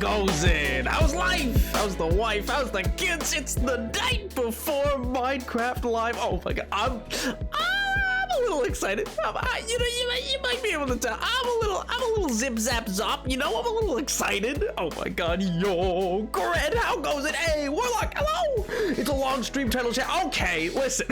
Goes it? How's life? How's the wife? How's the kids? It's the night before Minecraft Live. Oh my god, I'm a little excited. You might be able to tell. I'm a little zip zap zop. You know, I'm a little excited. Oh my god, yo, Gred, how goes it? Hey, Warlock, hello. It's a long stream title chat. Okay, listen.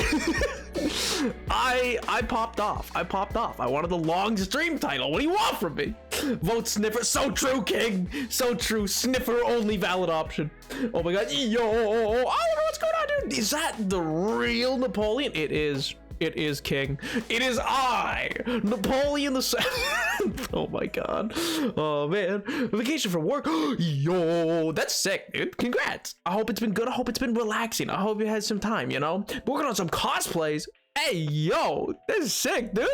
I popped off. I wanted the long stream title. What do you want from me? Vote Sniffer. So true, King. So true. Sniffer only valid option. Oh my god. Yo. I don't know what's going on, dude. Is that the real Napoleon? It is. It is, King. It is I, Napoleon the Second. Oh my god. Oh man. Vacation from work. Yo, that's sick, dude. Congrats. I hope it's been good. I hope it's been relaxing. I hope you had some time, you know? Working on some cosplays. Hey, yo, this is sick, dude.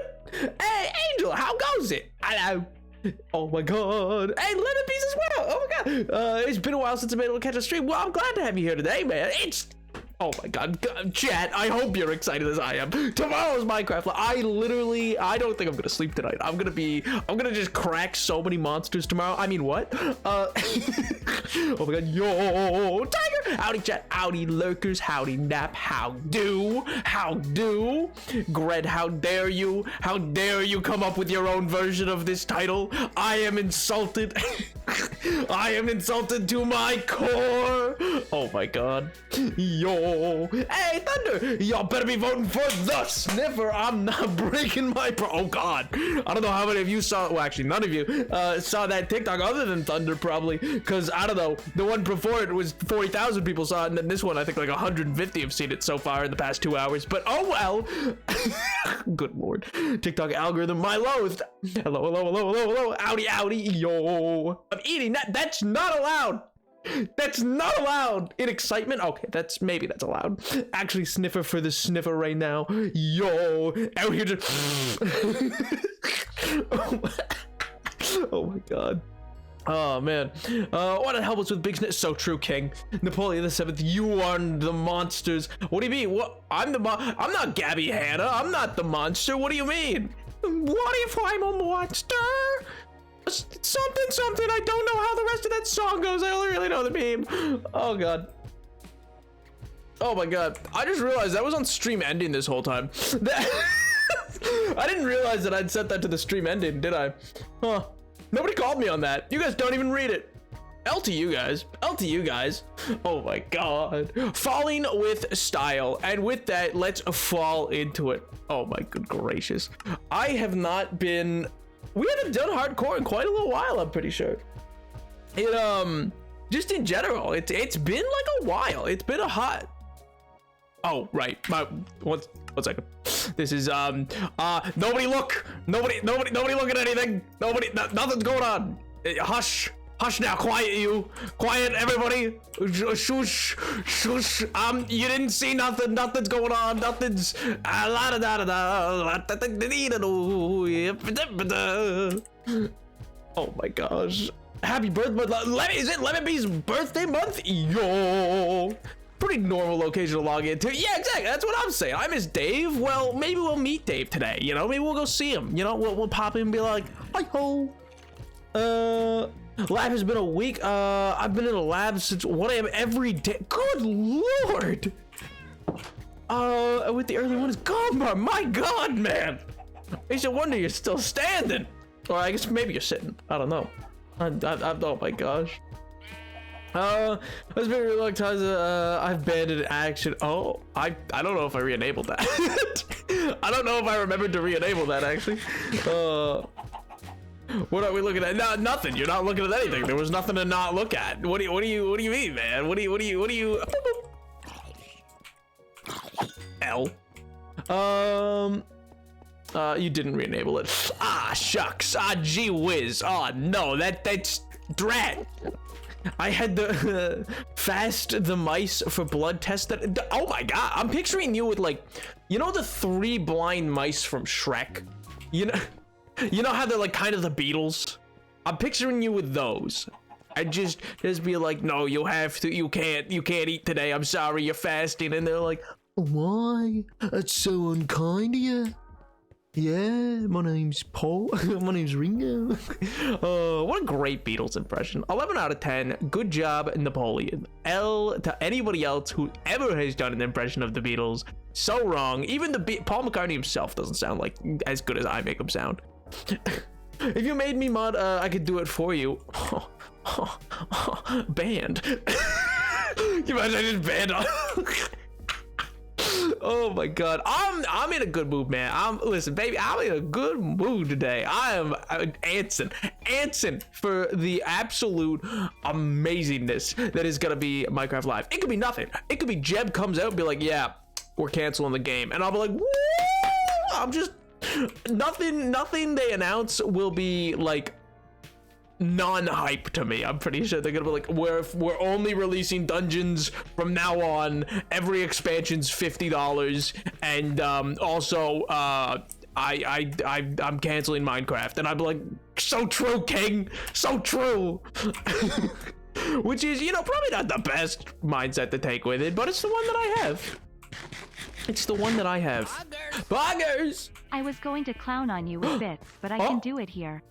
Hey, Angel, how goes it? Hello. Oh my god. Hey, Lemon Piece as well. Oh my god. It's been a while since I've been able to catch a stream. Well, I'm glad to have you here today, man. Oh my god, chat, I hope you're excited as I am. Tomorrow's Minecraft. I don't think I'm gonna sleep tonight. I'm gonna just crack so many monsters tomorrow. I mean, what? Oh my god, yo, Tiger! Howdy, chat. Howdy, lurkers. Howdy, Nap. How do? Gred, how dare you? How dare you come up with your own version of this title? I am insulted. I am insulted to my core. Oh my god. Yo. Hey, Thunder. Y'all better be voting for the Sniffer. I'm not breaking my oh god. I don't know how many of you saw, well actually none of you saw that TikTok other than Thunder probably, because I don't know, the one before it was 40,000 people saw it, and then this one I think like 150 have seen it so far in the past 2 hours, but oh well. Good lord. TikTok algorithm, my loathed. Hello. Howdy. Yo. I'm eating that. That's not allowed. That's not allowed. In excitement. Okay, maybe that's allowed. Actually, Sniffer for the Sniffer right now. Yo, out here just. Oh my god. Oh man. Want to help us with big snit? So true, King. Napoleon the Seventh. You are the monsters. What do you mean? What? I'm not Gabby Hanna. I'm not the monster. What do you mean? What if I'm a monster? Something. I don't know how the rest of that song goes. I only really know the meme. Oh god. Oh my god. I just realized that was on stream ending this whole time. I didn't realize that I'd set that to the stream ending, did I? Huh. Nobody called me on that. You guys don't even read it. L to you guys. Oh my god. Falling with style. And with that, let's fall into it. Oh my good gracious. I have not been... We haven't done hardcore in quite a little while, I'm pretty sure. It, just in general, it's been like a while. It's been a hot... Oh, right. One second. This is, nobody look. Nobody look at anything. Nothing's going on. Hush now. Quiet, everybody. Shush. You didn't see nothing. Nothing's going on. Nothing's, oh my gosh. Happy birthday. Is it Lemon Bee's birthday month? Yo. Pretty normal location to log into. Yeah, exactly. That's what I'm saying. I miss Dave. Well, maybe we'll meet Dave today. You know, maybe we'll go see him. You know, we'll pop in and be like, hi ho. Lab has been a week. I've been in the lab since 1 a.m. every day. Good lord. With the early one is gone. My god, man. It's a wonder you're still standing. Or I guess maybe you're sitting. I don't know. Oh my gosh. Let's be reluctant. I've banned an action. Oh, I don't know if I re-enabled that. I don't know if I remembered to re-enable that actually. What are we looking at? No, nothing. You're not looking at anything. There was nothing to not look at. What do you mean, man? What do you? L. You didn't re-enable it. Ah, shucks. Ah, gee whiz. Oh no, that's drat. I had the fast the mice for blood test that. Oh my god, I'm picturing you with like, you know, the 3 blind mice from Shrek. You know how they're like kind of the Beatles. I'm picturing you with those. I just be like, no, you have to. You can't eat today. I'm sorry, you're fasting. And they're like, why? That's so unkind of you. Yeah, my name's Paul. My name's Ringo. What a great Beatles impression. 11 out of 10. Good job, Napoleon. L to anybody else who ever has done an impression of the Beatles. So wrong. Even Paul McCartney himself doesn't sound like as good as I make him sound. If you made me mod, I could do it for you. Banned. You imagine I just banned on. Oh my god, I'm in a good mood, man. Listen, baby, I'm in a good mood today. I am antsing for the absolute amazingness that is gonna be Minecraft Live. It could be nothing. It could be Jeb comes out and be like, yeah, we're canceling the game, and I'll be like, woo! I'm just nothing they announce will be like non-hype to me. I'm pretty sure they're gonna be like, we're only releasing dungeons from now on. Every expansion's $50, and also I'm canceling Minecraft. And I'd be like, so true, King, so true. Which is, you know, probably not the best mindset to take with it, but it's the one that I have. It's the one that I have. Buggers! I was going to clown on you with bits, but I can do it here.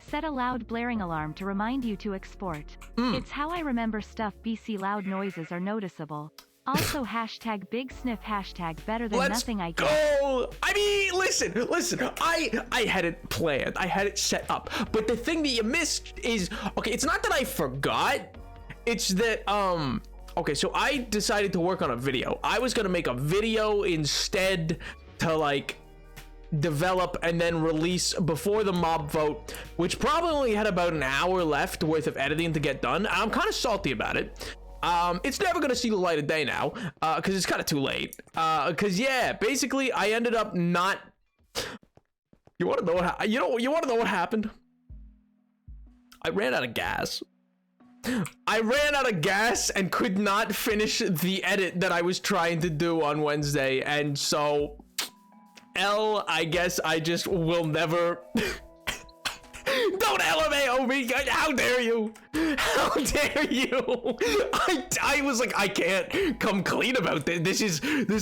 Set a loud blaring alarm to remind you to export. It's how I remember stuff. BC loud noises are noticeable. Also hashtag big sniff, hashtag better than nothing I get. Go! I mean, listen, I had it planned. I had it set up. But the thing that you missed is, okay, it's not that I forgot. It's that, okay, so I decided to work on a video. I was gonna make a video instead to like develop and then release before the mob vote, which probably only had about an hour left worth of editing to get done. I'm kind of salty about it. It's never gonna see the light of day now, because it's kind of too late. Because yeah, basically I ended up not. You want to know what? You want to know what happened? I ran out of gas. I ran out of gas and could not finish the edit that I was trying to do on Wednesday, and so L, I guess I just will never. Don't LMAO me! How dare you? How dare you? I was like, I can't come clean about this. This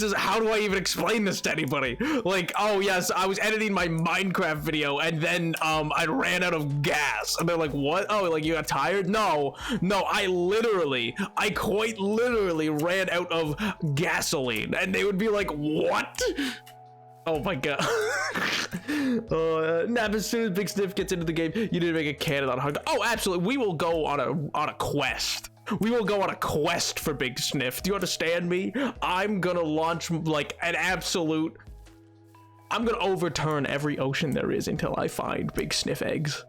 is how do I even explain this to anybody? Like, oh yes, I was editing my Minecraft video and then I ran out of gas, and they're like, what? Oh, like you got tired? No, I quite literally ran out of gasoline, and they would be like, what? Oh my god. Nap, as soon as Big Sniff gets into the game, you need to make a cannon on hunger. Oh, absolutely. We will go on a quest. We will go on a quest for Big Sniff. Do you understand me? I'm gonna launch like an absolute. I'm gonna overturn every ocean there is until I find Big Sniff eggs.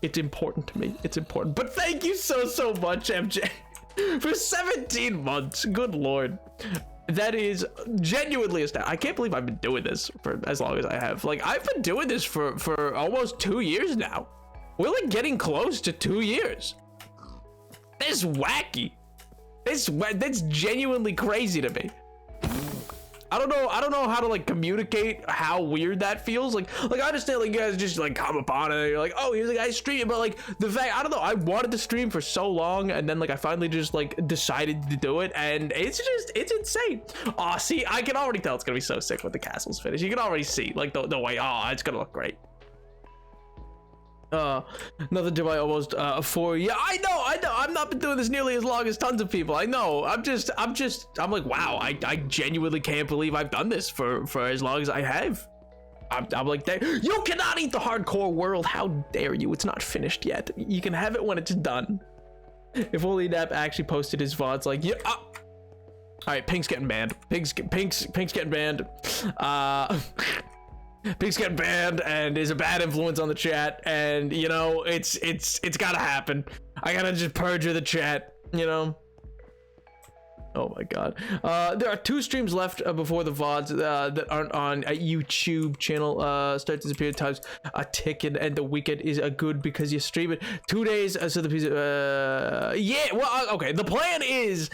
It's important to me. It's important. But thank you so much, MJ, for 17 months. Good lord. That is genuinely astounding. I can't believe I've been doing this for as long as I have. Like, I've been doing this for almost 2 years now. We're like getting close to 2 years. That's wacky. That's genuinely crazy to me. I don't know how to like communicate how weird that feels. Like I understand like you guys just like come upon it and you're like, oh, here's a guy streaming, but like the fact, I don't know, I wanted to stream for so long, and then like I finally just like decided to do it, and it's insane. Oh, see, I can already tell it's gonna be so sick when the castle's finished. You can already see like the way, oh, it's gonna look great. Nothing to my almost 4. Yeah, I know. I've not been doing this nearly as long as tons of people. I know. I'm like, wow, I genuinely can't believe I've done this for as long as I have. I'm like, you cannot eat the hardcore world. How dare you? It's not finished yet. You can have it when it's done. If only Nap actually posted his VODs like, yeah. All right, Pink's getting banned. Pink's getting banned. Pink's getting banned and is a bad influence on the chat. And you know, it's gotta happen. I gotta just purge the chat. You know. Oh my god. There are 2 streams left before the VODs that aren't on a YouTube channel start to disappear times a tick, and the weekend is a good because you stream it 2 days so the yeah, well, okay, the plan is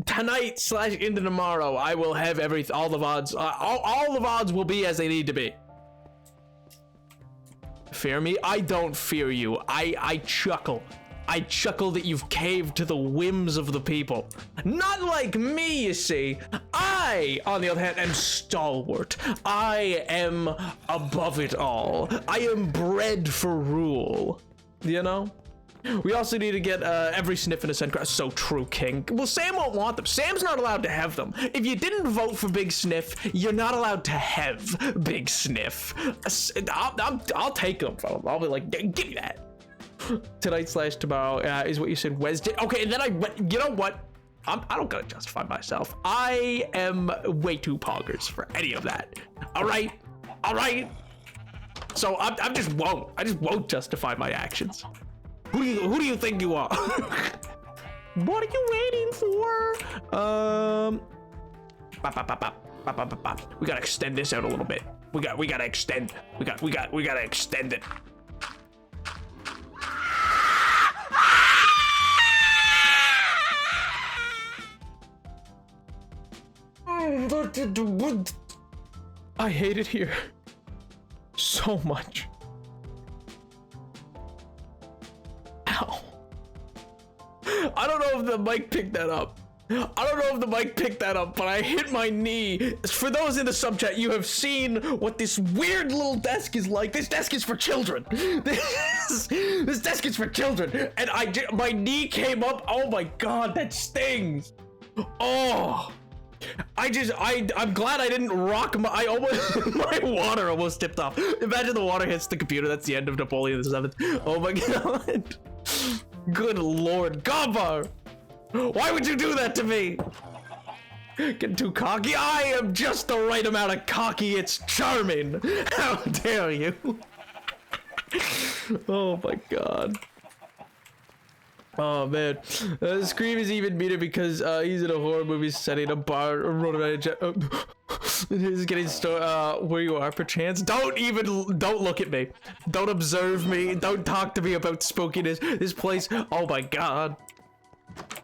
tonight / into tomorrow I will have all the VODs all the VODs will be as they need to be. Fear me? I don't fear you. I chuckle. I chuckle that you've caved to the whims of the people. Not like me, you see. I, on the other hand, am stalwart. I am above it all. I am bred for rule. You know? We also need to get every sniff in a send. So true, King. Well, Sam won't want them. Sam's not allowed to have them. If you didn't vote for Big Sniff, you're not allowed to have Big Sniff. I'll take them from him. I'll be like, give me that. Tonight / tomorrow is what you said, Wednesday. Okay, and then you know what? I don't gotta justify myself. I am way too poggers for any of that. All right. So I just won't justify my actions. Who do you think you are? What are you waiting for? We gotta extend this out a little bit. We gotta extend. We gotta extend it. I hate it here so much. Ow. I don't know if the mic picked that up. But I hit my knee. For those in the sub chat, you have seen what this weird little desk is like. This desk is for children. This desk is for children. And my knee came up. Oh my god, that stings. Oh. I'm glad I didn't rock my water almost tipped off. Imagine the water hits the computer. That's the end of Napoleon VII. Oh my god. Good lord. Gobbar! Why would you do that to me? Getting too cocky? I am just the right amount of cocky. It's charming. How dare you? Oh my god. Oh man, Scream is even meaner because he's in a horror movie setting, a bar, running out of jet. He's getting where you are, perchance. Don't look at me. Don't observe me. Don't talk to me about spookiness. This place. Oh my god.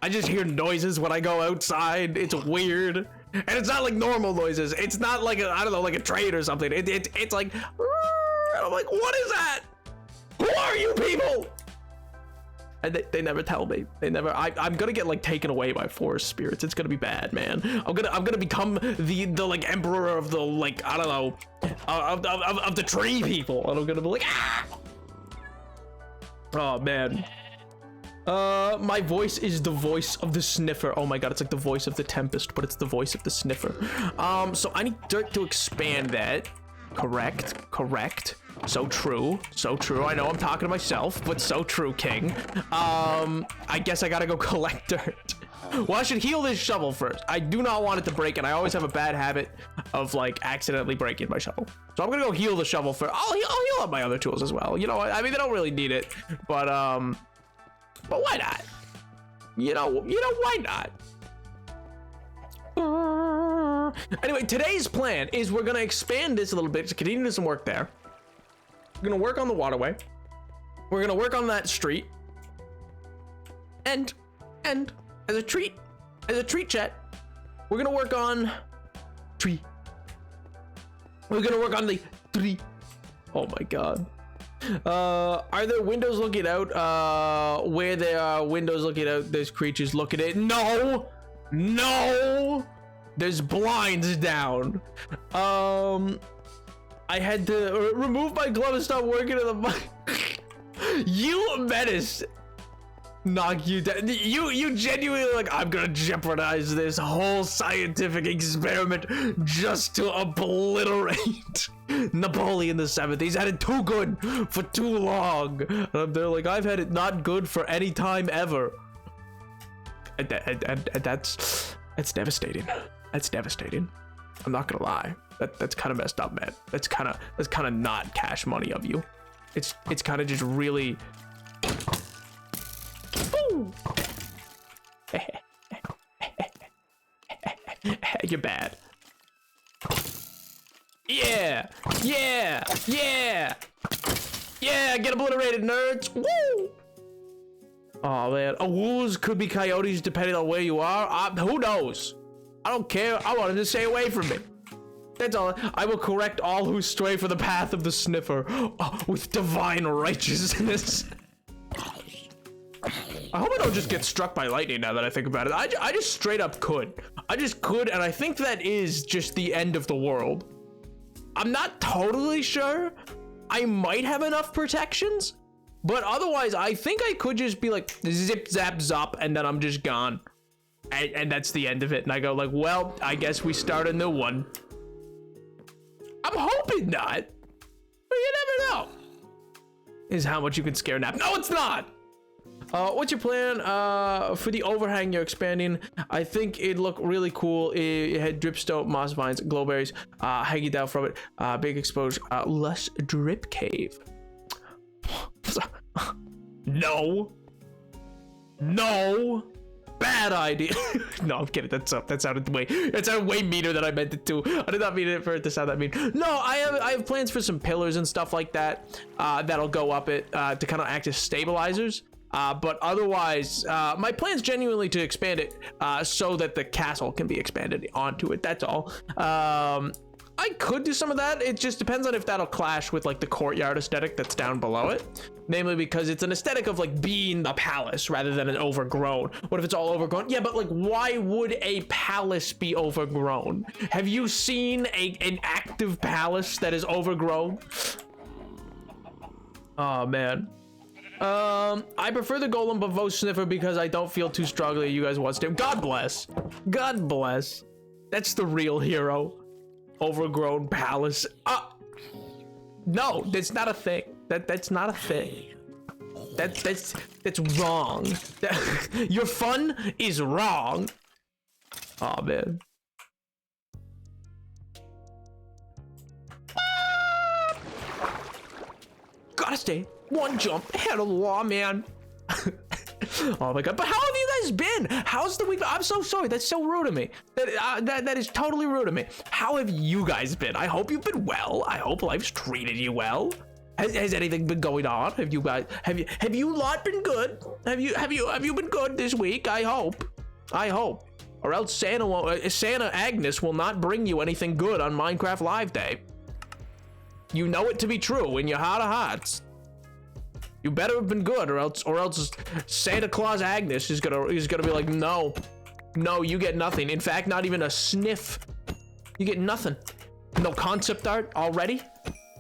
I just hear noises when I go outside. It's weird, and it's not like normal noises. It's not like I don't know, like a train or something. It's like, I'm like, what is that? Who are you people? And they never tell me. I'm gonna get like taken away by forest spirits. It's gonna be bad, man. I'm gonna become the like emperor of the, like, I don't know, of the tree people. And I'm gonna be like, ah! Oh man. My voice is the voice of the sniffer. Oh my god, it's like the voice of the tempest, but it's the voice of the sniffer. So I need Dirt to expand that. Correct. So true. I know I'm talking to myself, but so true, King. I guess I gotta go collect dirt. Well, I should heal this shovel first. I do not want it to break, and I always have a bad habit of like accidentally breaking my shovel. So I'm gonna go heal the shovel first. I'll heal up my other tools as well. You know, I mean, they don't really need it, but why not? You know, why not? Anyway, today's plan is we're gonna expand this a little bit to continue some work there. We're gonna work on the waterway. We're gonna work on that street. And as a treat chat, we're gonna work on tree. We're gonna work on the tree. Oh my god. Are there windows looking out? Where there are windows looking out, there's creatures looking at. No. There's blinds down. I had to remove my glove and stop working at the mic. You menace. Knock you down. You genuinely like, I'm gonna jeopardize this whole scientific experiment just to obliterate Napoleon VII. He's had it too good for too long. They're like, I've had it not good for any time ever. That's devastating. That's devastating. I'm not gonna lie. That's kind of messed up, man. That's kind of not cash money of you. It's kind of just really. Ooh. You're bad. Yeah, yeah, yeah, yeah. Get obliterated, nerds. Woo! Oh man, wolves could be coyotes depending on where you are. Who knows? I don't care. I want them to stay away from me. That's all. I will correct all who stray from the path of the sniffer with divine righteousness. I hope I don't just get struck by lightning now that I think about it. I just straight up could. I just could, and I think that is just the end of the world. I'm not totally sure. I might have enough protections, but otherwise I think I could just be like zip, zap, zop, and then I'm just gone. And that's the end of it. And I go like, well, I guess we start a new one. I'm hoping not, but you never know. Is how much you can scare Nap. No, it's not. What's your plan for the overhang you're expanding? I think it'd look really cool. It had dripstone, moss vines, glowberries, hanging down from it, big exposure, lush drip cave. No, bad idea. No, I'm kidding. That sounded way meaner than I meant it to. I did not mean it for it to sound that mean. No, I have plans for some pillars and stuff like that that'll go up it to kind of act as stabilizers. But otherwise, my plan's genuinely to expand it so that the castle can be expanded onto it. That's all. I could do some of that. It just depends on if that'll clash with like the courtyard aesthetic that's down below it. Namely because it's an aesthetic of like being the palace rather than an overgrown. What if it's all overgrown? Yeah, but like why would a palace be overgrown? Have you seen an active palace that is overgrown? Oh man. I prefer the golem but vote sniffer because I don't feel too strongly you guys want to. God bless. God bless. That's the real hero. Overgrown palace. No, that's not a thing. That's not a thing. That's wrong. Your fun is wrong. Oh man. Gotta stay one jump ahead of the law, man. Oh my god, but how have you guys been? How's the week? I'm so sorry, that's so rude of me. That is totally rude of me. How have you guys been? I hope you've been well. I hope life's treated you well. Has anything been going on? Have you lot been good? Have you been good this week? I hope, or else Santa Agnes will not bring you anything good on Minecraft Live Day. You know it to be true in your heart of hearts. You better have been good, or else Santa Claus Agnes is gonna be like, no, you get nothing. In fact, not even a sniff. You get nothing. No concept art already.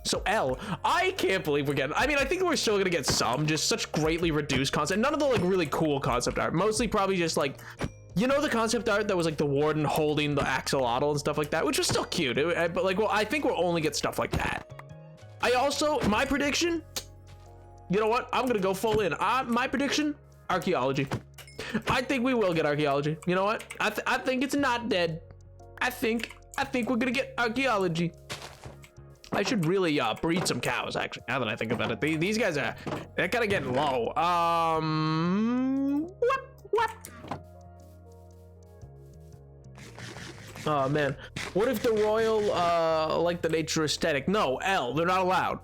So L, I can't believe we're getting. I mean, I think we're still gonna get some, just such greatly reduced concept. None of the like really cool concept art. Mostly probably just like, you know, the concept art that was like the warden holding the axolotl and stuff like that, which was still cute. But like, well, I think we'll only get stuff like that. My prediction. You know what? I'm gonna go full in. My prediction: archaeology. I think we will get archaeology. You know what? I think it's not dead. I think we're gonna get archaeology. I should really breed some cows. Actually, now that I think about it, these guys they're kind of getting low. What? Oh man, what if the royal like the nature aesthetic? No, L. They're not allowed.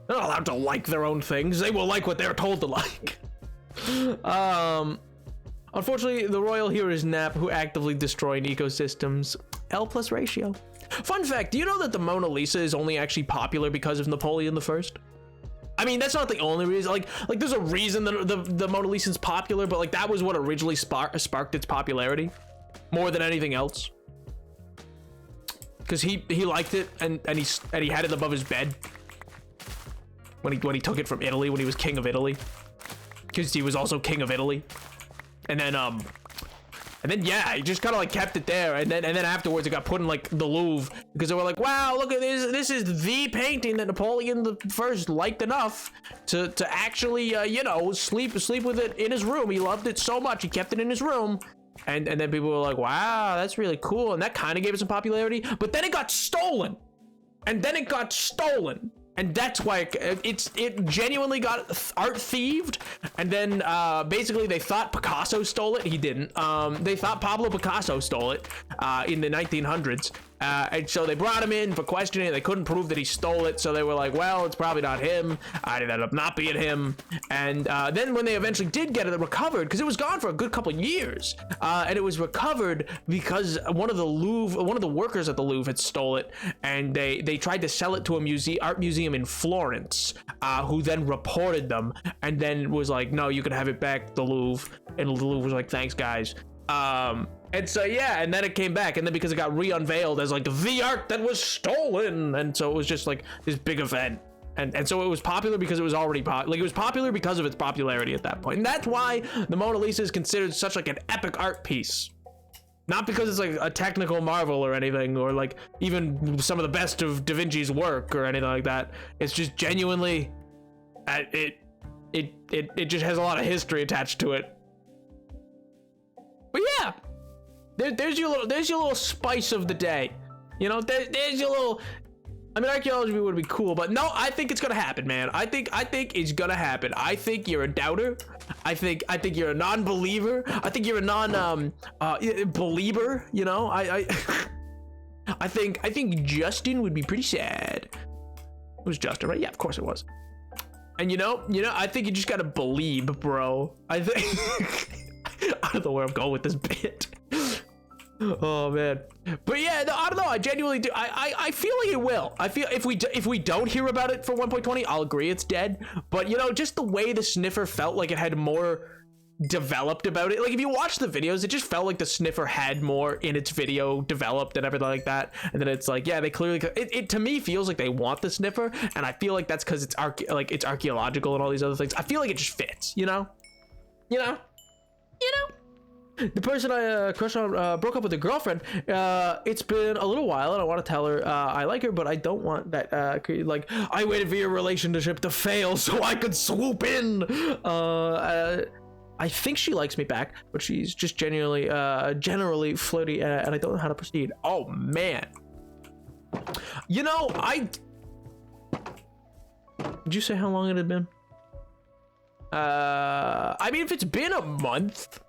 They're not allowed to like their own things. They will like what they're told to like. Unfortunately, the royal here is Nap, who actively destroying ecosystems. L plus ratio. Fun fact, do you know that the Mona Lisa is only actually popular because of Napoleon I? I mean, that's not the only reason. Like there's a reason that the Mona Lisa is popular, but like that was what originally sparked its popularity more than anything else. Because he liked it and he had it above his bed. When he took it from Italy, when he was king of Italy, because he was also king of Italy, and then And then yeah, he just kind of like kept it there, and then afterwards it got put in like the Louvre because they were like, wow, look at this, this is the painting that Napoleon the First liked enough to actually you know, sleep with it in his room. He loved it so much he kept it in his room. And then people were like, wow, that's really cool, and that kind of gave it some popularity. But then it got stolen, and then it got stolen. And that's why it genuinely got art thieved. And then basically they thought Picasso stole it. He didn't. They thought Pablo Picasso stole it in the 1900s. And so they brought him in for questioning. They couldn't prove that he stole it. So they were like, well, it's probably not him. It ended up not being him. And then when they eventually did get it recovered, because it was gone for a good couple years, and it was recovered because one of the workers at the Louvre had stole it, and they tried to sell it to a art museum in Florence, who then reported them, and then was like, no, you can have it back, the Louvre. And the Louvre was like, thanks, guys. And so yeah, and then it came back, and then because it got re-unveiled as like the art that was stolen, and so it was just like this big event, and so it was popular because it was already it was popular because of its popularity at that point. And that's why the Mona Lisa is considered such like an epic art piece, not because it's like a technical marvel or anything, or like even some of the best of Da Vinci's work or anything like that. It's just genuinely it just has a lot of history attached to it. But yeah, there's your little spice of the day. You know, there's your little. I mean, archaeology would be cool, but no, I think it's gonna happen, man. I think it's gonna happen. I think you're a doubter. I think you're a non-believer. I think you're a believer. You know, I think Justin would be pretty sad. It was Justin, right? Yeah, of course it was. And you know, I think you just gotta believe, bro. I think. I don't know where I'm going with this bit. Oh man, but yeah, no, I don't know. I genuinely do. I feel like it will. I feel if we don't hear about it for 1.20, I'll agree it's dead. But you know, just the way the sniffer felt like it had more developed about it. Like if you watch the videos, it just felt like the sniffer had more in its video developed and everything like that. And then it's like, yeah, they clearly it to me feels like they want the sniffer, and I feel like that's because it's it's archaeological and all these other things. I feel like it just fits. You know. The person I crushed on broke up with a girlfriend. It's been a little while, and I want to tell her I like her, but I don't want that. Like I waited for your relationship to fail so I could swoop in. I think she likes me back, but she's just generally flirty, and I don't know how to proceed. Oh man. You know, did you say how long it had been? I mean, if it's been a month,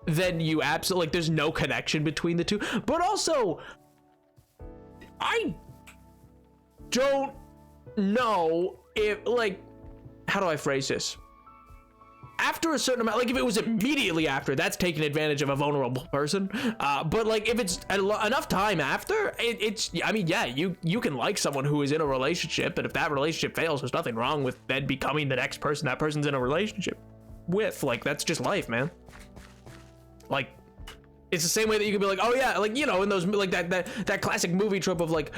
then you absolutely, like, there's no connection between the two. But also, I don't know if, like, how do I phrase this? After a certain amount, like if it was immediately after, that's taking advantage of a vulnerable person. But like if it's enough time after, it's, I mean, yeah, you can like someone who is in a relationship, and if that relationship fails, there's nothing wrong with then becoming the next person that person's in a relationship with. Like that's just life, man. Like it's the same way that you could be like, oh yeah, like, you know, in those, like that classic movie trope of like,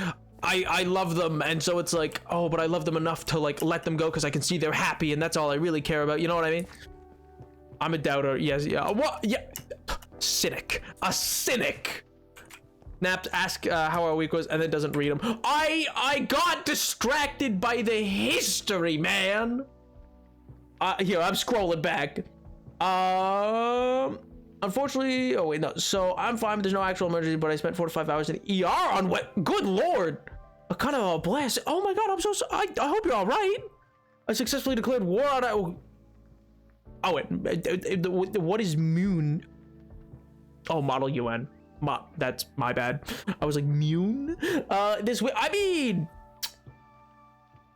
I love them, and so it's like, oh, but I love them enough to like let them go because I can see they're happy, and that's all I really care about. You know what I mean? I'm a doubter. Yes, yeah. What? Yeah. Cynic. A cynic. Naps ask how our week was, and then doesn't read them. I got distracted by the history, man. Here, I'm scrolling back. Unfortunately, oh wait, no. So I'm fine, but there's no actual emergency, but I spent 4 to 5 hours in the ER on what? Good Lord. A kind of a blast. Oh my God, I'm so sorry. I hope you're all right. I successfully declared war on... Oh wait, what is Mune? Oh, Model UN. That's my bad. I was like, Mune? This way, I mean...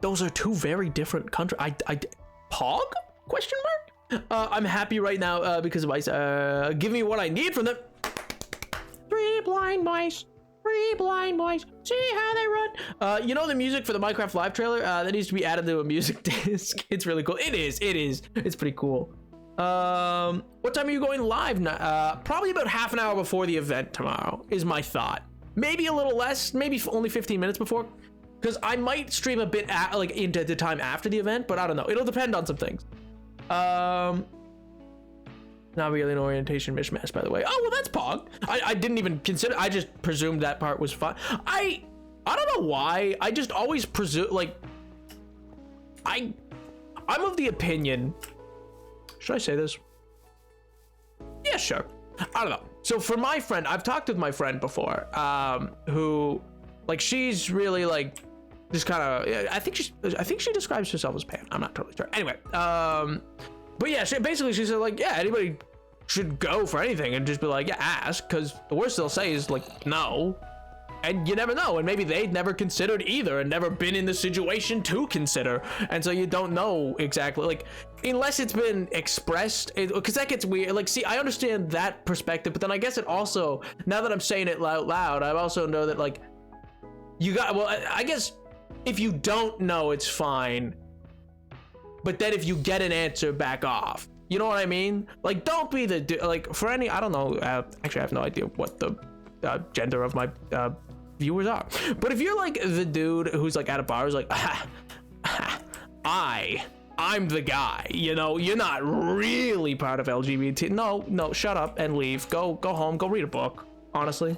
Those are two very different countries. Pog? Question mark? I'm happy right now because of ice. Give me what I need from them. 3 blind mice. 3 blind boys. See how they run. You know the music for the Minecraft live trailer? That needs to be added to a music disc. It's really cool. It is. It's pretty cool. What time are you going live now? Probably about half an hour before the event tomorrow is my thought. Maybe a little less. Maybe only 15 minutes before. Because I might stream a bit like into the time after the event, but I don't know. It'll depend on some things. Not really an orientation mishmash, by the way. Oh, well, that's Pog. I didn't even consider. I just presumed that part was fine. I don't know why. I just always presume, like, I'm of the opinion. Should I say this? Yeah, sure. I don't know. So for my friend, I've talked with my friend before, who, like, she's really like, just kind of. I think she describes herself as pan. I'm not totally sure. Anyway, but yeah, she said like, yeah, anybody should go for anything and just be like, yeah, ask, because the worst they'll say is like, no. And you never know, and maybe they'd never considered either and never been in the situation to consider, and so you don't know exactly, like, unless it's been expressed, because that gets weird. Like, see, I understand that perspective, but then I guess it also, now that I'm saying it out loud, I also know that, like, you got, well, I guess if you don't know, it's fine, but then if you get an answer, back off. You know what I mean? Like, don't be the, like, for any, I don't know, actually I have no idea what the gender of my viewers are, but if you're like the dude who's like at a bar who's like, I'm the guy, you know, you're not really part of LGBT. No, shut up and leave. Go home, go read a book, honestly,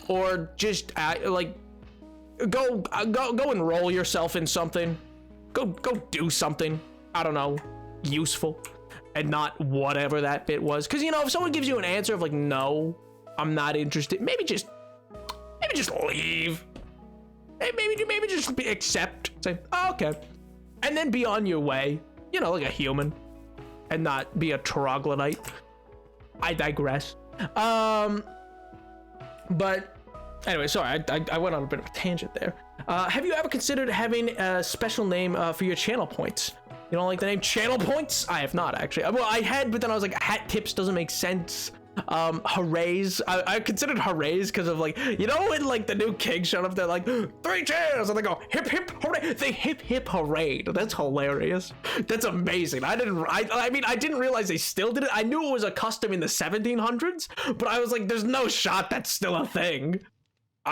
or just like go enroll yourself in something. Go do something, I don't know, useful, and not whatever that bit was. Because, you know, if someone gives you an answer of like, no, I'm not interested, maybe just leave. Maybe just accept. Say, oh, okay, and then be on your way. You know, like a human, and not be a troglodyte. I digress. But anyway, sorry, I went on a bit of a tangent there. Have you ever considered having a special name for your channel points? You don't like the name Channel Points? I have not, actually. Well, I had, but then I was like, Hat Tips doesn't make sense. Hoorays. I considered hoorays because of, like, you know, when like the new king showed up, they're like 3 cheers, and they go hip hip hooray. They hip hooray. That's hilarious. That's amazing. I mean, I didn't realize they still did it. I knew it was a custom in the 1700s, but I was like, there's no shot that's still a thing.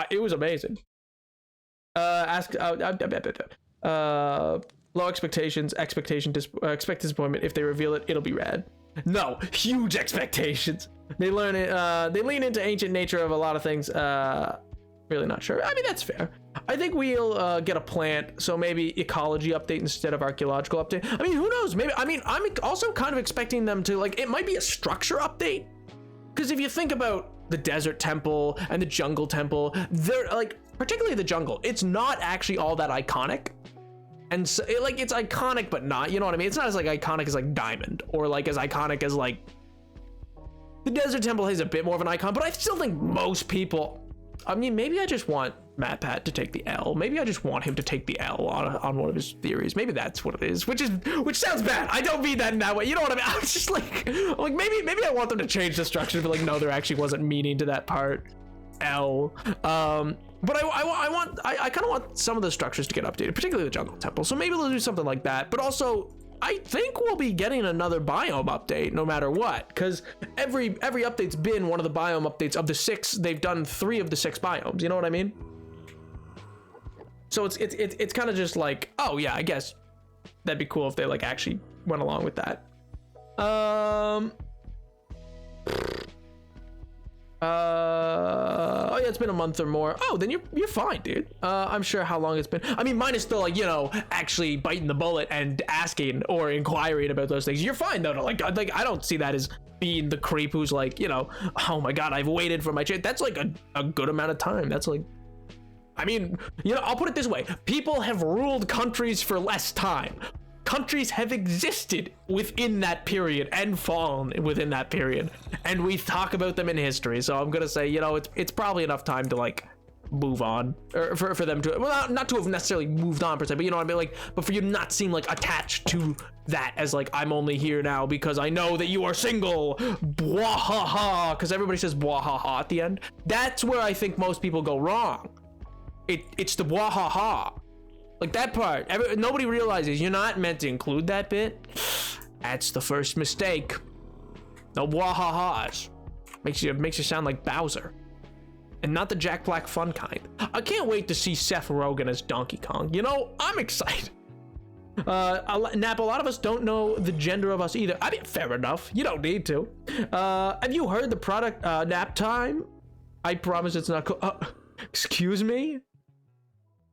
It was amazing. Low expectations, expect disappointment. If they reveal it, it'll be rad. No, huge expectations. They learn it. They lean into ancient nature of a lot of things. Really not sure. I mean, that's fair. I think we'll get a plant, so maybe ecology update instead of archaeological update. I mean, who knows? Maybe. I mean, I'm also kind of expecting them to, like, it might be a structure update. Because if you think about the desert temple and the jungle temple, they're like, particularly the jungle, it's not actually all that iconic. And so, it's iconic, but not, you know what I mean? It's not as, like, iconic as, like, Diamond, or, like, as iconic as, like, the Desert Temple has a bit more of an icon, but I still think most people, I mean, maybe I just want MatPat to take the L. Maybe I just want him to take the L on one of his theories. Maybe that's what it is, which sounds bad. I don't mean that in that way. You know what I mean? I'm just like maybe I want them to change the structure, but like, no, there actually wasn't meaning to that part. L. But I kind of want some of the structures to get updated, particularly the jungle temple. So maybe they'll do something like that. But also, I think we'll be getting another biome update no matter what, because every update's been one of the biome updates of the 6. They've done 3 of the 6 biomes. You know what I mean? So it's kind of just like, oh yeah, I guess that'd be cool if they like actually went along with that. Oh yeah, it's been a month or more. Oh, then you're fine, dude. I'm sure how long it's been. I mean, mine is still like, you know, actually biting the bullet and asking or inquiring about those things. You're fine though. Like I don't see that as being the creep who's like, you know, oh my god, I've waited for my chance. That's like a good amount of time. That's like, I mean, you know, I'll put it this way. People have ruled countries for less time. Countries have existed within that period and fallen within that period, and we talk about them in history. So I'm gonna say, you know, it's probably enough time to like move on, or for them to, well, not to have necessarily moved on per se, but you know what I mean, like, but for you to not seem like attached to that as like, I'm only here now because I know that you are single, bwahaha, because everybody says bwahaha at the end. That's where I think most people go wrong. It's the bwahaha. Like that part, nobody realizes you're not meant to include that bit. That's the first mistake. No bwahahas. Makes you sound like Bowser. And not the Jack Black fun kind. I can't wait to see Seth Rogen as Donkey Kong. You know, I'm excited. Nap, a lot of us don't know the gender of us either. I mean, fair enough. You don't need to. Have you heard the product, nap time? I promise it's not cool. Excuse me?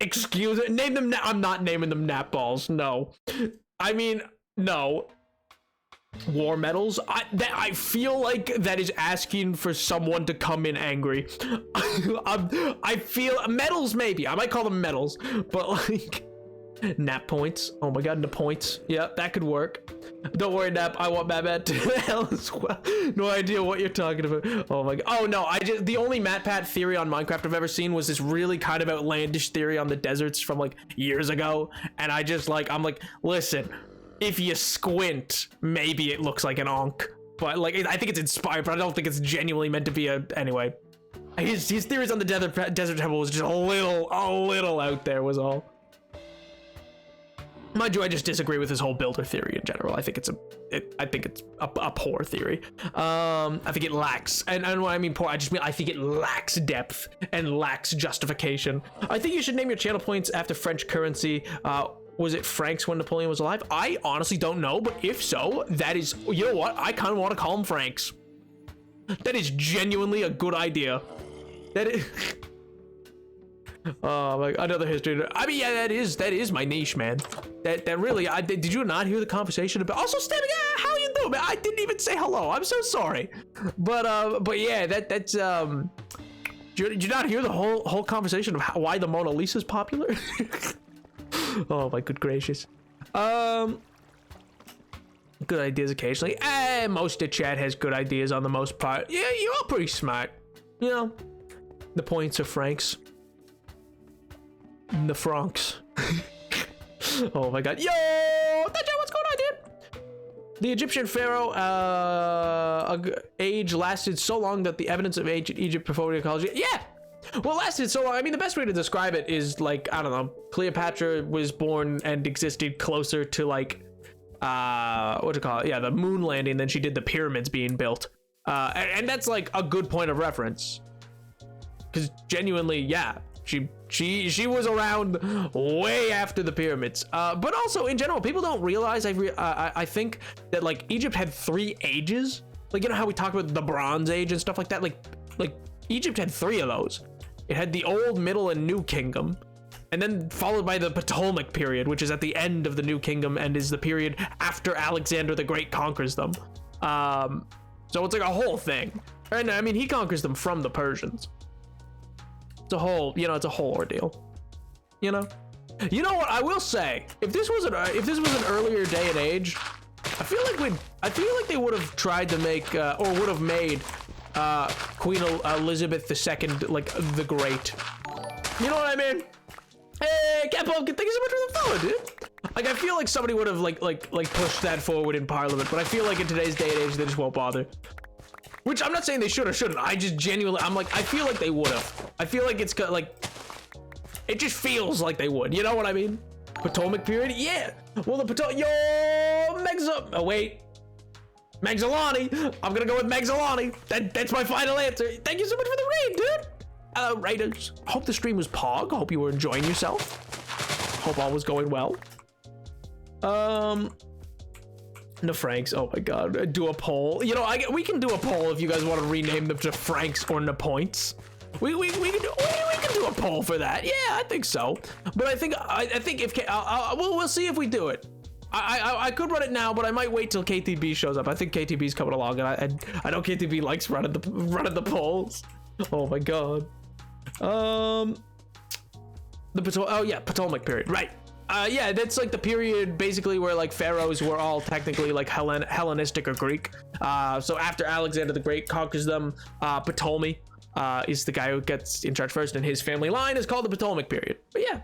Excuse it. Name them. I'm not naming them nap balls. No. I mean, no. War medals. I feel like that is asking for someone to come in angry. I feel medals, maybe. I might call them medals, but like nap points. Oh my god, nap points. Yeah, that could work. Don't worry, Nap. I want Matt to hell as well. No idea what you're talking about. Oh my god. Oh no, the only MatPat theory on Minecraft I've ever seen was this really kind of outlandish theory on the deserts from like years ago, and I'm like, listen. If you squint, maybe it looks like an onk, but like I think it's inspired, but I don't think it's genuinely meant to be anyway. His theories on the desert temple was just a little out there, was all. Mind you, I just disagree with his whole builder theory in general. I think it's a poor theory. I think it lacks, and when I mean poor, I think it lacks depth and lacks justification. I think you should name your channel points after French currency. Was it Francs when Napoleon was alive? I honestly don't know, but if so, that is, you know what? I kind of want to call them Francs. That is genuinely a good idea. That is. Oh my, another history. I mean, yeah, that is my niche, man. That really, did you not hear the conversation about? Also, Stevie, how you doing, man? I didn't even say hello. I'm so sorry. But yeah, that's did you not hear the whole conversation of why the Mona Lisa is popular? Oh my good gracious. Good ideas occasionally. Most of chat has good ideas on the most part. Yeah, you're all pretty smart. You know, the points are Franks. The Francs. Oh my god. Yo! What's going on, dude? The Egyptian pharaoh age lasted so long that the evidence of ancient Egypt before ecology. Yeah! Well, lasted so long. I mean, the best way to describe it is like, I don't know, Cleopatra was born and existed closer to like, what do you call it? Yeah, the moon landing than she did the pyramids being built. And that's like a good point of reference. Because genuinely, yeah, she was around way after the pyramids. But also in general, people don't realize, I think that like Egypt had 3 ages. Like, you know how we talk about the Bronze Age and stuff like that? Like Egypt had 3 of those. It had the Old, Middle, and New Kingdom, and then followed by the Ptolemaic period, which is at the end of the New Kingdom and is the period after Alexander the Great conquers them. So it's like a whole thing. And I mean, he conquers them from the Persians. It's a whole, it's a whole ordeal. You know what I will say? If this was an earlier day and age, I feel like they would have tried to make or would have made Queen Elizabeth II like the Great. You know what I mean? Hey, Cat Pumpkin, thank you so much for the follow, dude. Like, I feel like somebody would have like pushed that forward in Parliament, but I feel like in today's day and age they just won't bother. Which I'm not saying they should or shouldn't. I just genuinely, I feel like they would have. I feel like it's like, it just feels like they would. You know what I mean? Potomac period, yeah. Well, the Potomac, yo, oh wait. Megxalani. I'm gonna go with Megxalani. That's my final answer. Thank you so much for the raid, dude. Raiders. Hope the stream was pog. Hope you were enjoying yourself. Hope all was going well. No Franks. Oh my god. Do a poll. We can do a poll if you guys want to rename them to Franks or Napoints. We can do a poll for that. Yeah, I think so. But I think if we'll see if we do it. I could run it now, but I might wait till KTB shows up. I think KTB's coming along, and I know KTB likes running the polls. Oh my god. Ptolemaic period, right? Yeah, that's like the period basically where like pharaohs were all technically like Hellenistic or Greek. So after Alexander the Great conquers them, Ptolemy is the guy who gets in charge first, and his family line is called the Ptolemaic period. But yeah,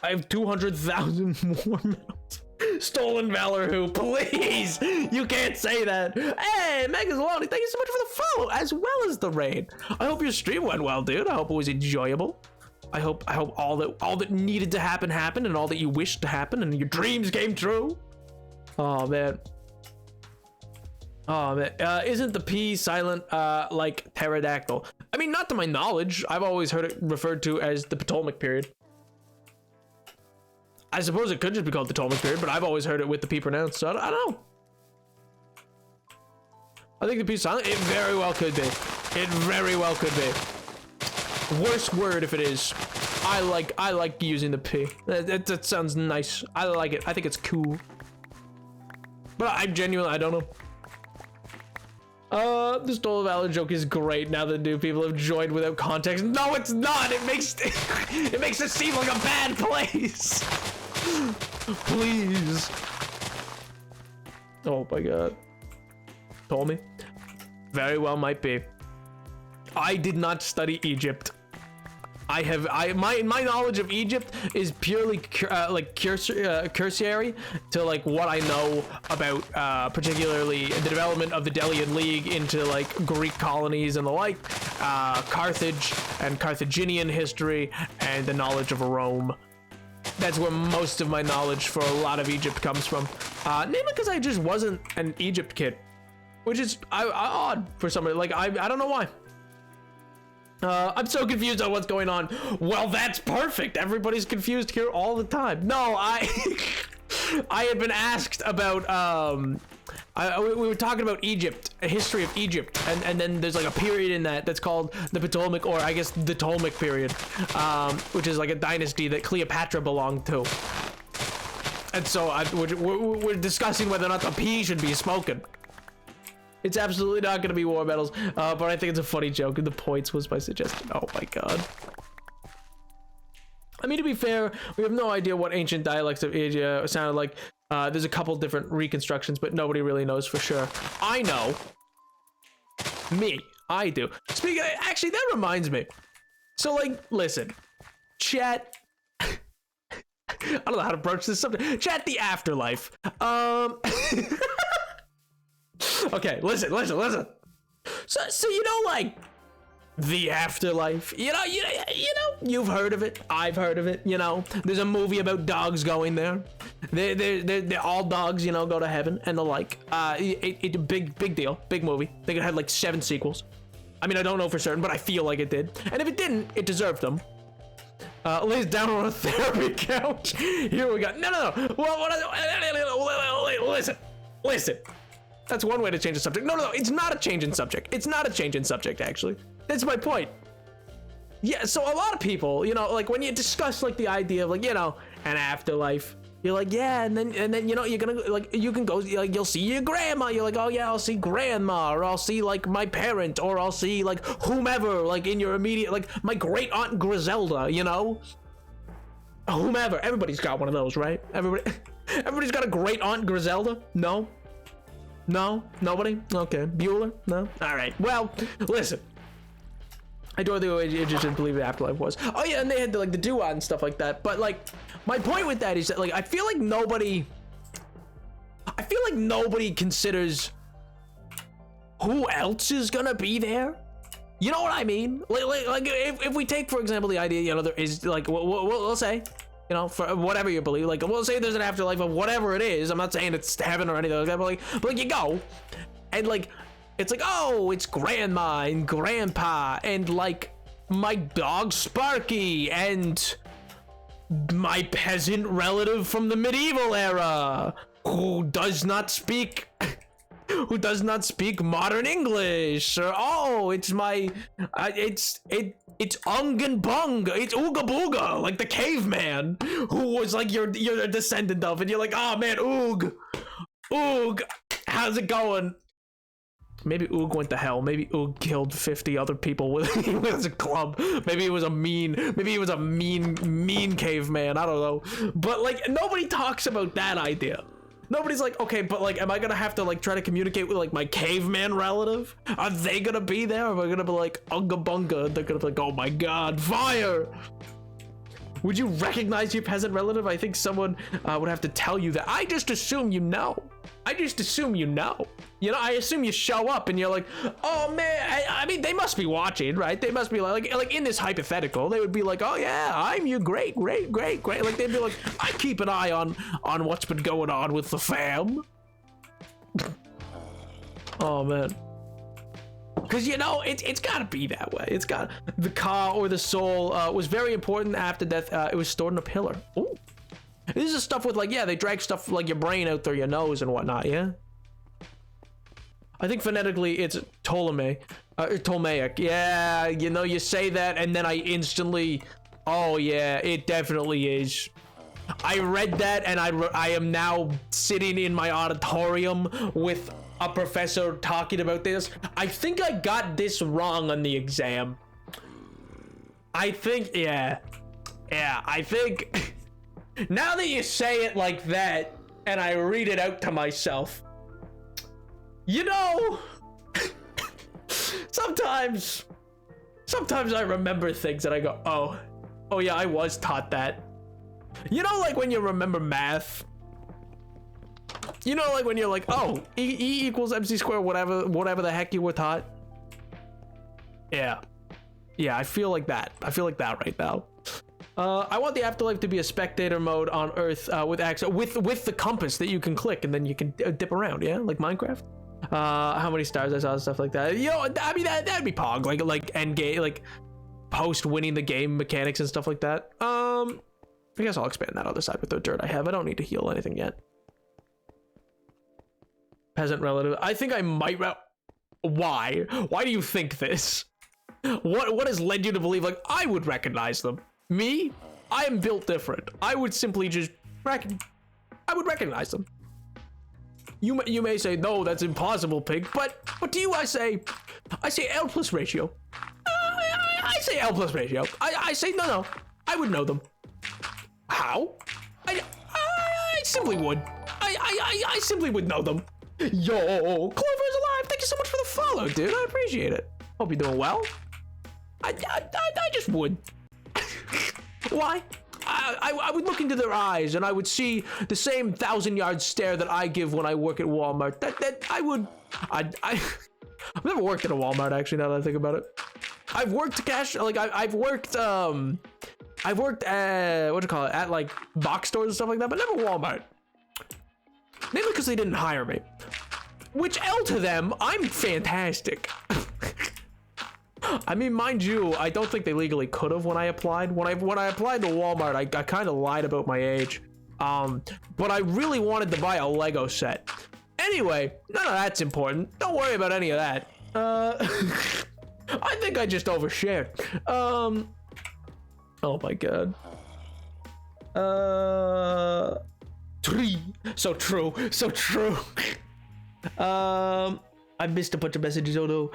I have 200,000 more medals. Stolen valor, who? Please, you can't say that. Hey, Megxalani, thank you so much for the follow as well as the raid. I hope your stream went well, dude. I hope it was enjoyable. I hope all that needed to happen happened, and all that you wished to happen, and your dreams came true. Oh man. Isn't the P silent like pterodactyl? I mean, not to my knowledge. I've always heard it referred to as the Ptolemaic period. I suppose it could just be called the Ptolemaic period, but I've always heard it with the P pronounced, so I don't know. I think the P silent. It very well could be. It very well could be. Worst word if it is. I like using the P. That sounds nice. I like it. I think it's cool. But I don't know. The stolen valor joke is great now that new people have joined without context. No, it's not. It makes it seem like a bad place. Please. Oh my god. Told me. Very well might be. I did not study Egypt. My knowledge of Egypt is purely cursory to like what I know about particularly the development of the Delian League into like Greek colonies and the like, Carthage and Carthaginian history, and the knowledge of Rome. That's where most of my knowledge for a lot of Egypt comes from. Namely because I just wasn't an Egypt kid, which is odd for somebody. Like I don't know why. I'm so confused on what's going on. Well, that's perfect. Everybody's confused here all the time. No, I had been asked about, we were talking about Egypt, a history of Egypt, and then there's like a period in that's called the Ptolemaic, or I guess the Ptolemaic period, which is like a dynasty that Cleopatra belonged to. And so we're discussing whether or not the P should be spoken. It's absolutely not going to be war medals, but I think it's a funny joke, and the points was my suggestion. Oh my god. I mean, to be fair, we have no idea what ancient dialects of Asia sounded like. There's a couple different reconstructions, but nobody really knows for sure. I know. I do. Speaking of, actually, that reminds me. So, like, listen. Chat. I don't know how to broach this subject. Chat the afterlife. Okay, listen. So you know, like, the afterlife. You know, you've heard of it. I've heard of it. You know, there's a movie about dogs going there. They're all dogs. You know, go to heaven and the like. It's a big deal, big movie. I think it had like 7 sequels. I mean, I don't know for certain, but I feel like it did. And if it didn't, it deserved them. Lays down on a therapy couch. Here we go. No. Well, listen. That's one way to change the subject. No, it's not a change in subject. It's not a change in subject, actually. That's my point. Yeah, so a lot of people, you know, like when you discuss like the idea of like, you know, an afterlife, you're like, yeah, and then you know, you're gonna like, you can go, like, you'll see your grandma. You're like, oh yeah, I'll see grandma, or I'll see like my parent, or I'll see like whomever, like in your immediate, like my great aunt Griselda, you know, whomever. Everybody's got one of those, right? Everybody's got a great aunt Griselda. No, nobody. Okay, Bueller. No. All right. Well, listen. I don't think Egyptians believe the afterlife was. Oh yeah, and they had the, like the Duat and stuff like that. But like, my point with that is that like I feel like nobody considers who else is gonna be there. You know what I mean? Like if we take for example the idea, you know, there is like we'll say, you know, for whatever you believe, like we'll say there's an afterlife of whatever it is. I'm not saying it's heaven or anything like that, but like you go and like it's like, oh, it's grandma and grandpa and like my dog Sparky and my peasant relative from the medieval era who does not speak modern English, or oh, it's my it's Ung and Bung, it's Ooga Booga, like the caveman who was like you're a descendant of, and you're like, oh man, Oog, how's it going? Maybe Oog went to hell. Maybe Oog killed 50 other people with his club. Maybe he was a mean caveman. I don't know. But like nobody talks about that idea. Nobody's like, okay, but like, am I gonna have to like try to communicate with like my caveman relative? Are they gonna be there? Or am I gonna be like Unga Bunga? They're gonna be like, oh my god, fire! Would you recognize your peasant relative? I think someone would have to tell you that. I just assume you know. You know, I assume you show up and you're like, oh man, I mean, they must be watching, right? They must be like in this hypothetical, they would be like, oh yeah, I'm your great. Like they'd be like, I keep an eye on what's been going on with the fam. Oh man. Because, you know, it's got to be that way. It's got the ka, or the soul, was very important after death. It was stored in a pillar. Ooh. This is stuff with like, yeah, they drag stuff like your brain out through your nose and whatnot, yeah? I think phonetically it's Ptolemaic. Yeah, you know, you say that and then I instantly, oh yeah, it definitely is. I read that and I am now sitting in my auditorium with a professor talking about this. I think I got this wrong on the exam. I think, yeah, I think now that you say it like that and I read it out to myself, you know, sometimes I remember things and I go, oh yeah, I was taught that. You know, like when you remember math, you know, like when you're like, oh, E equals MC squared, whatever the heck you were taught. Yeah, I feel like that. Right now. I want the afterlife to be a spectator mode on Earth with access with the compass that you can click and then you can dip around. Yeah, like Minecraft. How many stars I saw and stuff like that. You know, I mean that'd be pog, like end game, like post winning the game mechanics and stuff like that. I guess I'll expand that other side with the dirt I have. I don't need to heal anything yet. Peasant relative. I think I might. Why? Why do you think this? What has led you to believe like I would recognize them? Me? I am built different. I would simply just I would recognize them. You may say no, that's impossible, Pig. But what do you? I say L plus ratio. I say L plus ratio. I say no. I would know them. How? I simply would. I simply would know them. Yo, Clover is alive. Thank you so much for the follow, dude. I appreciate it. Hope you're doing well. I just would. Why? I would look into their eyes and I would see the same 1,000-yard stare that I give when I work at Walmart. That I would. I've never worked at a Walmart actually. Now that I think about it, I've worked cash. Like I've worked at like box stores and stuff like that, but never Walmart. Mainly because they didn't hire me. Which L to them, I'm fantastic. I mean, mind you, I don't think they legally could have when I applied. When I applied to Walmart, I kind of lied about my age. But I really wanted to buy a Lego set. Anyway, none of that's important. Don't worry about any of that. I think I just overshared. Oh my god. Tree. So true. I missed a bunch of messages. Oh no.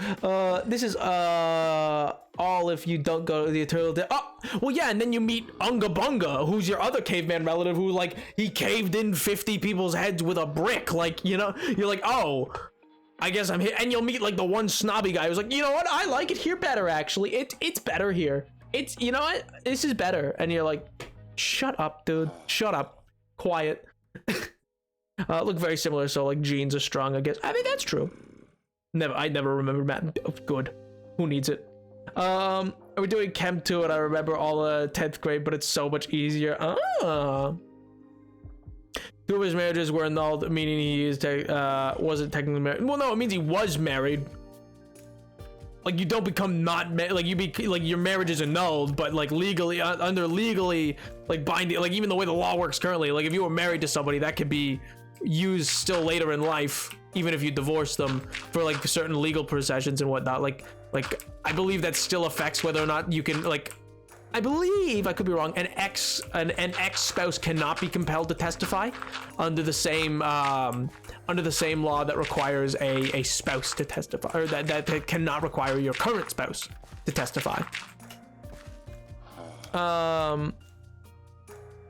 This is all if you don't go to the eternal day. Oh, well yeah, and then you meet Unga Bunga, who's your other caveman relative who like he caved in 50 people's heads with a brick. Like, you know, you're like, oh, I guess I'm here. And you'll meet like the one snobby guy who's like, you know what? I like it here better actually. It's better here. It's, you know what? This is better. And you're like, shut up, dude. Shut up. Quiet. Look very similar, so like genes are strong, I guess. I mean, that's true. I never remember Matt. Oh, good. Who needs it? Are we doing Chem 2 and I remember all 10th grade, but it's so much easier. Two of his marriages were annulled, meaning he wasn't technically married. Well, no, it means he was married. Like you don't become not married, like you be like your marriage is annulled, but like legally under legally like binding, like even the way the law works currently, like if you were married to somebody that could be used still later in life, even if you divorce them for like certain legal processions and whatnot. Like I believe that still affects whether or not you can like. I believe, I could be wrong, an ex-spouse cannot be compelled to testify under the same law that requires a spouse to testify, or that cannot require your current spouse to testify.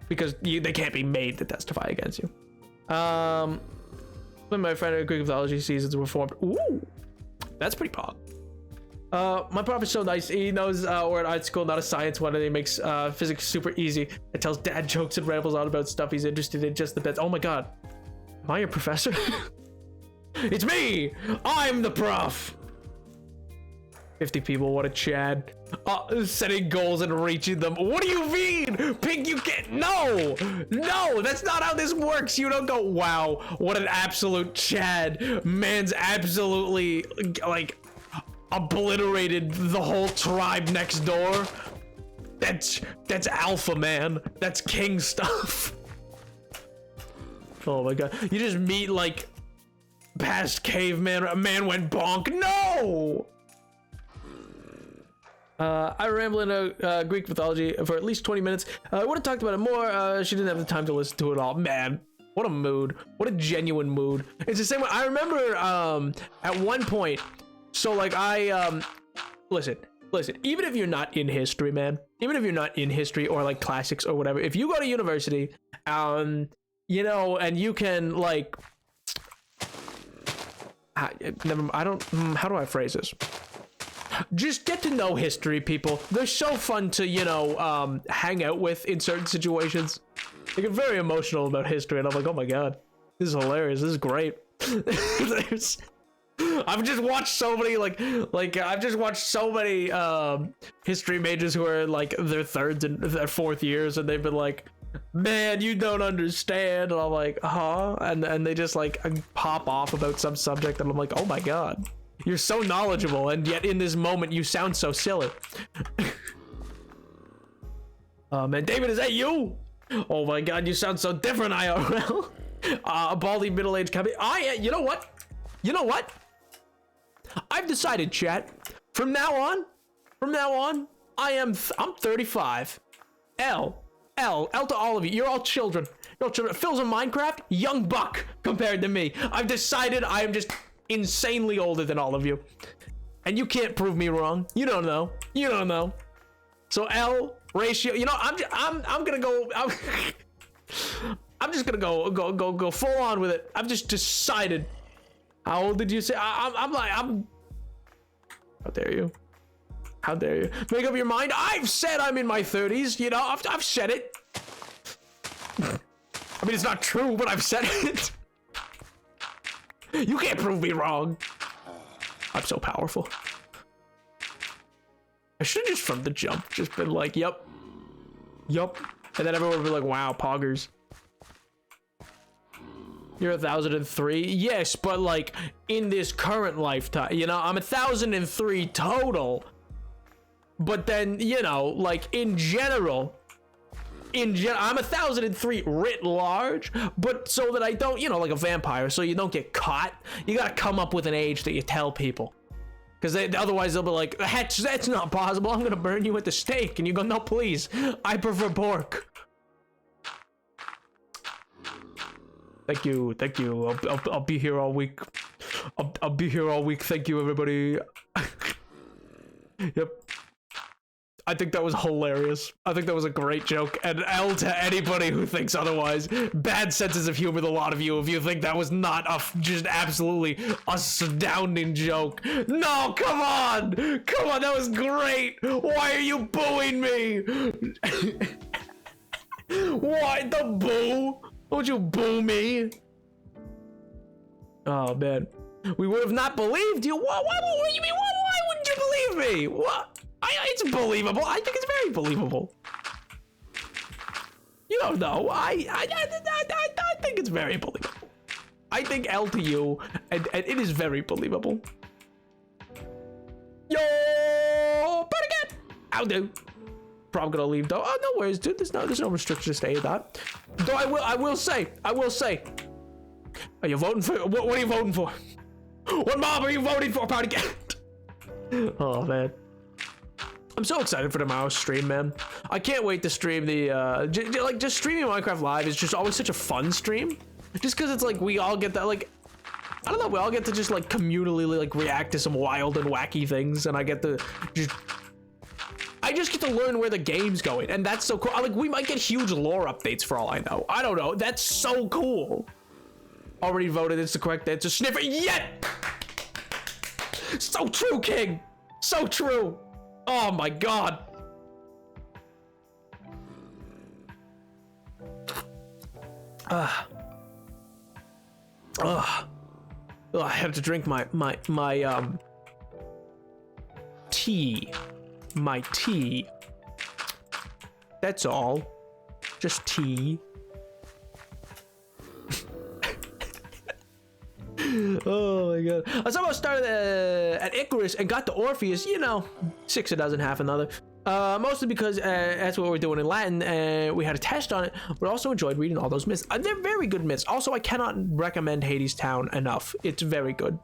Because they can't be made to testify against you. When my friend at Greek mythology seasons were formed. Ooh, that's pretty pog. My prof is so nice. He knows we're at art school, not a science one, and he makes physics super easy. It tells dad jokes and rambles on about stuff he's interested in, just the best. Oh my god, am I your professor? It's me. I'm the prof. 50 people, what a Chad. Setting goals and reaching them. What do you mean? Pink, you can't. No, that's not how this works. You don't go, wow, what an absolute Chad. Man's absolutely like obliterated the whole tribe next door. That's alpha, man. That's king stuff. Oh my god. You just meet like past caveman. A man went bonk. No! I rambled into Greek mythology for at least 20 minutes. I would have talked about it more. She didn't have the time to listen to it all. Man, what a mood. What a genuine mood. It's the same way. I remember at one point, so like listen, even if you're not in history, man, even if you're not in history or like classics or whatever, if you go to university, you know, and you can like, I don't, how do I phrase this? Just get to know history, people. They're so fun to, you know, hang out with in certain situations. They get very emotional about history, and I'm like, oh my god, this is hilarious. This is great. I've just watched so many I've just watched so many history majors who are like their third and their fourth years, and they've been like, man, you don't understand, and I'm like, huh? And they just like pop off about some subject, and I'm like, oh my god. You're so knowledgeable, and yet in this moment you sound so silly. Oh man, David, is that you? Oh my god, you sound so different, IRL. A baldy middle-aged company. You know what? You know what? I've decided, chat. From now on, I'm 35. L to all of you. You're all children. You're all children. Phil's in Minecraft, young buck compared to me. I've decided I am just insanely older than all of you, and you can't prove me wrong. You don't know. You don't know. So L ratio. You know, I'm gonna go. I'm just gonna go full on with it. I've just decided. How old did you say? I'm how dare you? How dare you? Make up your mind. I've said I'm in my 30s. You know, I've said it. I mean, it's not true, but I've said it. You can't prove me wrong. I'm so powerful. I should have just from the jump just been like, yep. And then everyone would be like, wow, poggers. You're 1,003. Yes, but like in this current lifetime, you know, I'm 1,003 total. But then, you know, like in general, I'm 1,003 writ large, but so that I don't, you know, like a vampire, so you don't get caught, you gotta come up with an age that you tell people. Because otherwise they'll be like, that's not possible, I'm gonna burn you at the stake. And you go, no, please, I prefer pork. Thank you. I'll be here all week. I'll be here all week. Thank you, everybody. Yep. I think that was hilarious. I think that was a great joke. And L to anybody who thinks otherwise. Bad senses of humor, the lot of you, if you think that was not a just absolutely astounding joke. No, come on! Come on, that was great! Why are you booing me? Why the boo? Don't you boo me? Oh, man. We would have not believed you. What do you mean? Why wouldn't you believe me? What? It's believable. I think it's very believable. You don't know. I think it's very believable. I think L to you, and it is very believable. Yo, but again, I'll do. Probably gonna leave though. Oh, no worries, dude. There's no restriction to stay at that. Though I will say. Are you voting for? What are you voting for? What mob are you voting for, Party Cat? Oh man. I'm so excited for tomorrow's stream, man. I can't wait to stream the, just streaming Minecraft Live is just always such a fun stream. Just because it's like, we all get that, like, I don't know, we all get to just like communally like react to some wild and wacky things, and I get to just get to learn where the game's going, and that's so cool. Like, we might get huge lore updates for all I know. I don't know, that's so cool. Already voted, it's the correct answer. Sniffer, yet! So true, King! So true! Oh my god. I have to drink my tea. My tea. That's all. Just tea. Oh my god. I somehow started at Icarus and got to Orpheus, you know, 6 a dozen, half another. Mostly because that's what we're doing in Latin, and we had a test on it, but also enjoyed reading all those myths. They're very good myths. Also, I cannot recommend Hadestown enough. It's very good.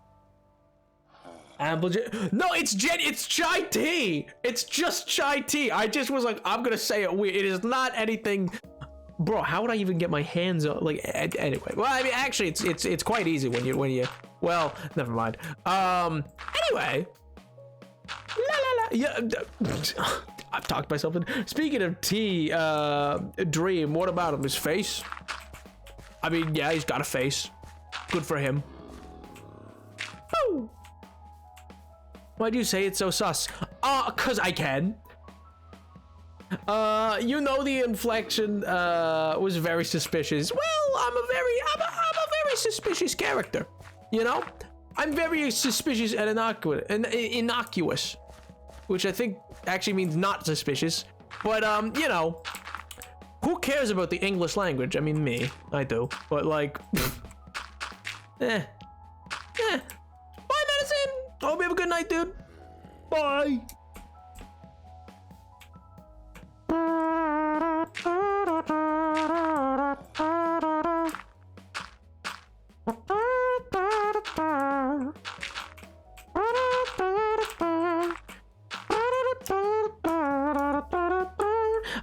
No, it's chai tea. It's just chai tea. I just was like, I'm gonna say it weird. It is not anything. Bro, how would I even get my hands on, like, anyway. Well, I mean, actually, it's quite easy when you well, never mind. Anyway. La la la. Yeah, I've talked myself in. Speaking of tea, Dream, what about him? His face? I mean, yeah, he's got a face. Good for him. Oh. Why do you say it's so sus? Cause I can. You know, the inflection was very suspicious. Well, I'm a very suspicious character. You know, I'm very suspicious and innocuous, which I think actually means not suspicious. But you know, who cares about the English language? I mean, me, I do. But like, Bye, Medicine. Hope you have a good night, dude. Bye.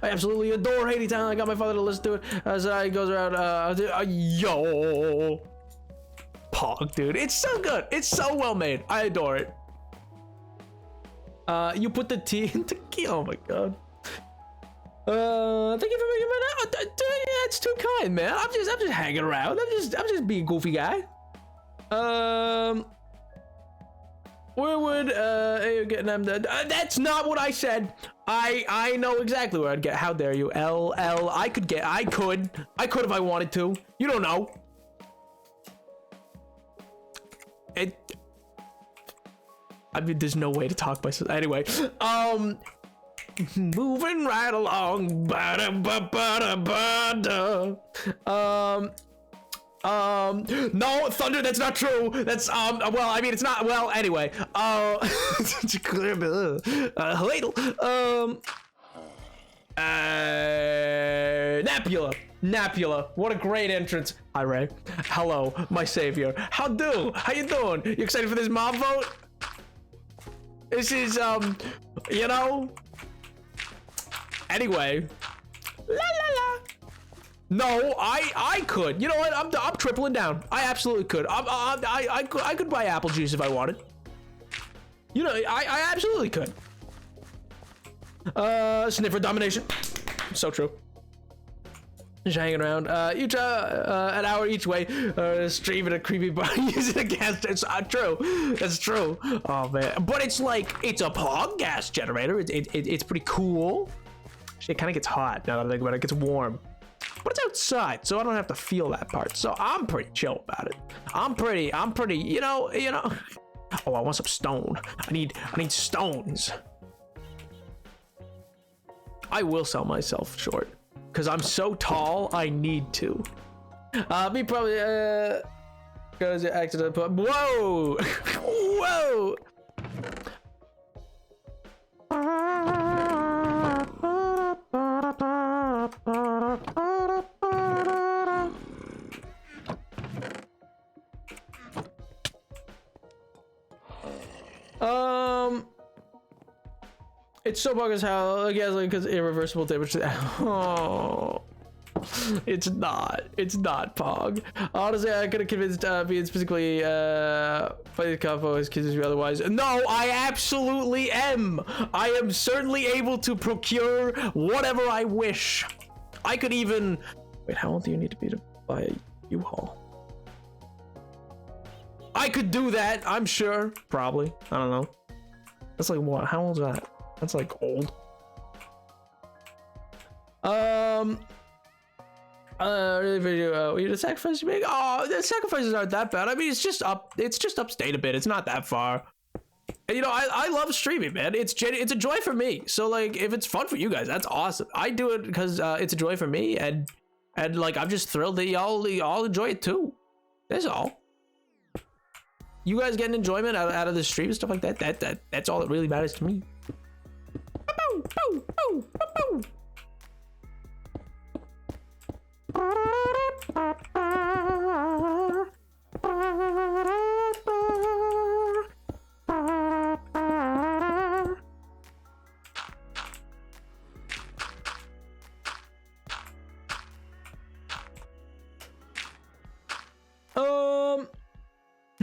I absolutely adore Hadestown. I got my father to listen to it as he goes around. Yo, Pog, dude, it's so good. It's so well made. I adore it. You put the tea into key. Oh my god. Thank you for making my night. That's too kind, man. I'm just hanging around. I'm just being a goofy guy. Where would you get them? That's not what I said. I know exactly where I'd get. How dare you? I could if I wanted to. You don't know. I mean, there's no way to talk myself. Anyway, moving right along. No, Thunder, that's not true. That's, well, I mean, it's not, well, anyway, Napula, what a great entrance. Hi, Ray. Hello, my savior. How you doing? You excited for this mob vote? This is, you know, anyway, la la la. No, I could. You know what? I'm tripling down. I absolutely could. I could buy apple juice if I wanted. You know, I absolutely could. Sniffer domination. So true. Just hanging around. Each an hour each way. Streaming a creepy bar using a gas. It's true. That's true. Oh man, but it's like it's a Pog gas generator. It's pretty cool. Actually, it kind of gets hot now that I think about it. It gets warm. But it's outside, so I don't have to feel that part. So I'm pretty chill about it. I'm pretty, you know. Oh, I want some stone. I need stones. I will sell myself short because I'm so tall. I need to. Me probably goes accident. Whoa, whoa. It's so bogus how Gaslight because irreversible damage. Oh, it's not Pog. Honestly, I could have convinced being specifically by the combo as kids you otherwise. No, I absolutely am. I am certainly able to procure whatever I wish. I could even wait. How old do you need to be to buy a U-Haul? I could do that. I'm sure. Probably. I don't know. That's like what? How old is that? That's like old. Really video. You the sacrifice you make? Oh, the sacrifices aren't that bad. I mean, it's just upstate a bit. It's not that far. And, you know, I love streaming, man. It's a joy for me. So like, if it's fun for you guys, that's awesome. I do it because it's a joy for me, and like I'm just thrilled that y'all enjoy it too. That's all. You guys getting enjoyment out of the stream and stuff like that. That's all that really matters to me. Boom, boom.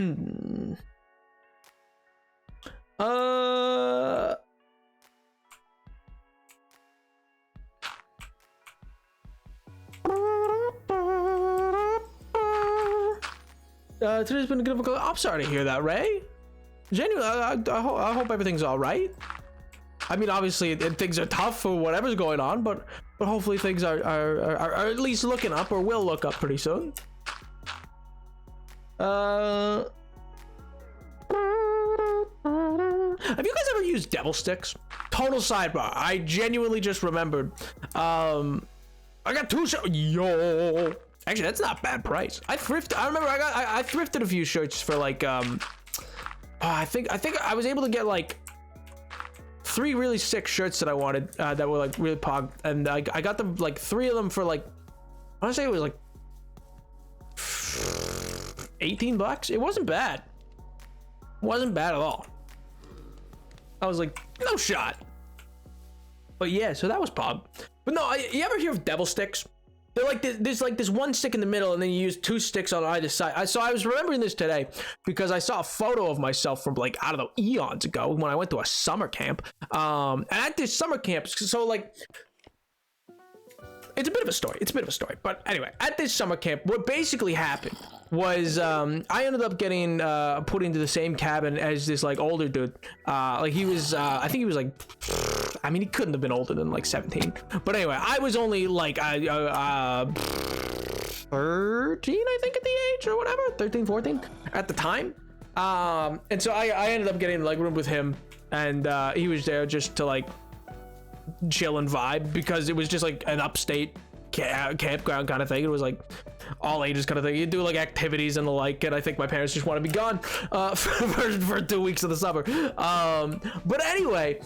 Today's been a difficult. I'm sorry to hear that, Ray. Genuinely, I hope everything's all right. I mean, obviously, things are tough for whatever's going on, but hopefully things are at least looking up, or will look up pretty soon. Have you guys ever used devil sticks? Total sidebar. I genuinely just remembered. I got 2 shirts. Yo. Actually, that's not bad price. I remember I thrifted a few shirts for like I think I was able to get like 3 really sick shirts that I wanted that were like really pog, and I got them like 3 of them for like, I want to say it was like $18. It wasn't bad. Wasn't bad at all. I was like, no shot. But yeah, so that was pog. But no, you ever hear of devil sticks? They're like there's like this one stick in the middle, and then you use 2 sticks on either side. So I was remembering this today because I saw a photo of myself from like, I don't know, eons ago when I went to a summer camp. And at this summer camp, so like, it's a bit of a story. But anyway, at this summer camp, what basically happened was I ended up getting put into the same cabin as this like older dude. Like he was, I think he was like, I mean, he couldn't have been older than like 17. But anyway, I was only like 13, I think, at the age or whatever, 13, 14 at the time. And so I ended up getting like room with him, and he was there just to like chill and vibe, because it was just like an upstate campground kind of thing. It was like all ages kind of thing. You do like activities and the like, and I think my parents just want to be gone for 2 weeks of the summer. But anyway,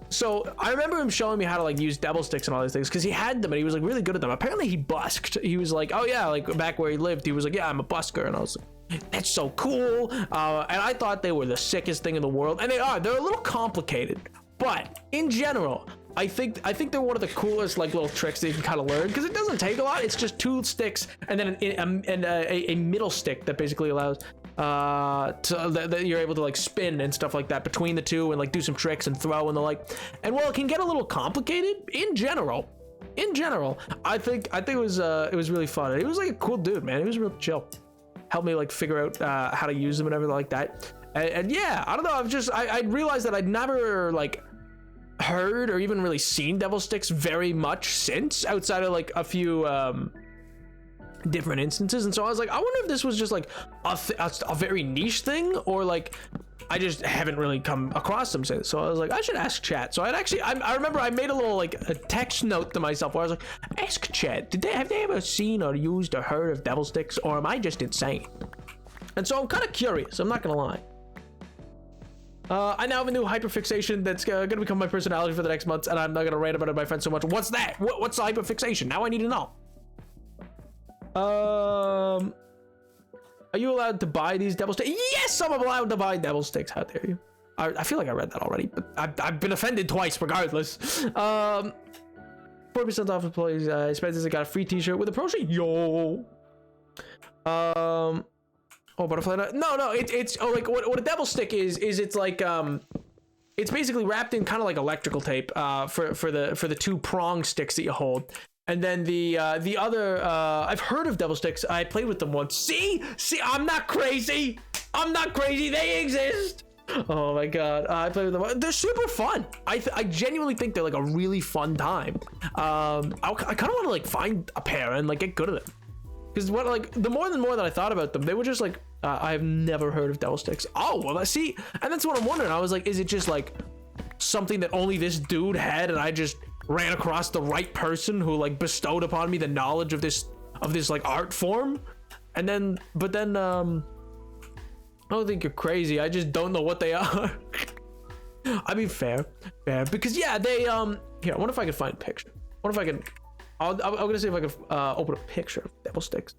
so I remember him showing me how to like use devil sticks and all these things, because he had them and he was like really good at them. Apparently he busked. He was like, oh yeah, like back where he lived, he was like, yeah, I'm a busker. And I was like, that's so cool. And I thought they were the sickest thing in the world, and they're a little complicated, but in general, I think they're one of the coolest like little tricks that you can kind of learn, because it doesn't take a lot. It's just 2 sticks and then a middle stick that basically allows that you're able to like spin and stuff like that between the 2 and like do some tricks and throw and the like. And while it can get a little complicated in general, I think it was really fun. He was like a cool dude, man. He was real chill. Helped me like figure out how to use them and everything like that. And yeah, I don't know. I realized that I'd never like heard or even really seen devil sticks very much since, outside of like a few different instances. And so I was like, I wonder if this was just like a very niche thing, or like I just haven't really come across them since. So I was like, I should ask chat. So I remember I made a little like a text note to myself where I was like, ask chat, have they ever seen or used or heard of devil sticks, or am I just insane? And so I'm kind of curious, I'm not gonna lie. I now have a new hyperfixation that's gonna become my personality for the next month, and I'm not gonna rant about it to my friends so much. What's that? What's the hyperfixation? Now I need to know. Are you allowed to buy these devil sticks? Yes, I'm allowed to buy devil sticks. How dare you? I feel like I read that already, but I've been offended twice regardless. 40% off employees expenses. I got a free t-shirt with a pro sheet. Yo. Oh, butterfly nut? No, it's like what a devil stick is it's like it's basically wrapped in kind of like electrical tape for the 2 prong sticks that you hold. And then the other I've heard of devil sticks. I played with them once. See, I'm not crazy. They exist. Oh my god, I played with them. They're super fun. I genuinely think they're like a really fun time. I kind of want to like find a pair and like get good at them. Because the more that I thought about them, they were just like, I've never heard of devil sticks. Oh, well, I see. And that's what I'm wondering. I was like, is it just like something that only this dude had, and I just ran across the right person who like bestowed upon me the knowledge of this like art form? And then, but then, I don't think you're crazy. I just don't know what they are. I mean, fair. Because yeah, they, here, I wonder if I can find a picture. I wonder if I can, I'm gonna see if I can open a picture of devil sticks.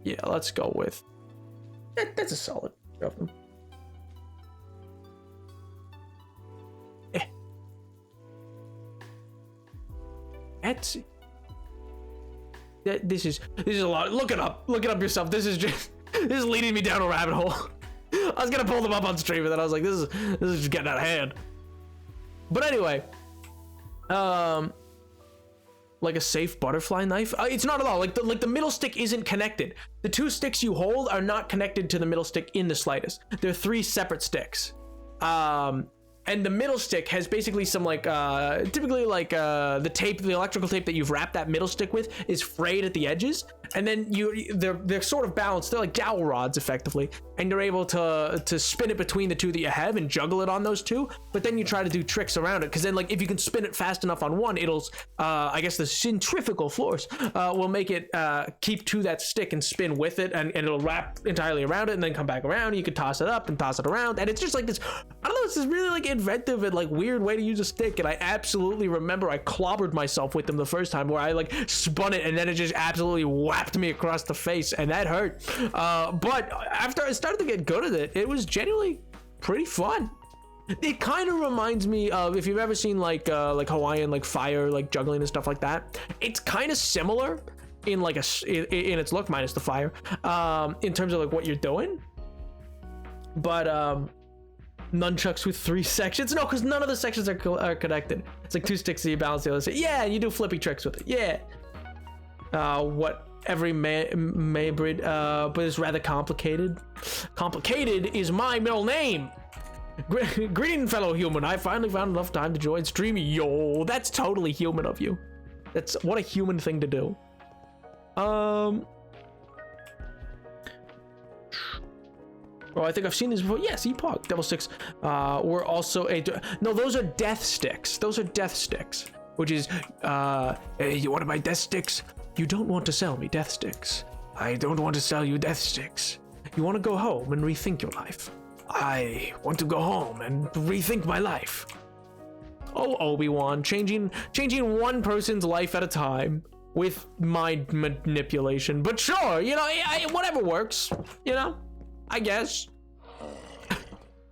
Yeah, let's go with That's a solid of them. Etsy. This is a lot. Look it up yourself. This is leading me down a rabbit hole. I was gonna pull them up on stream, and then I was like, this is just getting out of hand. But anyway, like a safe butterfly knife. It's not at all. Like the middle stick isn't connected. The two sticks you hold are not connected to the middle stick in the slightest. They're 3 separate sticks. And the middle stick has basically some like typically like the tape, the electrical tape that you've wrapped that middle stick with is frayed at the edges, and then they're sort of balanced. They're like dowel rods effectively, and you're able to spin it between the two that you have and juggle it on those two. But then you try to do tricks around it, because then like if you can spin it fast enough on one, it'll I guess the centrifugal force will make it keep to that stick and spin with it, and it'll wrap entirely around it and then come back around. You can toss it up and toss it around, and it's just like this. I don't know. This is really like inventive and like weird way to use a stick, and I absolutely remember I clobbered myself with them the first time, where I like spun it and then it just absolutely whapped me across the face, and that hurt. But after I started to get good at it, it was genuinely pretty fun. It kind of reminds me of, if you've ever seen like Hawaiian like fire like juggling and stuff like that. It's kind of similar in like in its look, minus the fire, in terms of like what you're doing. But nunchucks with 3 sections? No, because none of the sections are connected. It's like 2 sticks that you balance the other side. Yeah, and you do flippy tricks with it. Yeah. What every Maybrid, but it's rather complicated. Complicated is my middle name. Greeting, fellow human. I finally found enough time to join stream. Yo, that's totally human of you. That's what a human thing to do. Oh, I think I've seen these before. Yes, Epoch. Devil sticks were also no, those are death sticks. Those are death sticks. Which is, hey, you want to buy death sticks? You don't want to sell me death sticks. I don't want to sell you death sticks. You want to go home and rethink your life. I want to go home and rethink my life. Oh, Obi-Wan, changing one person's life at a time with my manipulation. But sure, you know, whatever works, you know. I guess.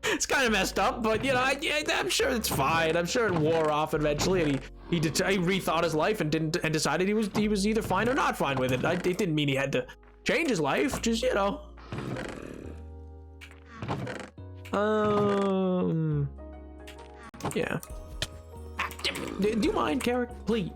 It's kind of messed up, but you know, I'm sure it's fine. I'm sure it wore off eventually, and he rethought his life and decided he was either fine or not fine with it. It didn't mean he had to change his life, just, you know. Yeah. Do you mind, Carrick? Please.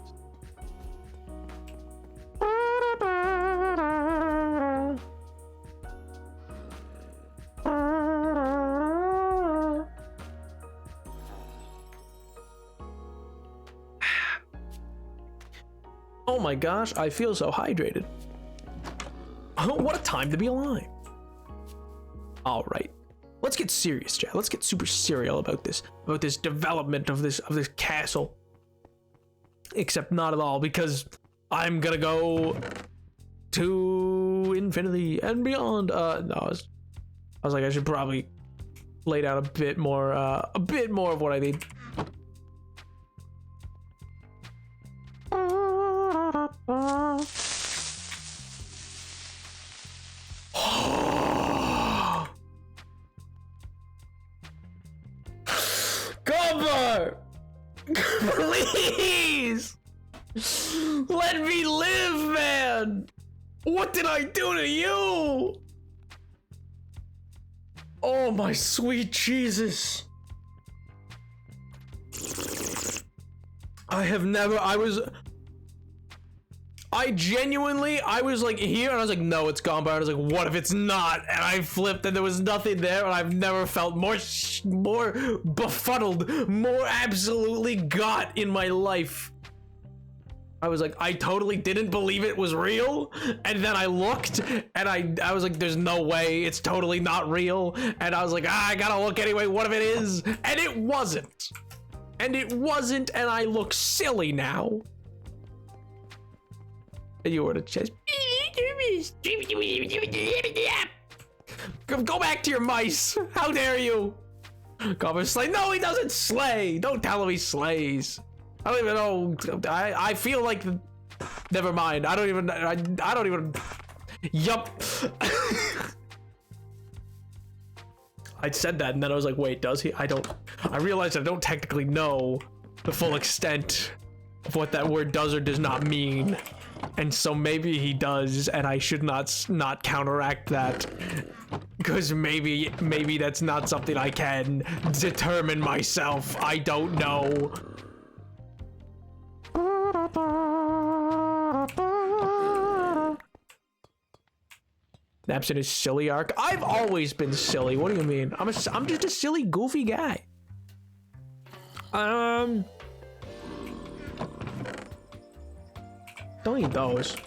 Oh my gosh, I feel so hydrated. Oh, what a time to be alive. All right, let's get serious, chat. Let's get super serial about this development of this castle. Except not at all, because I'm gonna go to infinity and beyond. No, I was like, I should probably lay down a bit more of what I need. Cover! Please! Let me live, man! What did I do to you? Oh my sweet Jesus. I was like here and I was like, no, it's gone by. I was like, what if it's not? And I flipped and there was nothing there, and I've never felt more befuddled, more absolutely got in my life. I was like, I totally didn't believe it was real, and then I looked and I was like, there's no way, it's totally not real. And I was like, I gotta look anyway, what if it is? And it wasn't. And I look silly now. And you were to chest. Go back to your mice. How dare you? Cover slay. No, he doesn't slay. Don't tell him he slays. I don't even know. I feel like, never mind. I don't even. Yup. I said that and then I was like, wait, does he? I realized I don't technically know the full extent of what that word does or does not mean. And so maybe he does, and I should not counteract that. Because maybe that's not something I can determine myself. I don't know. Naps in his silly arc. I've always been silly. What do you mean? I'm just a silly, goofy guy. Don't need those.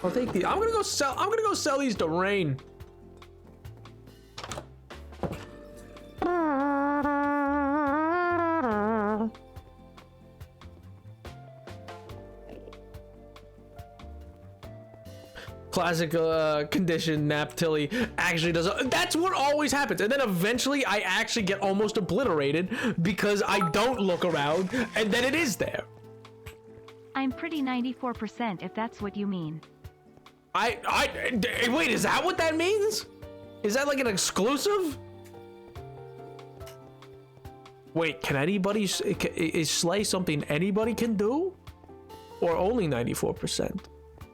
I'll take these. I'm gonna go sell these to Rain. Classic condition Naptilly actually does. That's what always happens, and then eventually I actually get almost obliterated because I don't look around, and then it is there. I'm pretty 94% if that's what you mean. Wait, is that what that means? Is that like an exclusive? Wait, can anybody, is Slay something anybody can do? Or only 94%?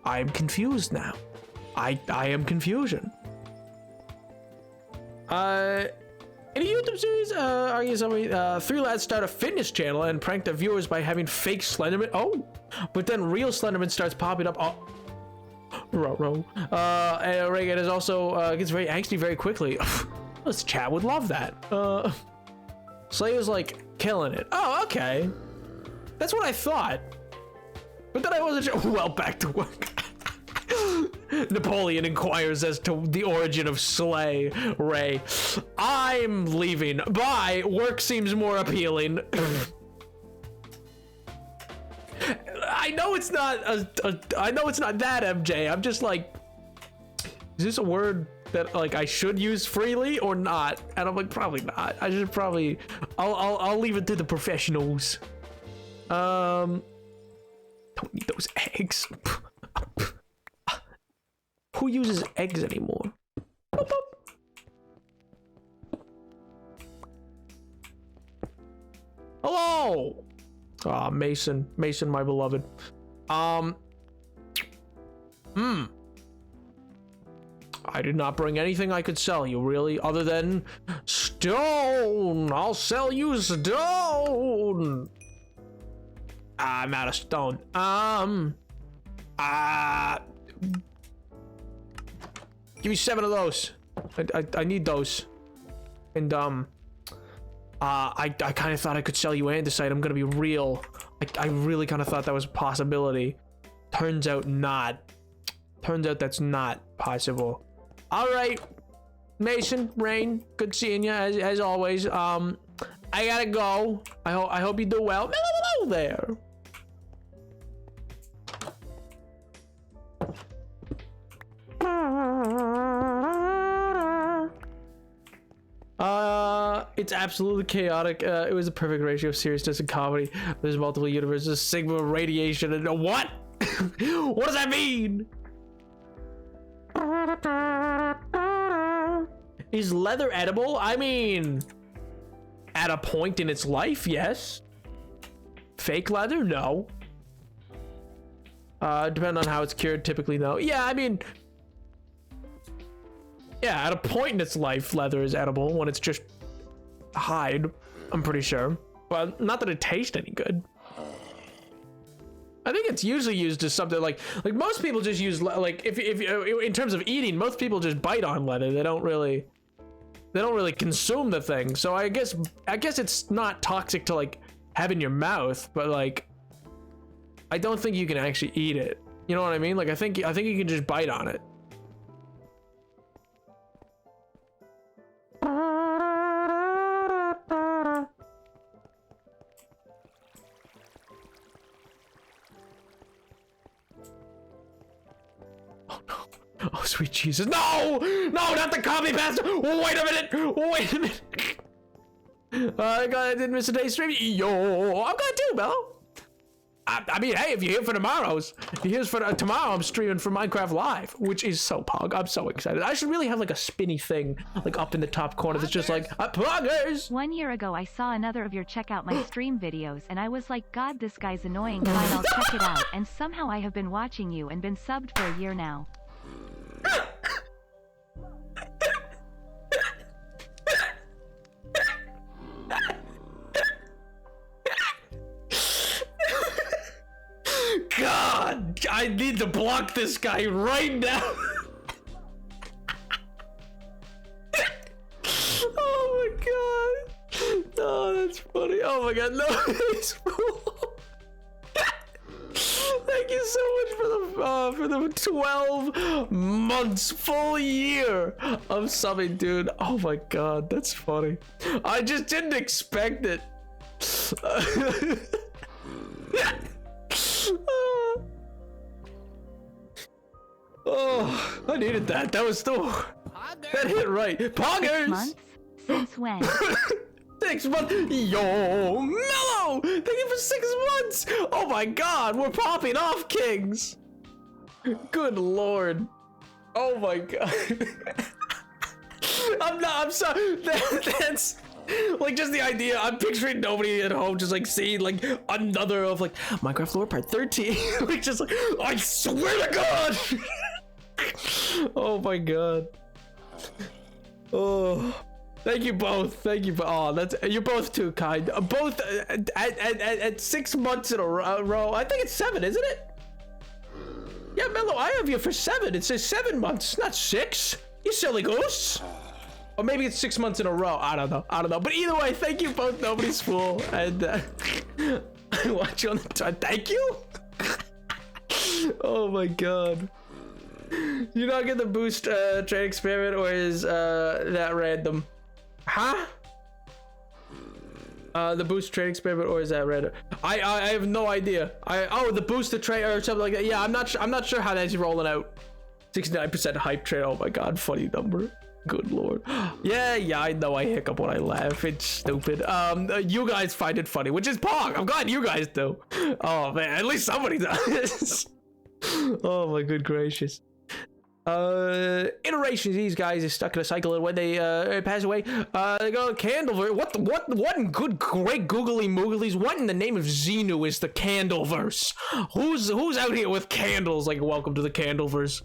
I am confused now. I am confusion. In a YouTube series, argues somebody, three lads start a fitness channel and prank their viewers by having fake Slenderman. Oh, but then real Slenderman starts popping up. Oh, and Reagan is also gets very angsty very quickly. This chat would love that. Slay was like killing it. Oh, okay. That's what I thought. But then I wasn't sure. Well, back to work. Napoleon inquires as to the origin of Slay. Ray, I'm leaving. Bye. Work seems more appealing. I know it's not I know it's not that, MJ. I'm just like, is this a word that like I should use freely or not? And I'm like, probably not. I should probably. I'll leave it to the professionals. Don't need those eggs. Who uses eggs anymore? Boop, boop. Hello. Ah, Mason, my beloved. I did not bring anything I could sell you, really, other than stone. I'll sell you stone. I'm out of stone. Give me 7 of those. I need those. And I kind of thought I could sell you andesite. I'm gonna be real. I really kind of thought that was a possibility. Turns out not. Turns out that's not possible. All right, Mason, Rain, good seeing you as always. I gotta go. I hope you do well. Hello there. It's absolutely chaotic. It was a perfect ratio of seriousness and comedy. There's multiple universes, Sigma radiation, and what? What does that mean? Is leather edible? I mean, at a point in its life, yes. Fake leather? No. Depending on how it's cured, typically no. Yeah, I mean, yeah, at a point in its life, leather is edible when it's just hide, I'm pretty sure. Well, not that it tastes any good. I think it's usually used as something like most people just use, like, if in terms of eating, most people just bite on leather. They don't really consume the thing. So I guess it's not toxic to like have in your mouth, but like I don't think you can actually eat it. You know what I mean? Like I think you can just bite on it. Oh, sweet Jesus. No! No, not the copy pasta! Wait a minute! Wait a minute! I didn't miss a day's stream. Yo! I'm good too, Bello! I mean, hey, if you're here for tomorrow, I'm streaming for Minecraft Live, which is so pog. I'm so excited. I should really have like a spinny thing, like up in the top corner that's just like, poggers! 1 year ago, I saw another of your check out my stream videos, and I was like, God, this guy's annoying. Fine, I'll check it out. And somehow I have been watching you and been subbed for a year now. God, I need to block this guy right now. Oh my god. Oh, that's funny. Oh my god, no. Thank you so much for the 12 months, full year of subbing, dude. Oh my god, that's funny. I just didn't expect it. Oh, I needed that. That was still... That hit right. Poggers! 6 months? Since when? 6 months? Yo, Mellow! Thank you for 6 months! Oh my god, we're popping off, kings! Good lord. Oh my god. I'm sorry. That's... Like, just the idea, I'm picturing nobody at home just like seeing like another of like Minecraft lore part 13. Like, just like, I swear to god. Oh my god. Oh, thank you both. Thank you. Oh, you're both too kind. Both at 6 months in a row. I think it's 7, isn't it? Yeah, Mellow, I have you for 7. It says 7 months, not 6. You silly goose. Or maybe it's 6 months in a row. I don't know. But either way, thank you both. Nobody's fool. And I watch you on the time. Thank you. Oh my god. You not get the boost trade experiment, or is that random? Huh? The boost trade experiment, or is that random? I have no idea. The boost to trade or something like that. Yeah, I'm not sure how that's rolling out. 69% hype trade. Oh my god, funny number. Good lord. Yeah, I know I hiccup when I laugh. It's stupid. You guys find it funny, which is pog. I'm glad you guys do. Oh man, at least somebody does. Oh my good gracious. Iterations, these guys are stuck in a cycle, and when they pass away, they go Candleverse. What in good great googly mooglies, what in the name of Xenu is the Candleverse? Who's out here with candles? Like, welcome to the Candleverse.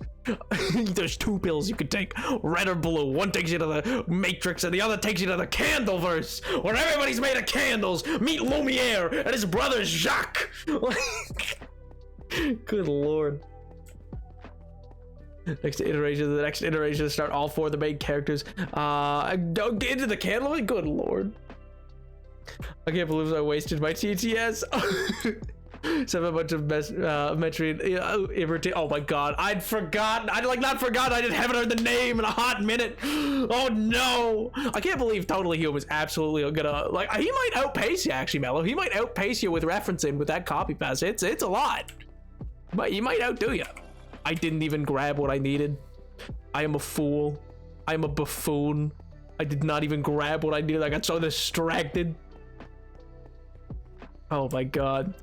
There's 2 pills you could take, red or blue. One takes you to the Matrix and the other takes you to the Candleverse, where everybody's made of candles. Meet Lumiere and his brother Jacques. Good lord. The next iteration to start all 4 of the main characters don't get into the candle. Good lord, I can't believe I wasted my TTS. So a bunch of mentoring oh my god, I'd not forgotten. I haven't heard the name in a hot minute. Oh no, I can't believe Totally Human is absolutely gonna, like, he might outpace you actually, Mellow. He might outpace you with referencing with that copy pass. It's a lot, but he might outdo you. I didn't even grab what I needed. I am a fool. I am a buffoon. I did not even grab what I needed. I got so distracted. Oh my god.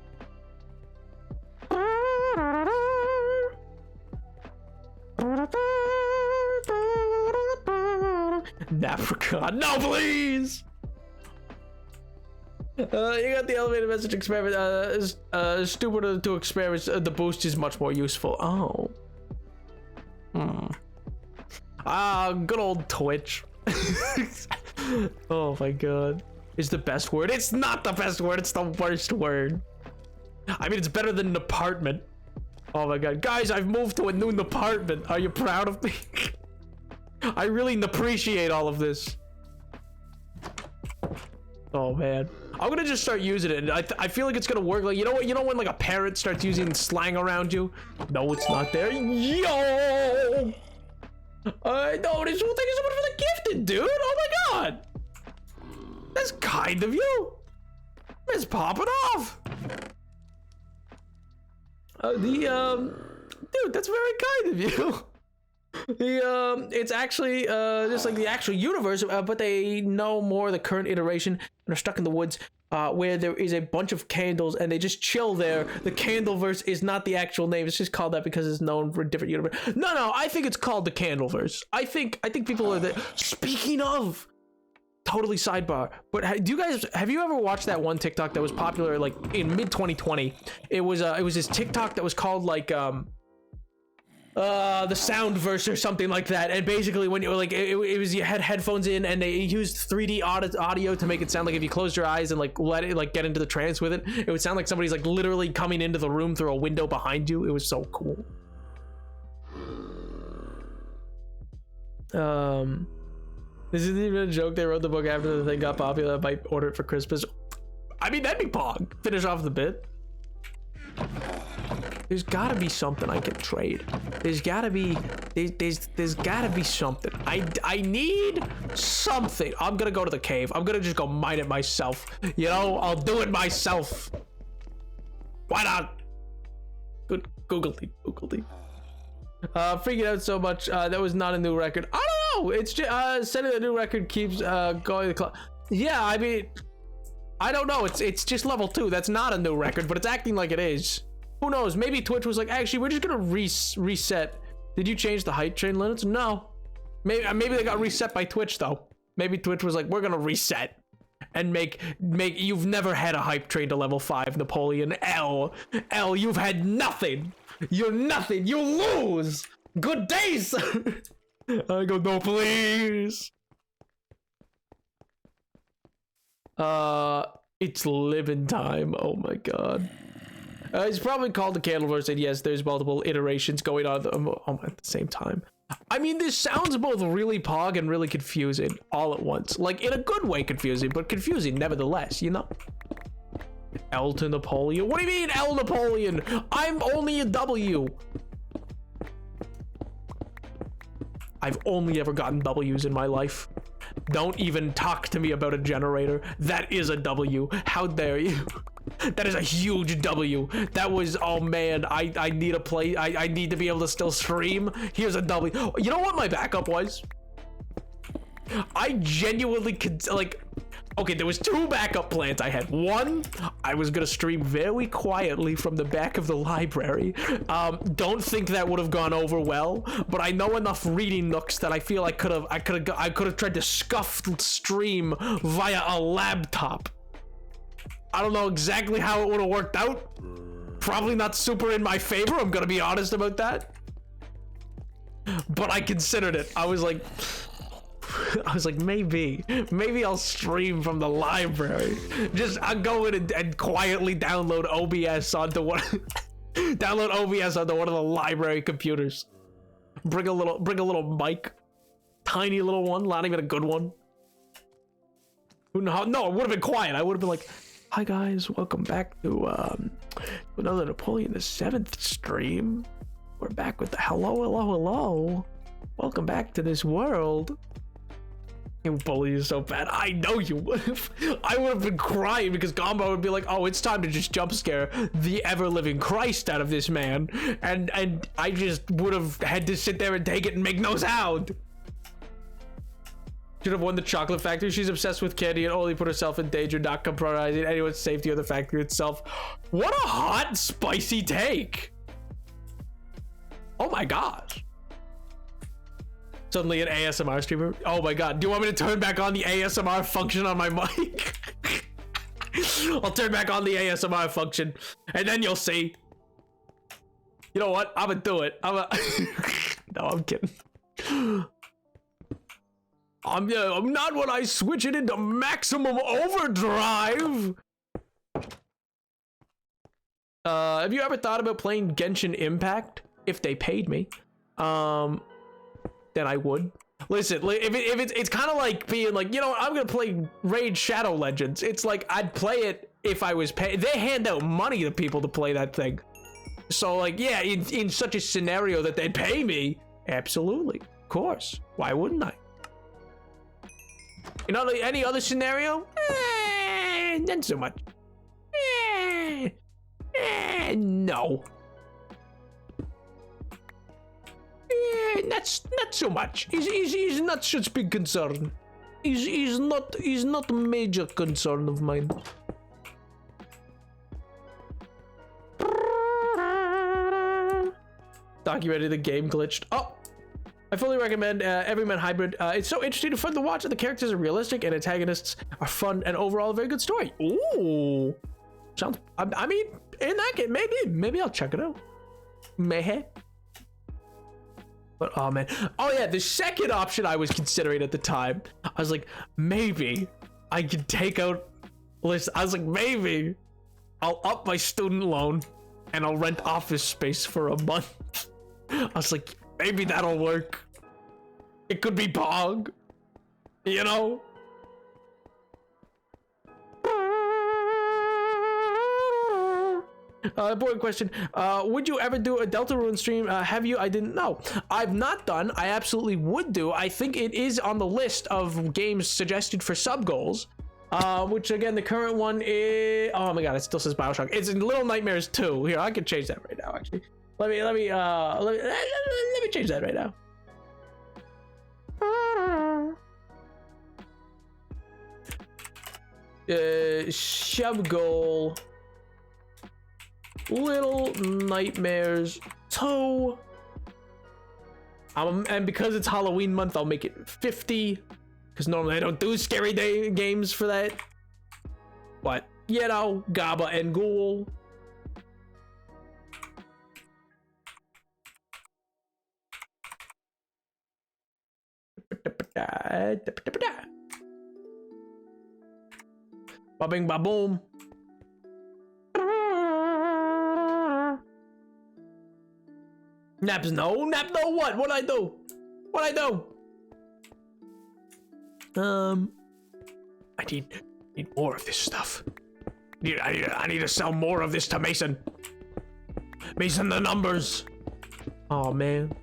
Africa. No, please! You got the elevated message experiment. Stupid to experiment. The boost is much more useful. Oh. Good old Twitch. Oh my god. Is the best word? It's not the best word. It's the worst word. I mean, it's better than an apartment. Oh my god. Guys, I've moved to a new apartment. Are you proud of me? I really appreciate all of this. Oh man. I'm gonna just start using it. I feel like it's gonna work. Like, you know when like a parrot starts using slang around you? No, it's not there. Yo! No, thank you so much for the gifted, dude. Oh my god. That's kind of you. It's popping off. Dude, that's very kind of you. It's actually just like the actual universe, but they know more of the current iteration and are stuck in the woods where there is a bunch of candles and they just chill there. The Candleverse is not the actual name. It's just called that because it's known for a different universe. No, I think it's called the Candleverse. I think people are there. Speaking of, totally sidebar, but have you ever watched that one TikTok that was popular like in mid 2020? It was this TikTok that was called like the Soundverse or something like that, and basically when you like it was you had headphones in and they used 3D audio to make it sound like if you closed your eyes and like let it like get into the trance with it, it would sound like somebody's like literally coming into the room through a window behind you. It was so cool. This isn't even a joke. They wrote the book after the thing got popular. I might order it for Christmas. I mean, that'd be pog. Finish off the bit. There's gotta be something I can trade. There's gotta be something. I need something. I'm gonna go to the cave. I'm gonna just go mine it myself. You know, I'll do it myself. Why not? Good Googledy. Freaking out so much. That was not a new record. I don't know. It's just setting a new record keeps going to yeah, I mean, I don't know. It's just level 2. That's not a new record, but it's acting like it is. Who knows? Maybe Twitch was like, actually, we're just gonna reset. Did you change the height train limits? No. Maybe they got reset by Twitch though. Maybe Twitch was like, we're gonna reset and make you've never had a hype train to level 5, Napoleon. L, you've had nothing. You're nothing. You lose. Good day, sir. I go, no, please. It's living time. Oh my god. It's probably called the Candleverse, and yes, there's multiple iterations going on at the same time. I mean, this sounds both really pog and really confusing all at once. Like, in a good way confusing, but confusing nevertheless, you know? L to Napoleon? What do you mean, L Napoleon? I'm only a W. I've only ever gotten W's in my life. Don't even talk to me about a generator. That is a W. How dare you? That is a huge W. That was, oh man, I need a play. I need to be able to still stream. Here's a W. You know what my backup was? I genuinely could, like, okay, there was 2 backup plans I had. One, I was gonna stream very quietly from the back of the library. Don't think that would have gone over well, but I know enough reading nooks that I feel I could have tried to scuff stream via a laptop. I don't know exactly how it would have worked out. Probably not super in my favor, I'm gonna be honest about that. But I considered it. I was like, maybe I'll stream from the library. I'll go in and quietly download OBS onto one of the library computers. Bring a little mic, tiny little one, not even a good one. No, it would have been quiet. I would have been like, hi guys, welcome back to another Napoleon the 7th stream. We're back with the hello. Welcome back to this world. You bully you so bad. I know you would have. I would have been crying because Gombo would be like, oh, it's time to just jump scare the ever-living Christ out of this man. And I just would have had to sit there and take it and make no sound. Should have won the chocolate factory. She's obsessed with candy and only put herself in danger, not compromising anyone's safety or the factory itself. What a hot, spicy take. Oh my gosh. Suddenly an ASMR streamer. Oh my god. Do you want me to turn back on the ASMR function on my mic? I'll turn back on the ASMR function and then you'll see. You know what? I'm gonna do it. No, I'm kidding. I'm not when I switch it into maximum overdrive. Have you ever thought about playing Genshin Impact? If they paid me. Then I would. Listen, if it's kind of like being like, you know, I'm gonna play Raid Shadow Legends. It's like I'd play it if I was paid. They hand out money to people to play that thing. So like, yeah, in such a scenario that they'd pay me, absolutely, of course. Why wouldn't I? You know, any other scenario? Not so much. No. Not so much. He's not such big concern. He's not a major concern of mine. Documented the game glitched. Oh, I fully recommend Everyman Hybrid. It's so interesting and fun to watch, and the characters are realistic, and antagonists are fun, and overall a very good story. Ooh, sounds. I mean, in that game, maybe I'll check it out. Maybe. But oh man, oh yeah, the second option I was considering at the time, I was like, maybe I could take out list. I was like, maybe I'll up my student loan and I'll rent office space for a month. I was like, maybe that'll work. It could be Pog, you know? Important question. Would you ever do a Deltarune stream? Have you? I didn't know. I've not done. I absolutely would do. I think it is on the list of games suggested for sub goals. Which again, the current one is. Oh my god, it still says Bioshock. It's in Little Nightmares 2. Here, I can change that right now. Actually, let me change that right now. Sub goal. Little Nightmares 2. And because it's Halloween month, I'll make it 50. Because normally I don't do scary day games for that. But, you know, Gaba and Ghoul. Ba-bing ba-boom. Naps no what? What'd I do? I need more of this stuff. I need to sell more of this to Mason. Mason the numbers. Oh man.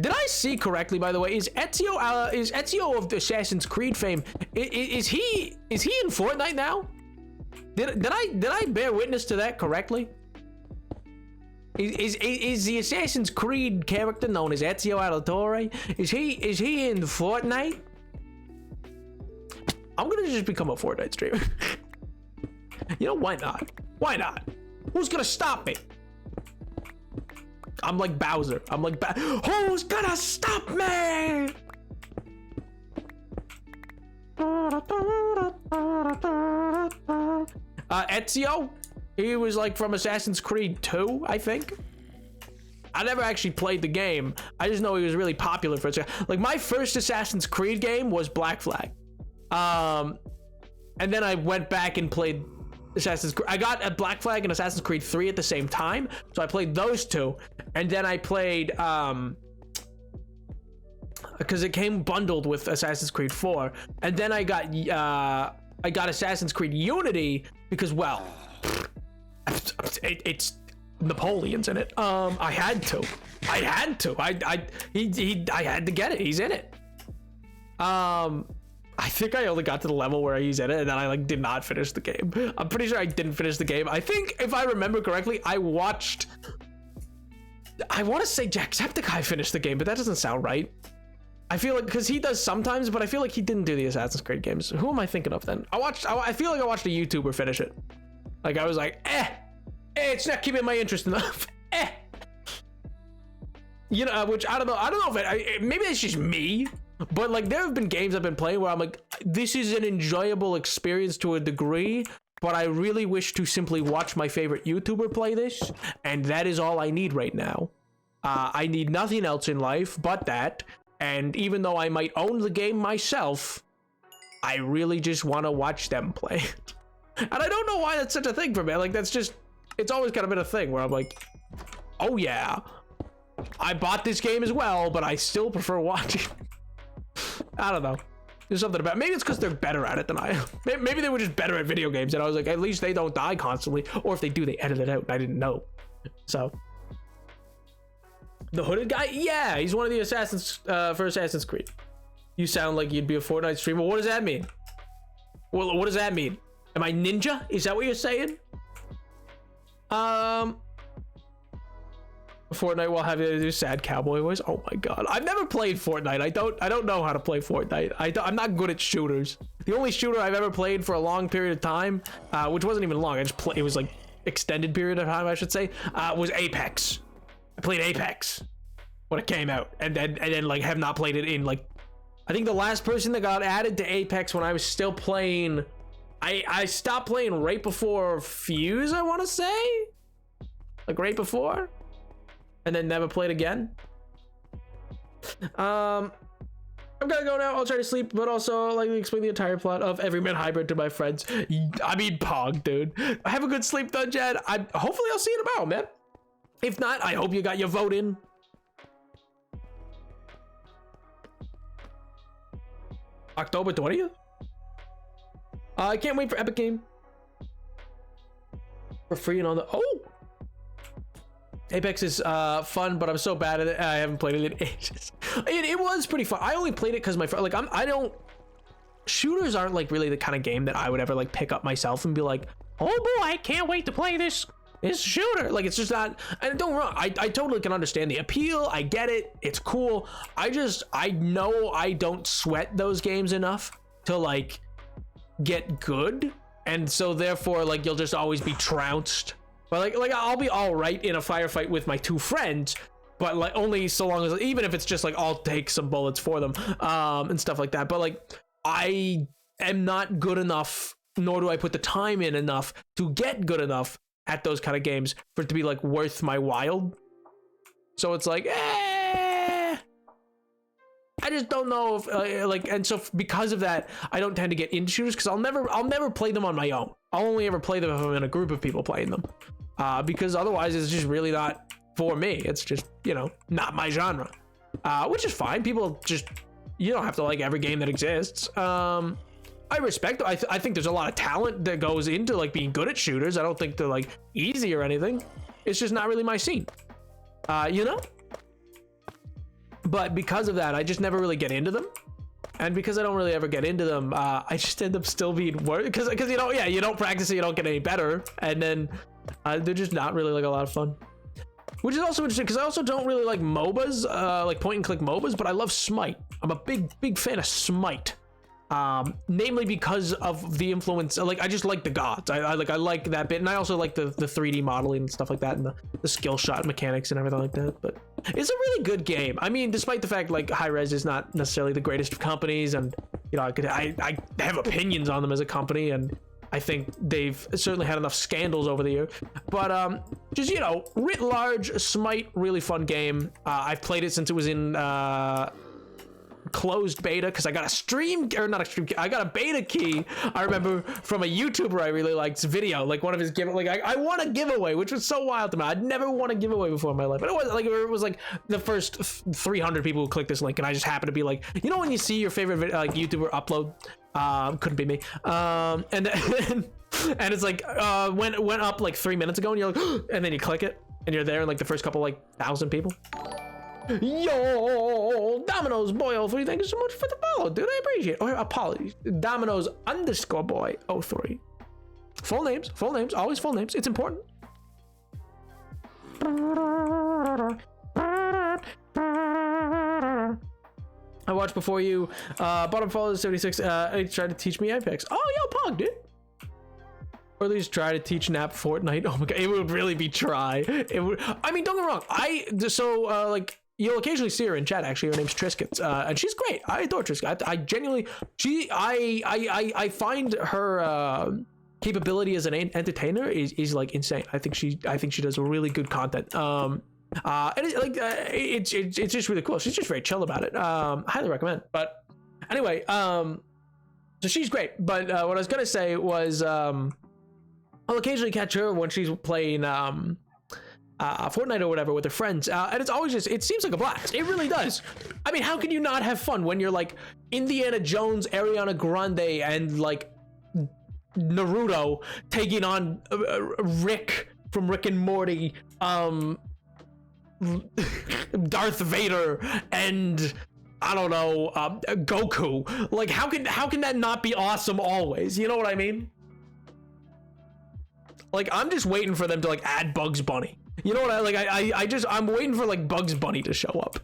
Did I see correctly, by the way? Is Ezio of the Assassin's Creed fame? Is he in Fortnite now? Did I bear witness to that correctly? Is the Assassin's Creed character known as Ezio Auditore? Is he in Fortnite? I'm gonna just become a Fortnite streamer. You know, why not? Why not? Who's gonna stop me? I'm like Bowser. Who's gonna stop me? Ezio? He was like from Assassin's Creed 2, I think. I never actually played the game. I just know he was really popular for it. Like my first Assassin's Creed game was Black Flag. And then I went back and played Assassin's Creed. I got a Black Flag and Assassin's Creed 3 at the same time. So I played those two. And then I played, because it came bundled with Assassin's Creed 4. And then I got Assassin's Creed Unity because, well, it's Napoleon's in it. I had to. I had to get it. He's in it. I think I only got to the level where he's in it, and then I like did not finish the game. I'm pretty sure I didn't finish the game. I think if I remember correctly, I want to say Jacksepticeye finished the game, but that doesn't sound right. I feel like because he does sometimes, but I feel like he didn't do the Assassin's Creed games. Who am I thinking of then? I feel like I watched a YouTuber finish it. Like I was like, it's not keeping my interest enough. You know, which I don't know if maybe it's just me, but like there have been games I've been playing where I'm like, this is an enjoyable experience to a degree, but I really wish to simply watch my favorite YouTuber play this, and that is all I need right now. I need nothing else in life but that, and even though I might own the game myself, I really just want to watch them play it. And I don't know why that's such a thing for me. Like that's just, it's always kind of been a thing where I'm like, oh yeah, I bought this game as well, but I still prefer watching. I don't know. There's something about, maybe it's because they're better at it than I am. Maybe they were just better at video games, and I was like, at least they don't die constantly, or if they do, they edit it out, and I didn't know. So, the hooded guy, yeah, he's one of the assassins for Assassin's Creed. You sound like you'd be a Fortnite streamer. What does that mean? Well, what does that mean? Am I ninja? Is that what you're saying? Fortnite will have you do sad cowboy voice. Oh my god, I've never played Fortnite. I don't know how to play Fortnite. I'm not good at shooters. The only shooter I've ever played for a long period of time, which wasn't even long, it was like extended period of time I should say, was Apex. I played Apex when it came out, and then like have not played it in like, I think the last person that got added to Apex when I was still playing, I stopped playing right before Fuse, I want to say, like right before, and then never played again. I'm gonna go now. I'll try to sleep, but also like explain the entire plot of Everyman Hybrid to my friends. I mean, Pog, dude. Have a good sleep, though, Jed. Hopefully I'll see you tomorrow, man. If not, I hope you got your vote in. October 20th? I can't wait for Epic Game. For free and on the... Oh! Apex is fun, but I'm so bad at it. I haven't played it in ages. It was pretty fun. I only played it because my friend... Like, I don't... Shooters aren't, like, really the kind of game that I would ever, like, pick up myself and be like, oh, boy, I can't wait to play this shooter. Like, it's just not... And don't get me wrong, I totally can understand the appeal. I get it. It's cool. I know I don't sweat those games enough to, like, get good. And so, therefore, like, you'll just always be trounced. But, like I'll be all right in a firefight with my two friends, but, like, only so long as... Even if it's just, like, I'll take some bullets for them, and stuff like that. But, like, I am not good enough, nor do I put the time in enough to get good enough at those kind of games for it to be like worth my while. So it's like, I just don't know if like, and so because of that, I don't tend to get into shooters because I'll never play them on my own. I'll only ever play them if I'm in a group of people playing them, because otherwise it's just really not for me. It's just, you know, not my genre, which is fine. People just, you don't have to like every game that exists. I respect it. I think there's a lot of talent that goes into like being good at shooters. I don't think they're like easy or anything. It's just not really my scene, you know? But because of that, I just never really get into them. And because I don't really ever get into them, I just end up still being worse. Because you know, yeah, you don't practice it, you don't get any better. And then they're just not really like a lot of fun. Which is also interesting because I also don't really like MOBAs, like point and click MOBAs, but I love Smite. I'm a big fan of Smite. Namely because of the influence, like I just like the gods. I like that bit, and I also like the 3D modeling and stuff like that, and the skill shot mechanics and everything like that. But it's a really good game. I mean, despite the fact like Hi-Rez is not necessarily the greatest of companies, and you know, I have opinions on them as a company, and I think they've certainly had enough scandals over the year. But just, you know, writ large, Smite, really fun game. I've played it since it was in closed beta because I got I got a beta key. I remember from a YouTuber I really liked video, like one of his I won a giveaway, which was so wild to me. I'd never won a giveaway before in my life, but it was like the first 300 people who clicked this link, and I just happened to be like, you know, when you see your favorite like YouTuber upload, couldn't be me, and it's like went up like 3 minutes ago, and you're like, and then you click it, and you're there in like the first couple like 1,000 people. Yo, Domino's Boy 03, thank you so much for the follow, dude. I appreciate it. Or apologies, Domino's _boy 03. Full names, always full names. It's important. I watched before you. Bottom follow 76. He tried to teach me Apex. Oh, yo, Pog, dude. Or at least try to teach Nap Fortnite. Oh my god, it would really be try. It would. I mean, don't get me wrong. Like, you'll occasionally see her in chat. Actually, her name's Triscuit, and she's great. I adore Triscuit. I genuinely, I find her capability as an entertainer is like insane. I think she does really good content. And it's just really cool. She's just very chill about it. Highly recommend. But anyway, so she's great. But what I was gonna say was, I'll occasionally catch her when she's playing Fortnite or whatever with her friends, and it's always it seems like a blast. It really does. I mean, how can you not have fun when you're like Indiana Jones, Ariana Grande, and like Naruto taking on Rick from Rick and Morty, Darth Vader, and I don't know, Goku. Like, how can that not be awesome always? You know what I mean? Like, I'm just waiting for them to like add Bugs Bunny. You know what I'm waiting for like Bugs Bunny to show up.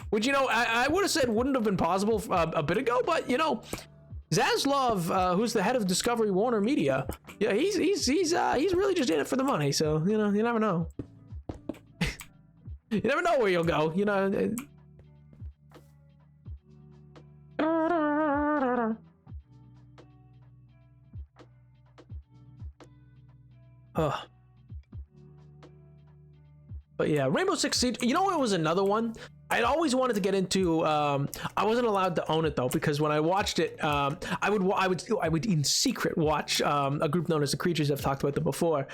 Which, you know, I would have said wouldn't have been possible a bit ago, but you know, Zaslav, who's the head of Discovery Warner Media, yeah, he's really just in it for the money. So, you know, you never know. You never know where you'll go, you know. But yeah, Rainbow Six Siege. You know what was another one? I'd always wanted to get into. I wasn't allowed to own it though, because when I watched it, I would in secret watch a group known as the Creatures. I've talked about them before.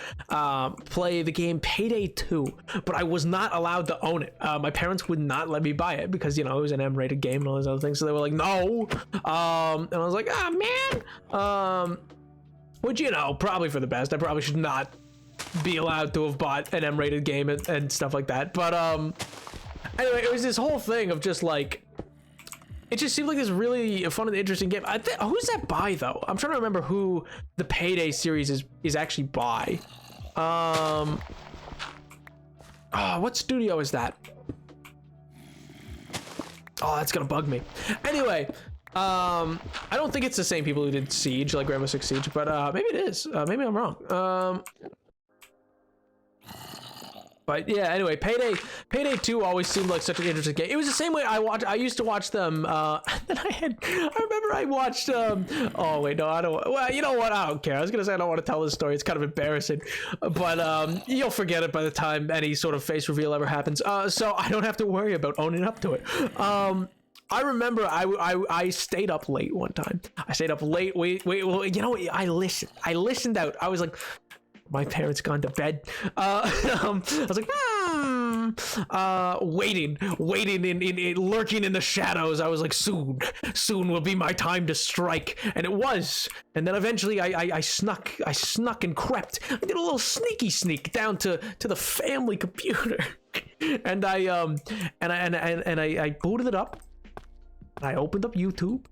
Play the game Payday 2, but I was not allowed to own it. My parents would not let me buy it because, you know, it was an M-rated game and all those other things. So they were like, no. And I was like, man. Which, you know, probably for the best. I probably should not be allowed to have bought an M-rated game and stuff like that. But anyway, it was this whole thing of just like, it just seemed like this really fun and interesting game. Who's that by though? I'm trying to remember who the Payday series is actually by. What studio is that? Oh, that's gonna bug me. Anyway, I don't think it's the same people who did Siege, like Rainbow Six Siege, but maybe it is. Maybe I'm wrong. But yeah, anyway, Payday 2 always seemed like such an interesting game. It was the same way I used to watch them. And I remember I watched. Oh wait, no, I don't. Well, you know what? I don't care. I was gonna say I don't want to tell this story. It's kind of embarrassing, but you'll forget it by the time any sort of face reveal ever happens. So I don't have to worry about owning up to it. I remember I stayed up late one time. I stayed up late. Wait. Well, you know, I listened out. I was like, my parents gone to bed. I was like, waiting, lurking in the shadows. I was like, soon will be my time to strike, and it was. And then eventually, I snuck and crept. I did a little sneaky sneak down to the family computer, and I booted it up. I opened up YouTube.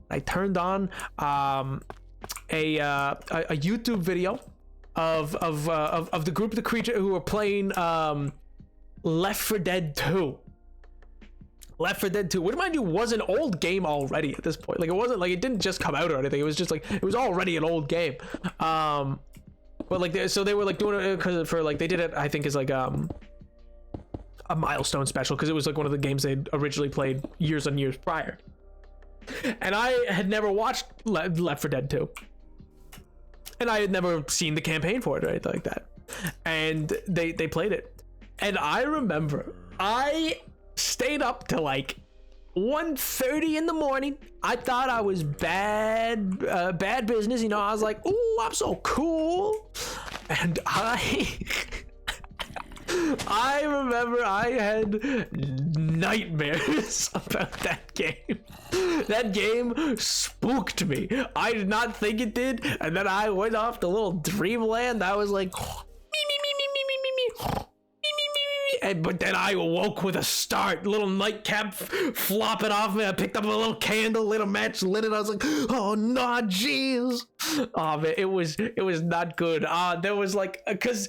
I turned on a YouTube video of the group of the Creature who were playing Left 4 Dead 2. Left 4 Dead 2, which mind you was an old game already at this point. Like, it wasn't like it didn't just come out or anything. It was just like it was already an old game. But like so they were like doing it because for like they did it, I think, is like a milestone special, because it was like one of the games they'd originally played years and years prior. And I had never watched Left 4 Dead 2. And I had never seen the campaign for it or anything like that. And they played it. And I remember I stayed up till like 1:30 in the morning. I thought I was bad business. You know, I was like, ooh, I'm so cool. And I remember I had nightmares about that game. That game spooked me. I did not think it did, and then I went off to little dreamland. I was like, but then I awoke with a start, little nightcap flopping off me. I picked up a little candle, lit a match, lit it. I was like, oh no, jeez. Oh man, it was not good. There was like, cause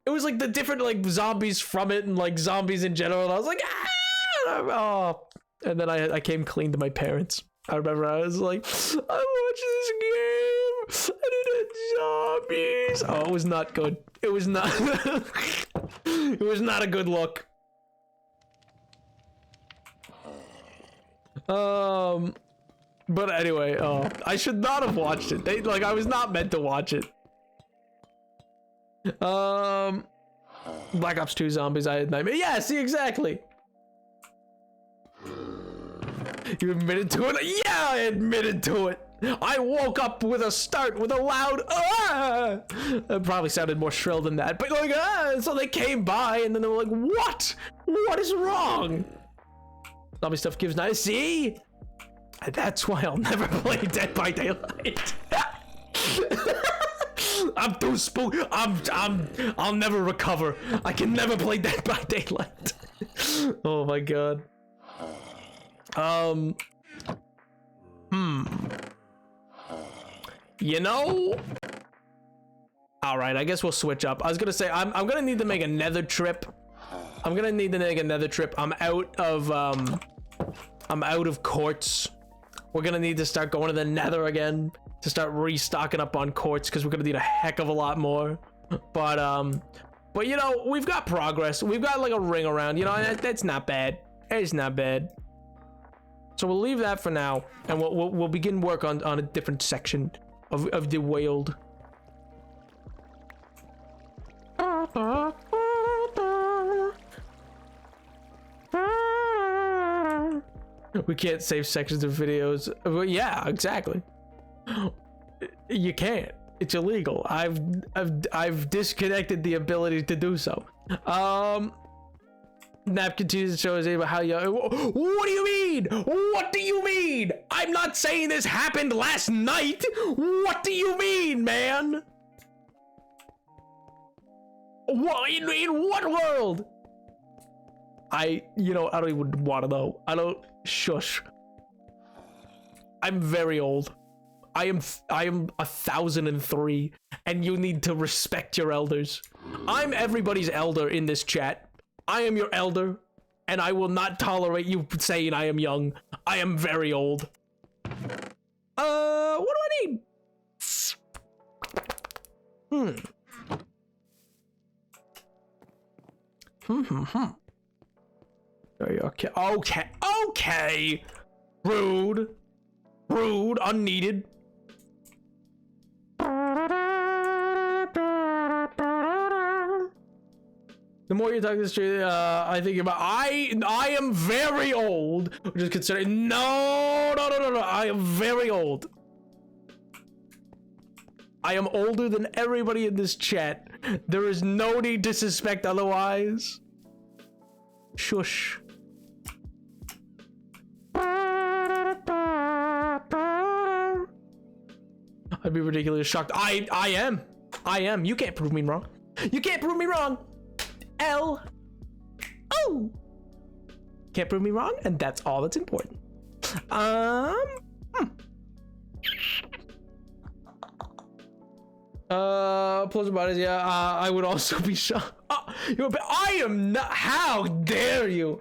it was like the different like zombies from it and like zombies in general. And I was like, oh. And then I came clean to my parents. I remember I was like, I watched this game and it had zombies. Oh, it was not good. It was not. It was not a good look. But anyway, I should not have watched it. I was not meant to watch it. Black Ops 2 zombies. I had nightmares. Yeah, see, exactly. You admitted to it? Yeah, I admitted to it. I woke up with a start, with a loud It probably sounded more shrill than that, but like so they came by and then they were like, what is wrong? Zombie stuff gives night. See, that's why I'll never play Dead by Daylight. I'm too spooked. I'll never recover. I can never play Dead by Daylight. Oh my god. You know, all right, I guess we'll switch up. I was gonna say I'm gonna need to make a nether trip. I'm out of quartz. We're gonna need to start going to the nether again to start restocking up on quartz, because we're gonna need a heck of a lot more. But But you know, we've got progress. We've got like a ring around, you know, and that's not bad. It's not bad. So we'll leave that for now, and we'll begin work on a different section of the world. We can't save sections of videos. Well, yeah, exactly. You can't. It's illegal. I've disconnected the ability to do so. Nap continues to show us about how you. What do you mean? What do you mean? I'm not saying this happened last night. What do you mean, man? What in what world? I don't even want to know. I don't. Shush. I'm very old. I am 1003, and you need to respect your elders. I'm everybody's elder in this chat. I am your elder, and I will not tolerate you saying I am young. I am very old. What do I need? Okay. Rude, unneeded. The more you talk this street, I think about I am very old. Which is considered no. I am very old. I am older than everybody in this chat. There is no need to suspect otherwise. Shush. I'd be ridiculously shocked. I am. You can't prove me wrong. You can't prove me wrong. Can't prove me wrong, and that's all that's important. Plus bodies, yeah. I would also be shocked. I am not. How dare you?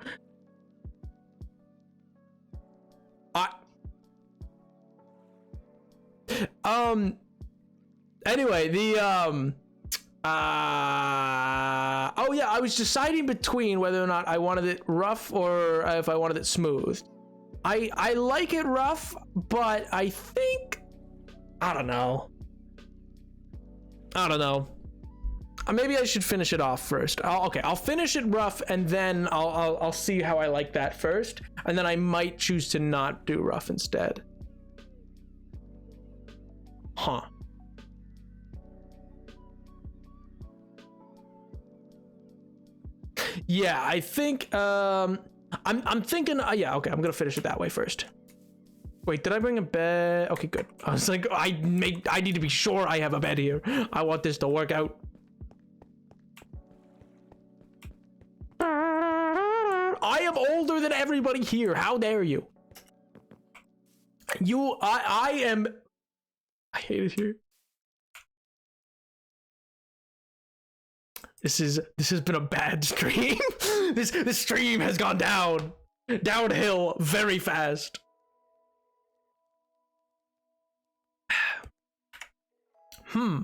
Anyway, the oh yeah, I was deciding between whether or not I wanted it rough or if I wanted it smooth. I like it rough, but I think I don't know. Maybe I should finish it off first. I'll finish it rough, and then I'll see how I like that first, and then I might choose to not do rough instead. Huh. Yeah, I think I'm thinking yeah, okay, I'm gonna finish it that way first. Wait, did I bring a bed? Okay, good. I was like, I need to be sure I have a bed here. I want this to work out. I am older than everybody here. How dare you? I am. I hate it here. This has been a bad stream. This stream has gone downhill very fast. Here,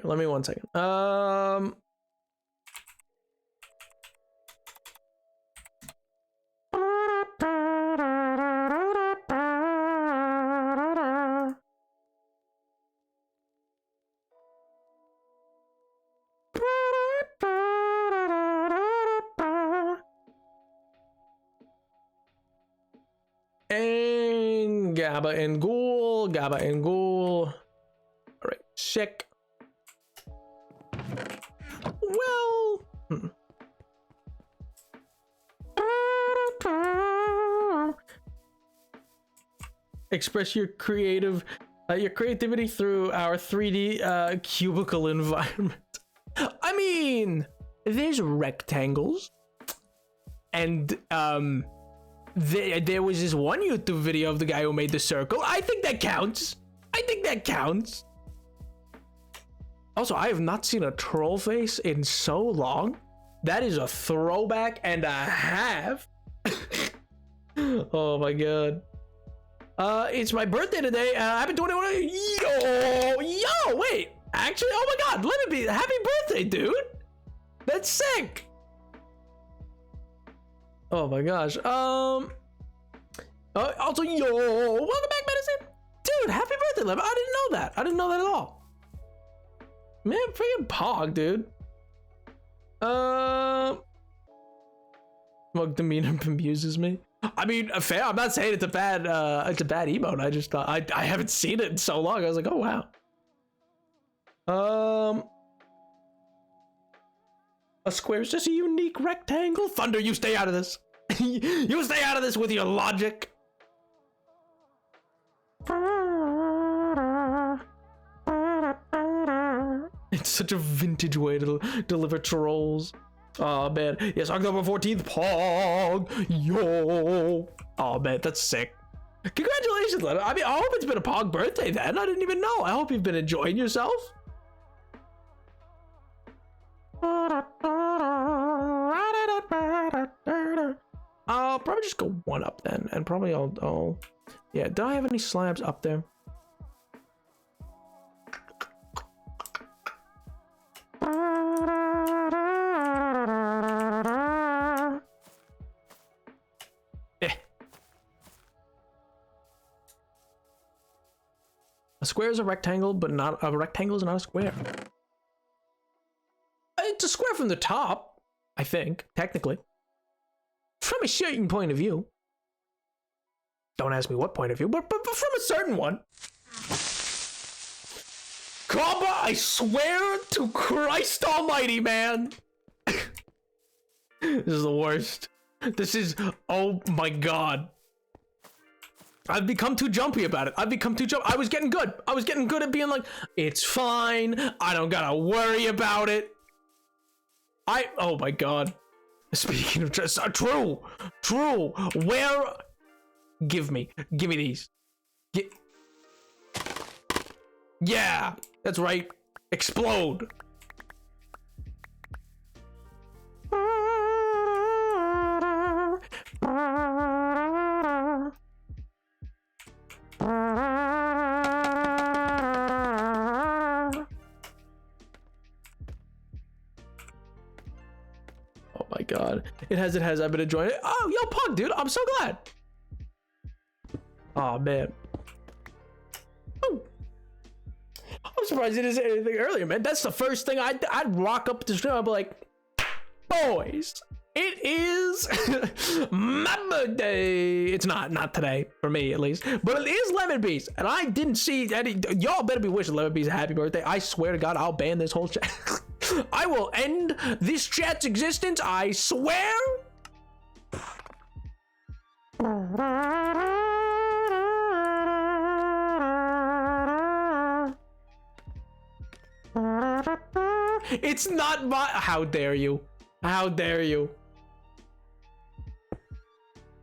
let me 1 second. And Gabba and Ghoul. All right, sick. Well, express your creativity through our 3D cubicle environment. I mean, there's rectangles, and there was this one YouTube video of the guy who made the circle. I think that counts. Also, I have not seen a troll face in so long. That is a throwback and a half. Oh my god. It's my birthday today. Happy 21. Yo, wait. Actually, oh my god, let it be. Happy birthday, dude. That's sick. Oh my gosh. Also, yo, welcome back, Medicine. Dude, happy birthday, Lev. I didn't know that. I didn't know that at all. Man, freaking Pog, dude. Mug demeanor amuses me. I mean, fair. I'm not saying it's a bad emote. I just thought I haven't seen it in so long. I was like, oh wow. A square is just a unique rectangle. Thunder, you stay out of this. You stay out of this with your logic. It's such a vintage way to deliver trolls. Oh man, yes, October 14th, Pog, yo. Oh man, that's sick. Congratulations, Lev. I mean, I hope it's been a Pog birthday then. I didn't even know. I hope you've been enjoying yourself. I'll probably just go one up then, and probably I'll yeah. Do I have any slabs up there? A square is a rectangle, but not a rectangle is not a square. It's a square from the top, I think, technically. From a certain point of view. Don't ask me what point of view, but from a certain one. Comba, I swear to Christ Almighty, man. This is the worst. This is, oh my God. I've become too jumpy about it. I was getting good. I was getting good at being like, it's fine. I don't gotta worry about it. Oh my God. Speaking of true. Where? Give me these. Yeah, that's right. Explode. Oh my God. It has. I've been enjoying it. Oh, yo, Pug, dude. I'm so glad. Oh, man. Ooh. I'm surprised you didn't say anything earlier, man. That's the first thing I'd rock up the stream. I'd be like, boys, it is my birthday. It's not today, for me at least, but it is Lemon Beast, and I didn't see any. Y'all better be wishing Lemon Beast a happy birthday. I swear to God, I'll ban this whole chat. I will end this chat's existence, I swear. It's not my. How dare you? How dare you?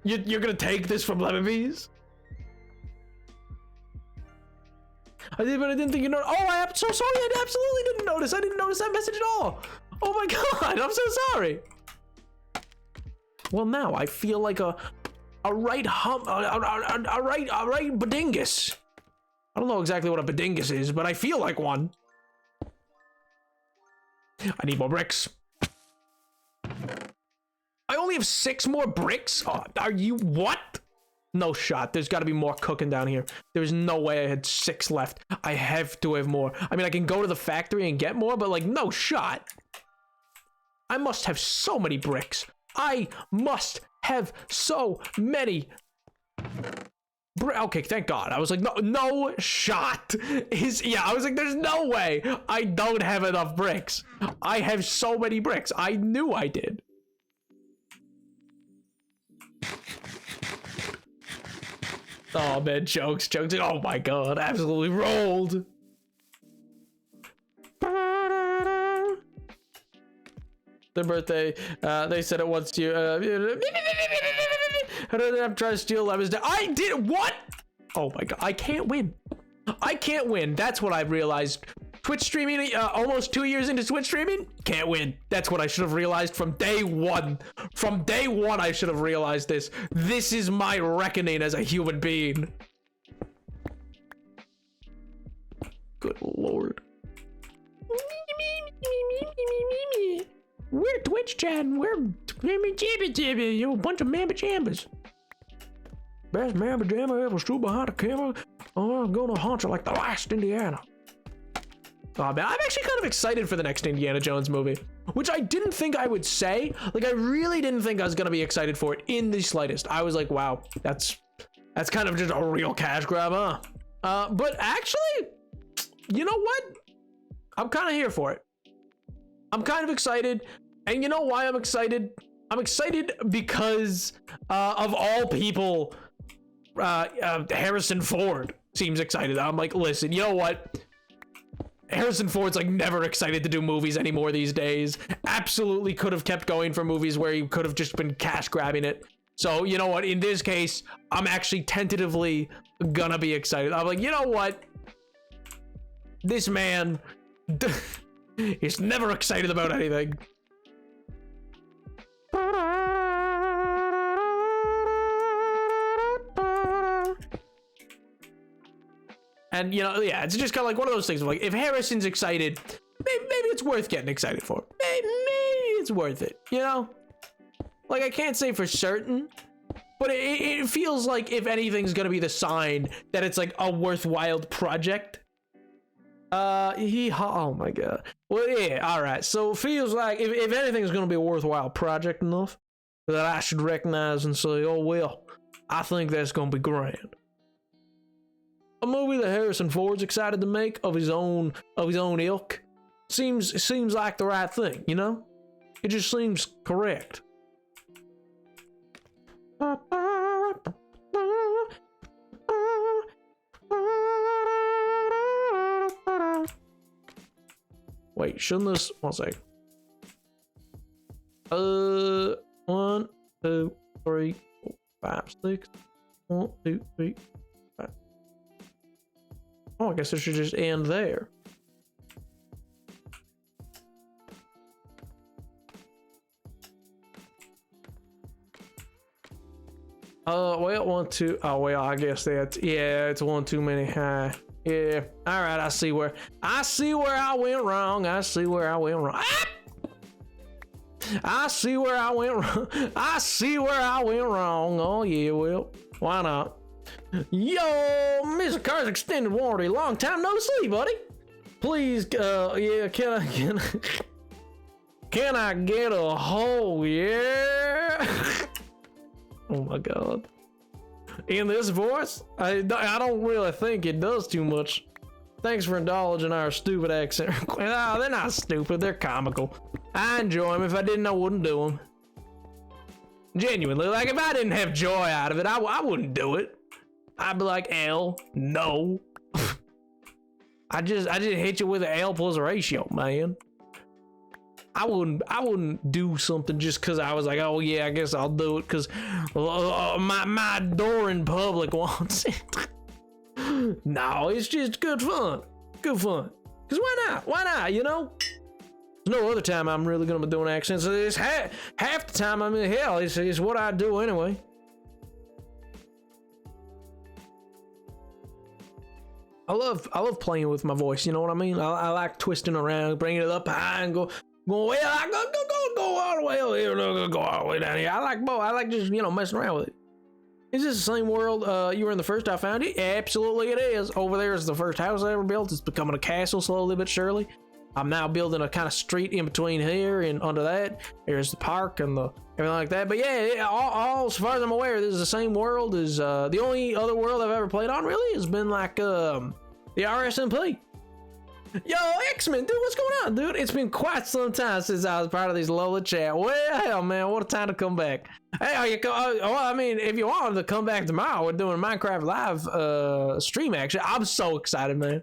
You're gonna take this from Lemon Beast? I didn't think you know. Oh, I'm so sorry. I absolutely didn't notice. I didn't notice that message at all. Oh my God, I'm so sorry. Well, now I feel like a right badingus. I don't know exactly what a badingus is, but I feel like one. I need more bricks. I only have 6 more bricks. Oh, are you what? No shot. There's got to be more cooking down here. There's no way I had 6 left. I have to have more. I mean, I can go to the factory and get more, but like, no shot. I must have so many bricks. I must have so many. Okay, thank God. I was like, no shot. I was like, there's no way I don't have enough bricks. I have so many bricks. I knew I did. Oh man, jokes. Oh my God, absolutely rolled. Their birthday, they said it wants you. I'm trying to steal Lemon's. I did what? Oh my God, I can't win. That's what I realized. Twitch streaming, almost 2 years into Twitch streaming, can't win. That's what I should have realized from day one. From day one, I should have realized this. This is my reckoning as a human being. Good Lord. We're Twitch chatting. We're a bunch of mamma jambas. Best mamma jamma ever stood behind a camera. Oh, I'm gonna haunt you like the last Indiana. Oh man, I'm actually kind of excited for the next Indiana Jones movie, which I didn't think I would say. Like, I really didn't think I was gonna be excited for it in the slightest. I was like, wow, that's kind of just a real cash grab, huh? But actually, you know what? I'm kind of here for it. I'm kind of excited, and you know why I'm excited? I'm excited because of all people, Harrison Ford seems excited. I'm like, listen, you know what? Harrison Ford's like never excited to do movies anymore these days. Absolutely could have kept going for movies where he could have just been cash grabbing it. So, you know what? In this case, I'm actually tentatively gonna be excited. I'm like, you know what? This man is never excited about anything. And, you know, yeah, it's just kind of like one of those things of like, if Harrison's excited, maybe it's worth getting excited for. Maybe it's worth it, you know? Like, I can't say for certain, but it feels like if anything's gonna be the sign that it's like a worthwhile project. Oh my god. Well, yeah, alright. So it feels like if anything's gonna be a worthwhile project enough that I should recognize and say, oh well, I think that's gonna be grand. A movie that Harrison Ford's excited to make of his own ilk seems like the right thing, you know? It just seems correct. Wait, shouldn't this? One sec. 1, 2, 3, 4, 5, 6. 1, 2, 3. Oh, I guess it should just end there. Well, 1, 2. Oh, well, I guess that's, yeah, it's one too many. Yeah. All right, I see where I went wrong. I see where I went wrong. Ah! I see where I went wrong. I see where I went wrong. Oh, yeah, well, why not? Yo, Mr. Car's extended warranty. Long time no see, buddy. Please, yeah, can I get a hole? Yeah. Oh my god. In this voice, I don't really think it does too much. Thanks for indulging our stupid accent. No, they're not stupid. They're comical. I enjoy them. If I didn't, I wouldn't do them. Genuinely, like if I didn't have joy out of it, I wouldn't do it. I'd be like, L, no. I just hit you with an L plus ratio, man. I wouldn't do something just because I was like, oh yeah, I guess I'll do it because my adoring public wants it. No, it's just good fun. Good fun. Because why not? Why not, you know? There's no other time I'm really going to be doing accents. It's half the time I'm in hell. It's what I do anyway. I love playing with my voice, you know what I mean? I like twisting around, bringing it up high and go well, I go all the way over here, go all the way down here. I like both. I like just, you know, messing around with it. Is this the same world you were in the first I found it? Absolutely it is. Over there is the first house I ever built. It's becoming a castle slowly but surely. I'm now building a kind of street in between here and under that. There's the park and the everything like that. But yeah, all as far as I'm aware, this is the same world as the only other world I've ever played on really has been like the RSMP. Yo, X-Men, dude, what's going on, dude? It's been quite some time since I was part of this Lola chat. Well, hell, man, what a time to come back. Hey, I mean, if you wanted to come back tomorrow, we're doing a Minecraft Live stream, actually. I'm so excited, man.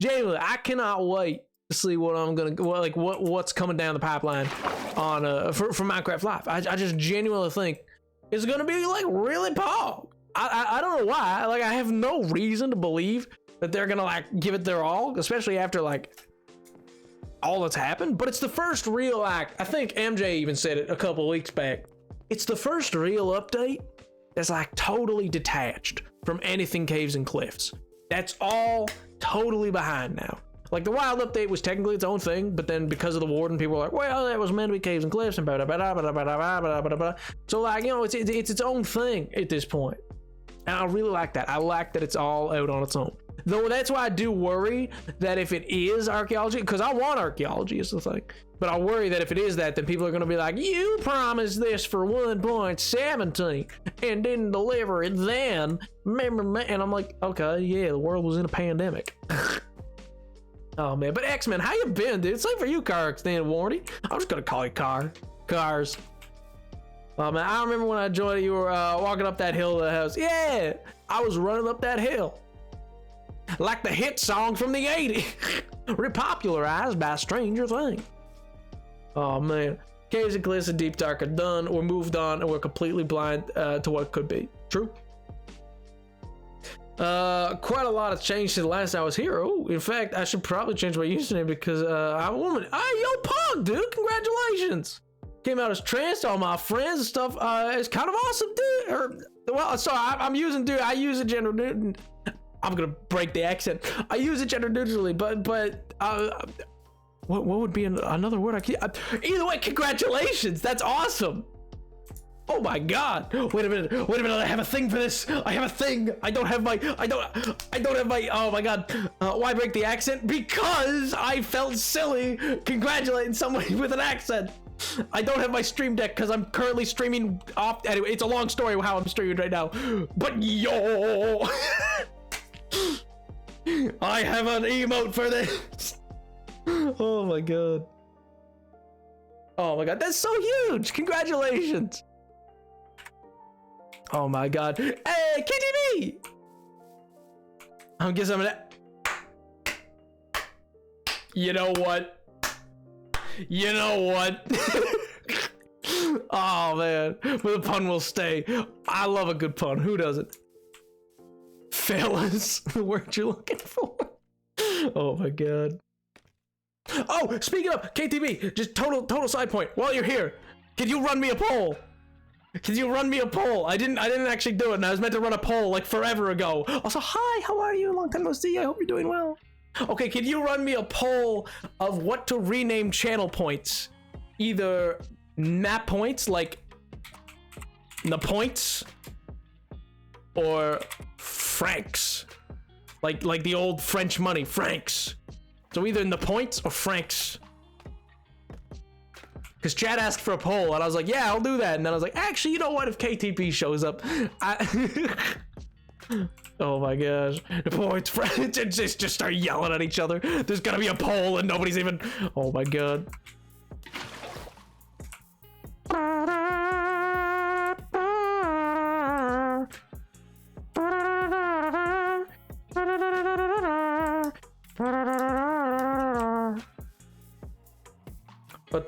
Genuinely, I cannot wait to see what I'm gonna, what's coming down the pipeline on for Minecraft Live. I just genuinely think it's gonna be, like, really pog. I don't know why. Like, I have no reason to believe that they're gonna like give it their all, especially after like all that's happened. But it's the first real act. I think MJ even said it a couple of weeks back. It's the first real update that's like totally detached from anything Caves and Cliffs. That's all totally behind now. Like, the wild update was technically its own thing, but then because of the warden, people were like, well, that was meant to be caves and cliffs and blah, blah, blah, blah, blah, blah, blah, blah, blah. So, like, you know, it's its own thing at this point. And I really like that. I like that it's all out on its own. Though that's why I do worry that if it is archaeology, because I want archaeology is the thing, but I worry that if it is that, then people are going to be like, you promised this for 1.17 and didn't deliver it then. And I'm like, okay, yeah, the world was in a pandemic. Oh man, but X-Men, how you been, dude? Same for you, Car Extended Warranty. I'm just gonna call you Cars. Oh man, I remember when I joined you were walking up that hill to the house. Yeah, I was running up that hill. Like the hit song from the 80s. Repopularized by Stranger Things. Oh man. Caves and Cliffs and Deep Dark are done. We're moved on and we're completely blind to what could be. True. Quite a lot has changed since the last I was here. Oh, in fact, I should probably change my username because I'm a woman. Hey, yo, Pug, dude, congratulations. Came out as trans to all my friends and stuff. It's kind of awesome, dude. Well, sorry, I'm using, dude, I use a gender neutral. I'm gonna break the accent. I use it gender neutrally, but what would be another word? Either way, congratulations. That's awesome. Oh my god. Wait a minute. I have a thing for this. I have a thing. I don't have my, oh my god. Why break the accent? Because I felt silly congratulating somebody with an accent. I don't have my stream deck because I'm currently streaming off. Anyway, it's a long story how I'm streaming right now. But yo, I have an emote for this. Oh my god. Oh my god, that's so huge. Congratulations. Oh my god. Hey, KTV! I guess I'm gonna... You know what? Oh man, but the pun will stay. I love a good pun. Who doesn't? Fellas, the word you're looking for. Oh my god. Oh, speaking of KTV, just total side point. While you're here, can you run me a poll? I didn't actually do it, and I was meant to run a poll like forever ago. Also, hi, how are you? Long time no see. I hope you're doing well. Okay, can you run me a poll of what to rename channel points? Either map points, like the points, or francs, like the old French money, francs. So either in the points or francs. Because Chad asked for a poll, and I was like, yeah, I'll do that. And then I was like, actually, you know what? If KTP shows up, oh my gosh. The points, friends, just start yelling at each other. There's gonna be a poll, and nobody's even, oh my god. But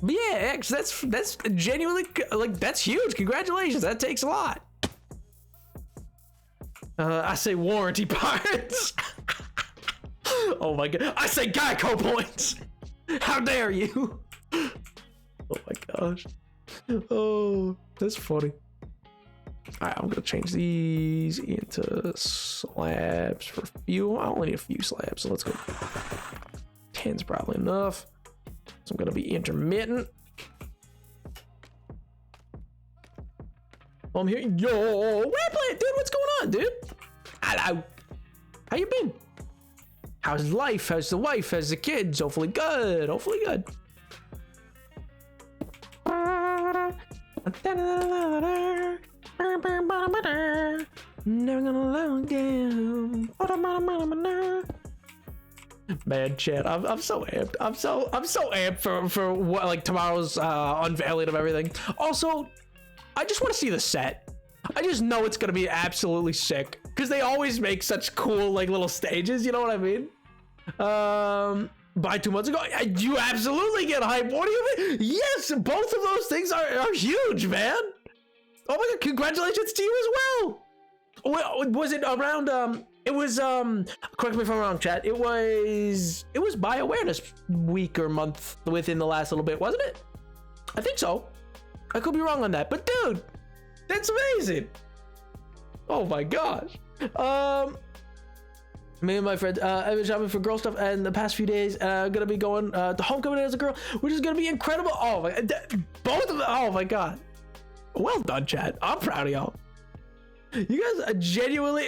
but yeah, X, that's genuinely, like, that's huge. Congratulations, that takes a lot. I say warranty parts. Oh my god, I say Geico points. How dare you? Oh my gosh. Oh, that's funny. Alright, I'm gonna change these into slabs for fuel. I only need a few slabs, so let's go. 10's probably enough. So I'm gonna be intermittent. I'm here. Yo, Redplant, dude, what's going on, dude? Hello. How you been? How's life? How's the wife? How's the kids? Hopefully good. Hopefully good. Never gonna let again. Man, chat, I'm so amped. I'm so amped for what, like, tomorrow's unveiling of everything. Also, I just want to see the set. I just know it's gonna be absolutely sick because they always make such cool, like, little stages. You know what I mean? By 2 months ago, you absolutely get hype. What do you mean? Yes, both of those things are huge, man. Oh my god, congratulations to you as well. Was it around it was correct me if I'm wrong, chat. It was Bi Awareness week or month within the last little bit, wasn't it? I think so. I could be wrong on that, but dude, that's amazing. Oh my gosh. Me and my friends, I've been shopping for girl stuff, and the past few days, gonna be going to homecoming as a girl, which is gonna be incredible. Oh my, both of them. Oh my god, well done, Chad. I'm proud of y'all. You guys are genuinely.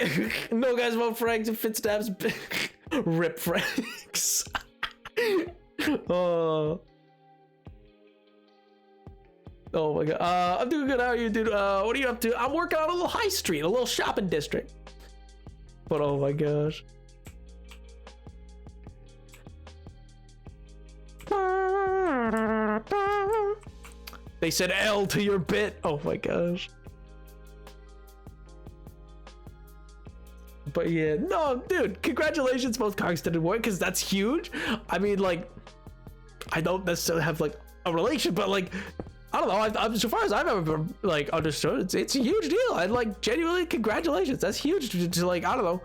No guys vote Franks and Fitstabs. Rip Franks. Oh. Oh my god. I'm doing good. How are you, dude? What are you up to? I'm working on a little high street, a little shopping district. But oh my gosh. They said L to your bit. Oh my gosh. But yeah, no, dude, congratulations both Cogston and Warren, because that's huge. I mean, like, I don't necessarily have like a relation, but like, I don't know. I'm so far as I've ever like understood, it's a huge deal. I like genuinely congratulations. That's huge to like, I don't know,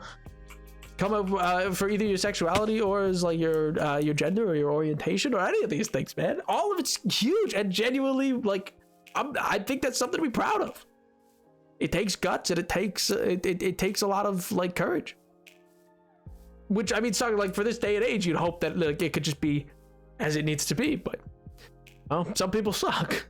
come up for either your sexuality or as like your gender or your orientation or any of these things, man. All of it's huge and genuinely like, I think that's something to be proud of. It takes guts and it takes a lot of like courage. Which I mean, so like for this day and age, you'd hope that like it could just be as it needs to be, but well, some people suck.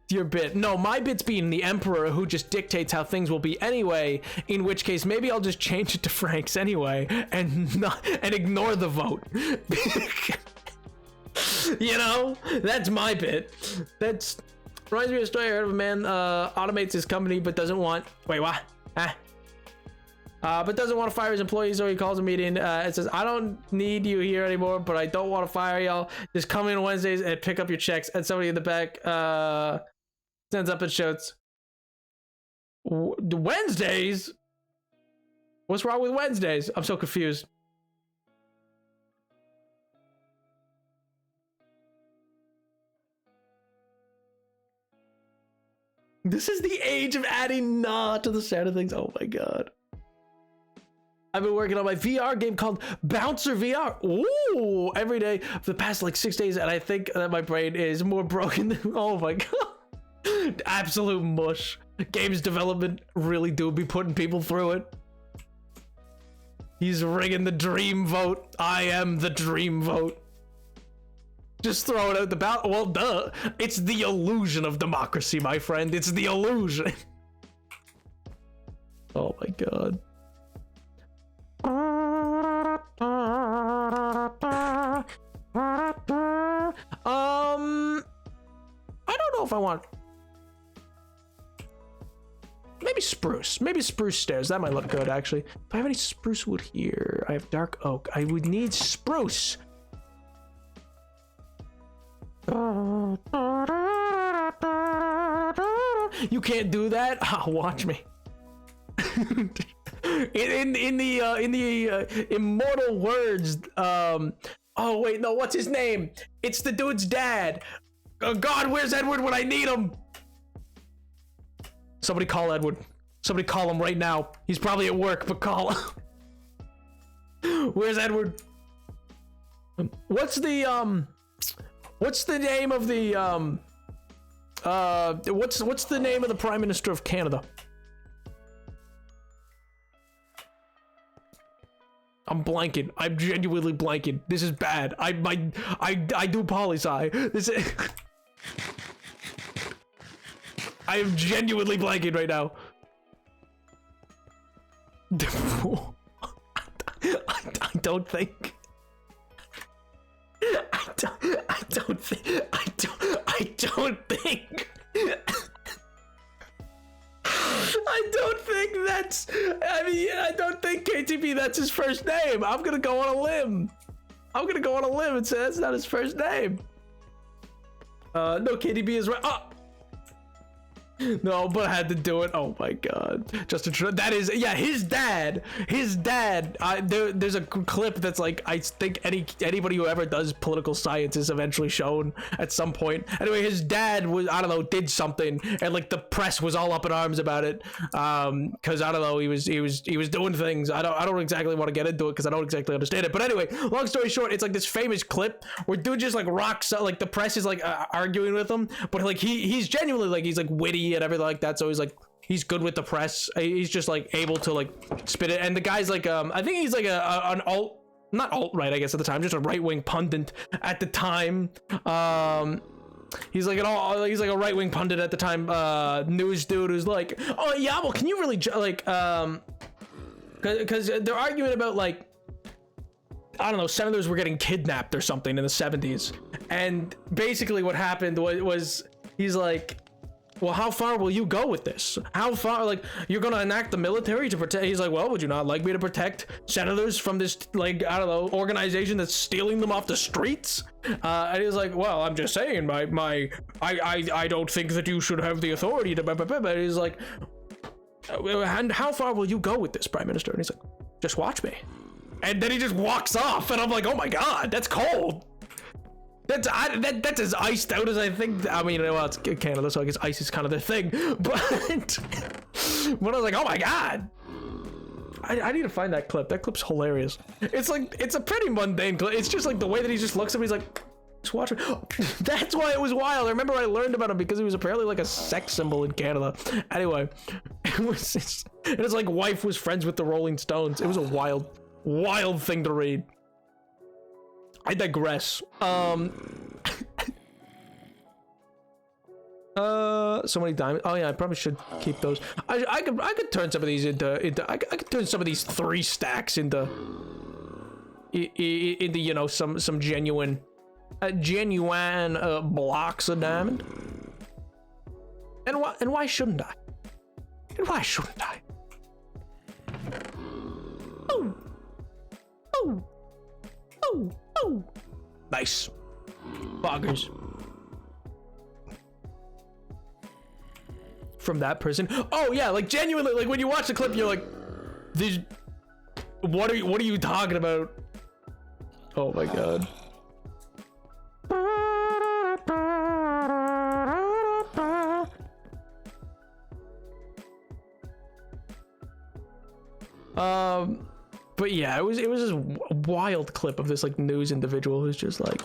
Your bit. No, my bit's being the emperor who just dictates how things will be anyway, in which case maybe I'll just change it to Frank's anyway and ignore the vote. You know, that's my bit. That's reminds me of a story I heard of a man automates his company but doesn't want but doesn't want to fire his employees, so he calls a meeting and says, I don't need you here anymore, but I don't want to fire y'all. Just come in Wednesdays and pick up your checks. And somebody in the back stands up and shouts, Wednesdays? What's wrong with Wednesdays? I'm so confused. This is the age of adding nah to the sound of things. Oh my god. I've been working on my VR game called Bouncer VR. Ooh, every day for the past like 6 days, and I think that my brain is more broken than, oh my god. Absolute mush. Games development really do be putting people through it. He's ringing the dream vote. I am the dream vote. Just throw it out the ballot. Well, duh. It's the illusion of democracy, my friend. It's the illusion. Oh my god. I don't know if I want. Maybe spruce. Maybe spruce stairs. That might look good, actually. Do I have any spruce wood here? I have dark oak. I would need spruce. You can't do that. Watch me. in the immortal words. Oh wait, no. What's his name? It's the dude's dad. Oh God, where's Edward when I need him? Somebody call Edward. Somebody call him right now. He's probably at work, but call him. Where's Edward? What's the name of the what's the name of the Prime Minister of Canada? I'm blanking. I'm genuinely blanking. This is bad. I do poli-sci. This is I am genuinely blanking right now. I don't think. I don't think. I don't think that's. I mean, I don't think KTB that's his first name. I'm gonna go on a limb. And say that's not his first name. No, KTB is right. Oh. No, but I had to do it. Oh my god, Justin Trudeau. That is, yeah, his dad. There's a clip that's like, I think anybody who ever does political science is eventually shown at some point. Anyway, his dad was, I don't know, did something, and like the press was all up in arms about it, because I don't know, he was doing things. I don't exactly want to get into it because I don't exactly understand it. But anyway, long story short, it's like this famous clip where dude just like rocks, like the press is like arguing with him, but like he's genuinely like, he's like witty. witty and everything like that. So he's like, he's good with the press. He's just like able to like spit it. And the guy's like, I think he's like an not alt-right, I guess at the time, just a right-wing pundit at the time. He's like a right-wing pundit at the time, news dude who's like, oh yeah, well, can you really like, because they're arguing about like, I don't know, senators were getting kidnapped or something in the 70s, and basically what happened was he's like, well, how far will you go with this? How far, like, you're gonna enact the military to protect? He's like, well, would you not like me to protect senators from this, like, I don't know, organization that's stealing them off the streets? And he's like, well, I'm just saying, I don't think that you should have the authority to, but he's like, and how far will you go with this, Prime Minister? And he's like, just watch me. And then he just walks off, and I'm like, oh my God, that's cold. That's as iced out as I think. I mean, well, it's Canada, so I guess ice is kind of their thing. But when I was like, oh my God, I need to find that clip. That clip's hilarious. It's like, it's a pretty mundane clip. It's just like the way that he just looks at me. He's like, just watch it. That's why it was wild. I remember I learned about him because he was apparently like a sex symbol in Canada. Anyway, and his like wife was friends with the Rolling Stones. It was a wild thing to read. I digress. So many diamonds. Oh yeah, I probably should keep those. I could turn some of these into I could turn some of these 3 stacks into you know, some genuine blocks of diamond. And why shouldn't I? And why shouldn't I? Oh. Oh. Oh. Oh, nice. Boggers. From that person. Oh yeah, like genuinely, like when you watch the clip, you're like, what are you talking about? Oh my God. But yeah, it was this wild clip of this like news individual who's just like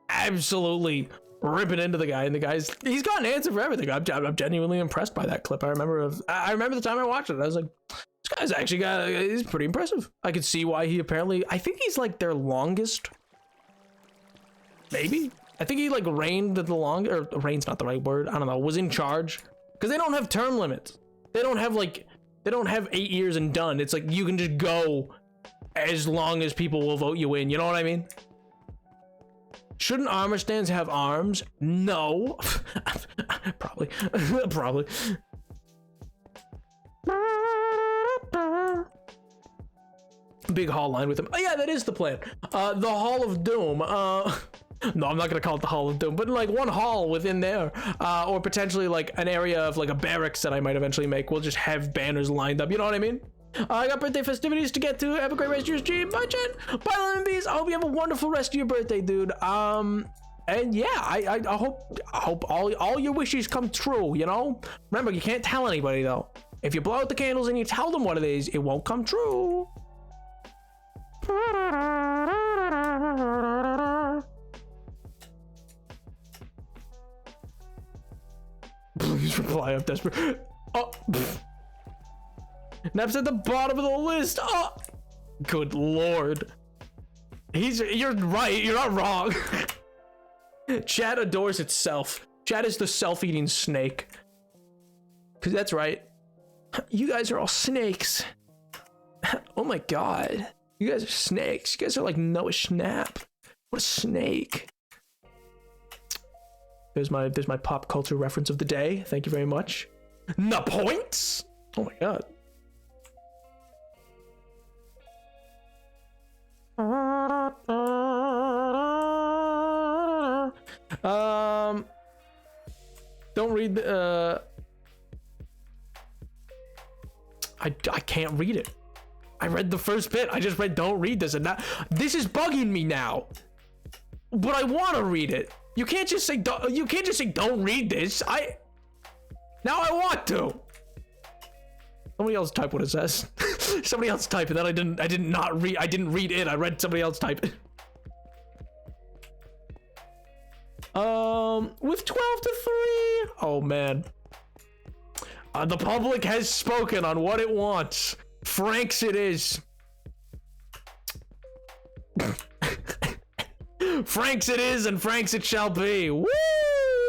absolutely ripping into the guy, and he's got an answer for everything. I'm genuinely impressed by that clip. I remember the time I watched it, I was like, this guy's actually he's pretty impressive. I could see why he I think he's like their longest, maybe. I think he like reigned the longest, or reign's not the right word, I don't know, was in charge, because they don't have term limits. They don't have 8 years and done. It's like you can just go as long as people will vote you in. You know what I mean? Shouldn't armor stands have arms? No. Probably. Probably. Big hall line with him. Oh yeah, that is the plan. The Hall of Doom. No, I'm not gonna call it the Hall of Doom, but like one hall within there, or potentially like an area of like a barracks that I might eventually make. We'll just have banners lined up. You know what I mean? I got birthday festivities to get to. Have a great rest of your stream. Bye, Jen. Bye, Lemon Bees. I hope you have a wonderful rest of your birthday, dude. And yeah, I hope all your wishes come true. You know, remember, you can't tell anybody though. If you blow out the candles and you tell them what it is, it won't come true. Please reply, I'm desperate. Oh, Nap's at the bottom of the list. Oh, good lord. You're right, you're not wrong. Chat adores itself. Chat is the self-eating snake. Cause that's right. You guys are all snakes. Oh my God. You guys are snakes. You guys are like Noah Schnapp. What a snake. There's my pop culture reference of the day. Thank you very much. No points. Oh my God. Don't read the I can't read it. I read the first bit. I just read don't read this, and that this is bugging me now. But I want to read it. You can't just say don't read this. Now I want to. Somebody else type what it says. Somebody else type it. That I didn't read it. I read somebody else type it. With 12 to 3. Oh man. The public has spoken on what it wants. Frank's it is. Frank's it is, and Frank's it shall be. Woo!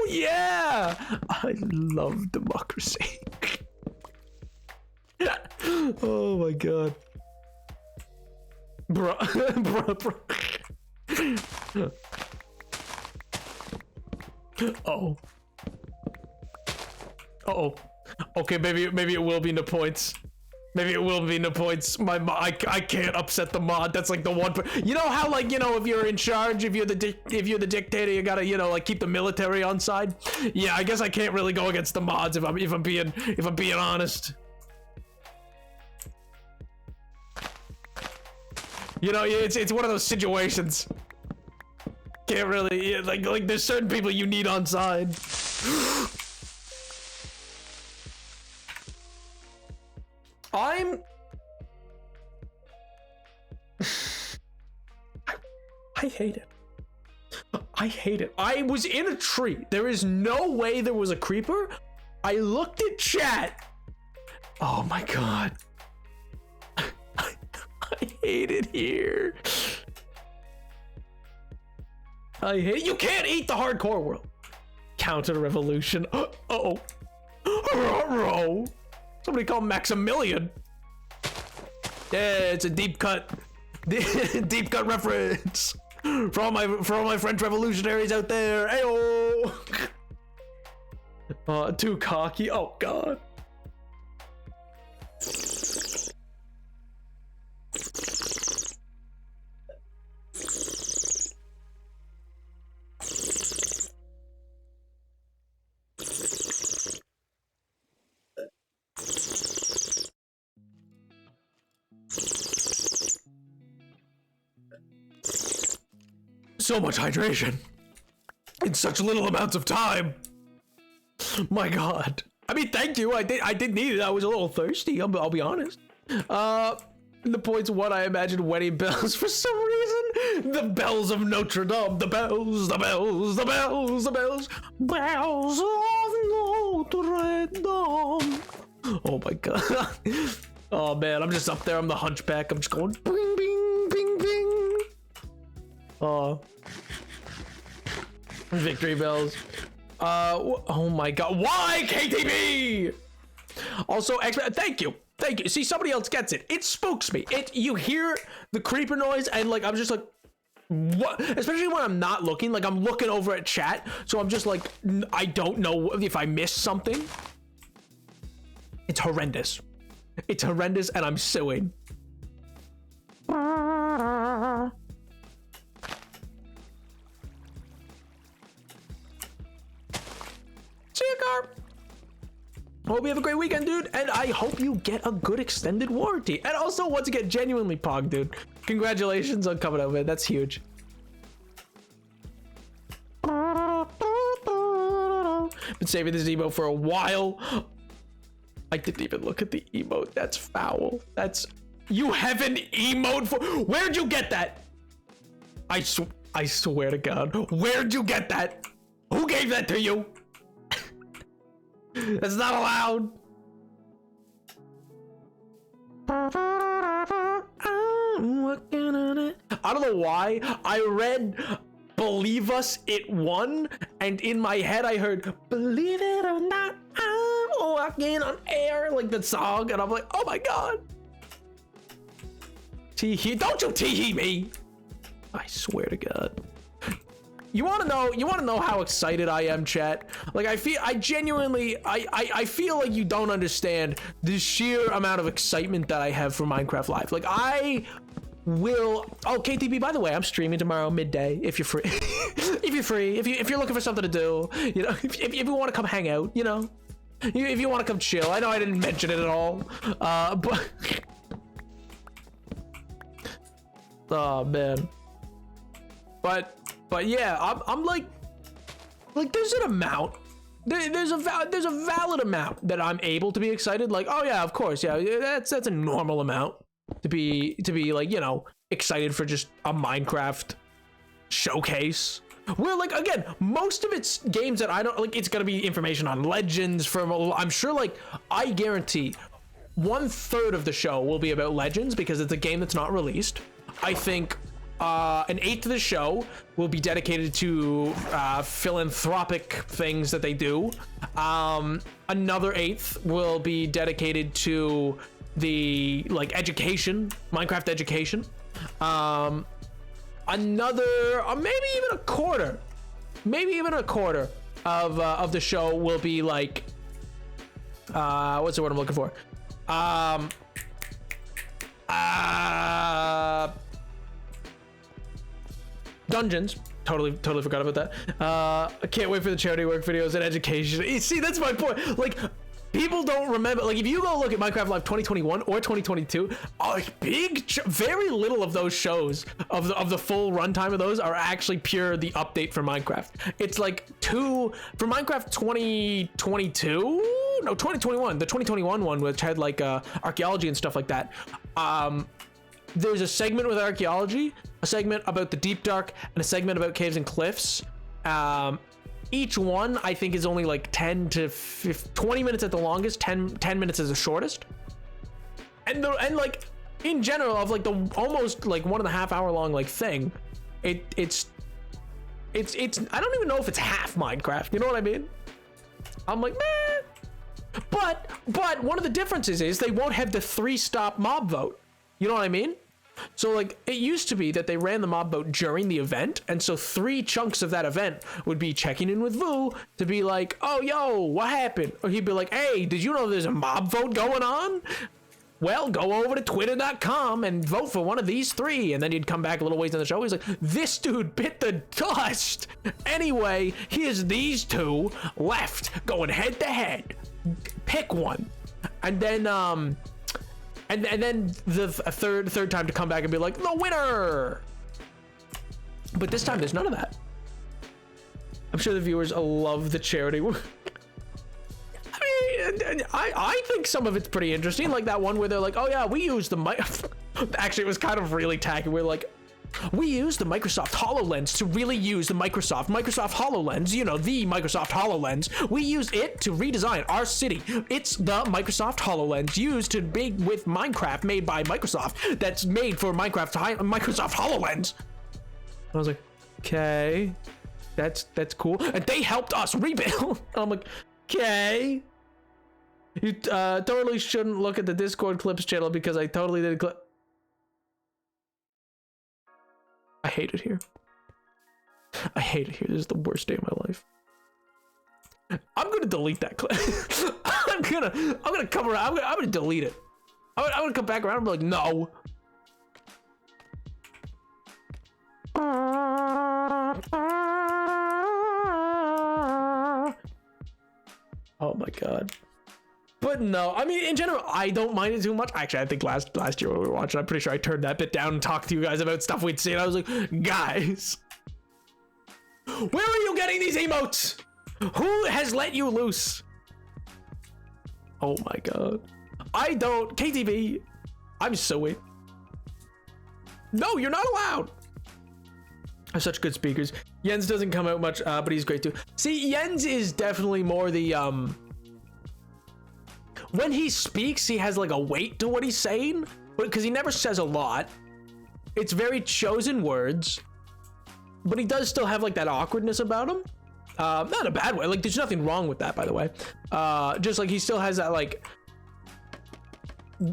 Yeah! I love democracy. Oh my god. Bro. Oh. Uh-oh. Okay, maybe it will be no points. Maybe it will be no points. I can't upset the mod. That's like the one. You know how, like, you know, if you're in charge, if you're the dictator, you gotta, you know, like, keep the military on side. Yeah, I guess I can't really go against the mods if I'm being honest. You know, it's one of those situations. Can't really, yeah, like there's certain people you need on side. I hate it. I hate it. I was in a tree. There is no way there was a creeper. I looked at chat. Oh my god. I hate it here. I hate. You can't eat the hardcore world. Counter revolution. Uh-oh. Somebody call Maximilian. Yeah, it's a deep cut. Deep cut reference. For all my French revolutionaries out there. Ayo. Too cocky. Oh god. So much hydration in such little amounts of time. My god. I mean, thank you. I did need it. I was a little thirsty. I'll be honest. The point's what I imagined wedding bells for some reason. The bells of Notre Dame. The bells, the bells, the bells, the bells. Bells of Notre Dame. Oh my god. Oh man, I'm just up there. I'm the hunchback. I'm just going bing, bing, bing, bing. Victory bells. Oh my god. Why, KTB? Also, thank you. Thank you. See, somebody else gets it. It spooks me. You hear the creeper noise and like, I'm just like, what? Especially when I'm not looking, like I'm looking over at chat. So I'm just like, I don't know if I missed something. It's horrendous. It's horrendous and I'm suing. See you, Carp. Hope you have a great weekend, dude, and I hope you get a good extended warranty. And also, once again, genuinely, Pog, dude, congratulations on coming out, man. That's huge. Been saving this emote for a while. I didn't even look at the emote. That's foul. You have an emote for. Where'd you get that? I swear to God. Where'd you get that? Who gave that to you? That's not allowed. I'm working on it. I don't know why. I read Believe Us, It Won, and in my head I heard Believe It or Not, I'm walking on air, like the song, and I'm like, oh my god. Tee-hee, don't you tee-hee me. I swear to God. You want to know how excited I am, chat? Like, I genuinely feel like you don't understand the sheer amount of excitement that I have for Minecraft Live. Like, I will. Oh, KTB, by the way, I'm streaming tomorrow midday if you're free. If you're free, if you're looking for something to do, you know, if you want to come hang out, you know, if you want to come chill. I know I didn't mention it at all, but oh man, but yeah, I'm like there's an amount. There's a valid amount that I'm able to be excited. Like, oh yeah, of course, yeah, that's a normal amount to be like, you know, excited for just a Minecraft showcase. Where like, again, most of it's games that I don't like. It's gonna be information on Legends from, I'm sure, like, I guarantee 1/3 of the show will be about Legends because it's a game that's not released. I think an 1/8 of the show will be dedicated to philanthropic things that they do. Another 1/8 will be dedicated to the like education, Minecraft education. Another, maybe even a quarter of the show will be like, what's the word I'm looking for? Dungeons. Totally forgot about that. I can't wait for the charity work videos and education. You see, that's my point. Like, people don't remember. Like, if you go look at Minecraft Live 2021 or 2022, very little of those shows of the full runtime of those are actually pure the update for Minecraft. It's like for Minecraft 2022, no, 2021, the 2021 one, which had like archaeology and stuff like that. There's a segment with archaeology, a segment about the Deep Dark, and a segment about caves and cliffs. Each one I think is only like 10 to 20 minutes at the longest, 10 minutes is the shortest. And like in general of like the almost like 1.5 hour long like thing, it's I don't even know if it's half Minecraft, you know what I mean? I'm like, meh. But one of the differences is they won't have the 3-stop mob vote. You know what I mean? So like it used to be that they ran the mob vote during the event, and so 3 chunks of that event would be checking in with Vu to be like, oh yo, what happened? Or he'd be like, hey, did you know there's a mob vote going on? Well, go over to twitter.com and vote for one of these 3. And then he'd come back a little ways in the show. He's like, this dude bit the dust. Anyway, here's these 2 left going head to head. Pick one. And then and then the third time to come back and be like, the winner. But this time there's none of that. I'm sure the viewers love the charity work. I mean, I think some of it's pretty interesting, like that one where they're like, oh yeah, we use the mic. Actually, it was kind of really tacky. We're like, we use the Microsoft HoloLens to really use the Microsoft HoloLens, you know, the Microsoft HoloLens. We used it to redesign our city. It's the Microsoft HoloLens used to make with Minecraft, made by Microsoft, that's made for Microsoft HoloLens. I was like, okay, that's cool. And they helped us rebuild. I'm like, okay. You totally shouldn't look at the Discord clips channel because I totally did clip. I hate it here. I hate it here. This is the worst day of my life. I'm gonna delete that clip. I'm gonna come around. I'm gonna delete it. I'm gonna come back around and be like, no. Oh my god. But no, I mean, in general, I don't mind it too much. Actually, I think last year when we were watching, I'm pretty sure I turned that bit down and talked to you guys about stuff we'd seen. I was like, guys, where are you getting these emotes? Who has let you loose? Oh my god. I don't, KTV, I'm so weak. No, you're not allowed. They're such good speakers. Jens doesn't come out much, but he's great too. See, Jens is definitely more the, when he speaks, he has like a weight to what he's saying, because he never says a lot. It's very chosen words, but he does still have like that awkwardness about him. Not in a bad way. Like there's nothing wrong with that, by the way. Just like he still has that like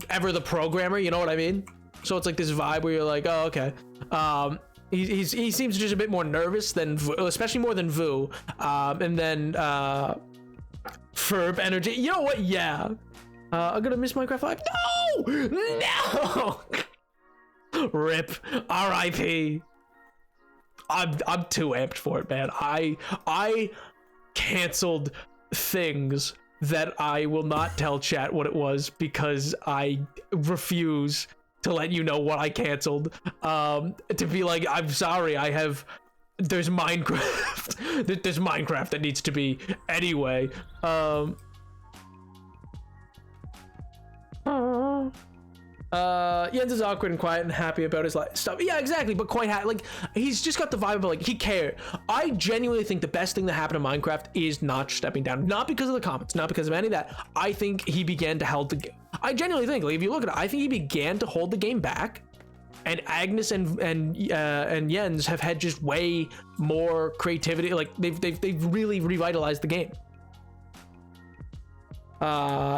ever the programmer, you know what I mean? So it's like this vibe where you're like, oh, okay. He seems just a bit more nervous than, especially more than Vu. And then Ferb energy. You know what? Yeah. I'm gonna miss Minecraft Live. No! Rip. R.I.P. I'm too amped for it, man. I canceled things that I will not tell chat what it was because I refuse to let you know what I canceled. To be like, I'm sorry, there's Minecraft. There's Minecraft that needs to be anyway. Jens is awkward and quiet and happy about his life stuff. Yeah, exactly, but quite happy. Like, he's just got the vibe of, like, he cared. I genuinely think the best thing that happened in Minecraft is Notch stepping down. Not because of the comments, not because of any of that. I think he began to hold the game. I genuinely think, like, if you look at it, I think he began to hold the game back. And Agnes and Jens have had just way more creativity. Like, they've really revitalized the game.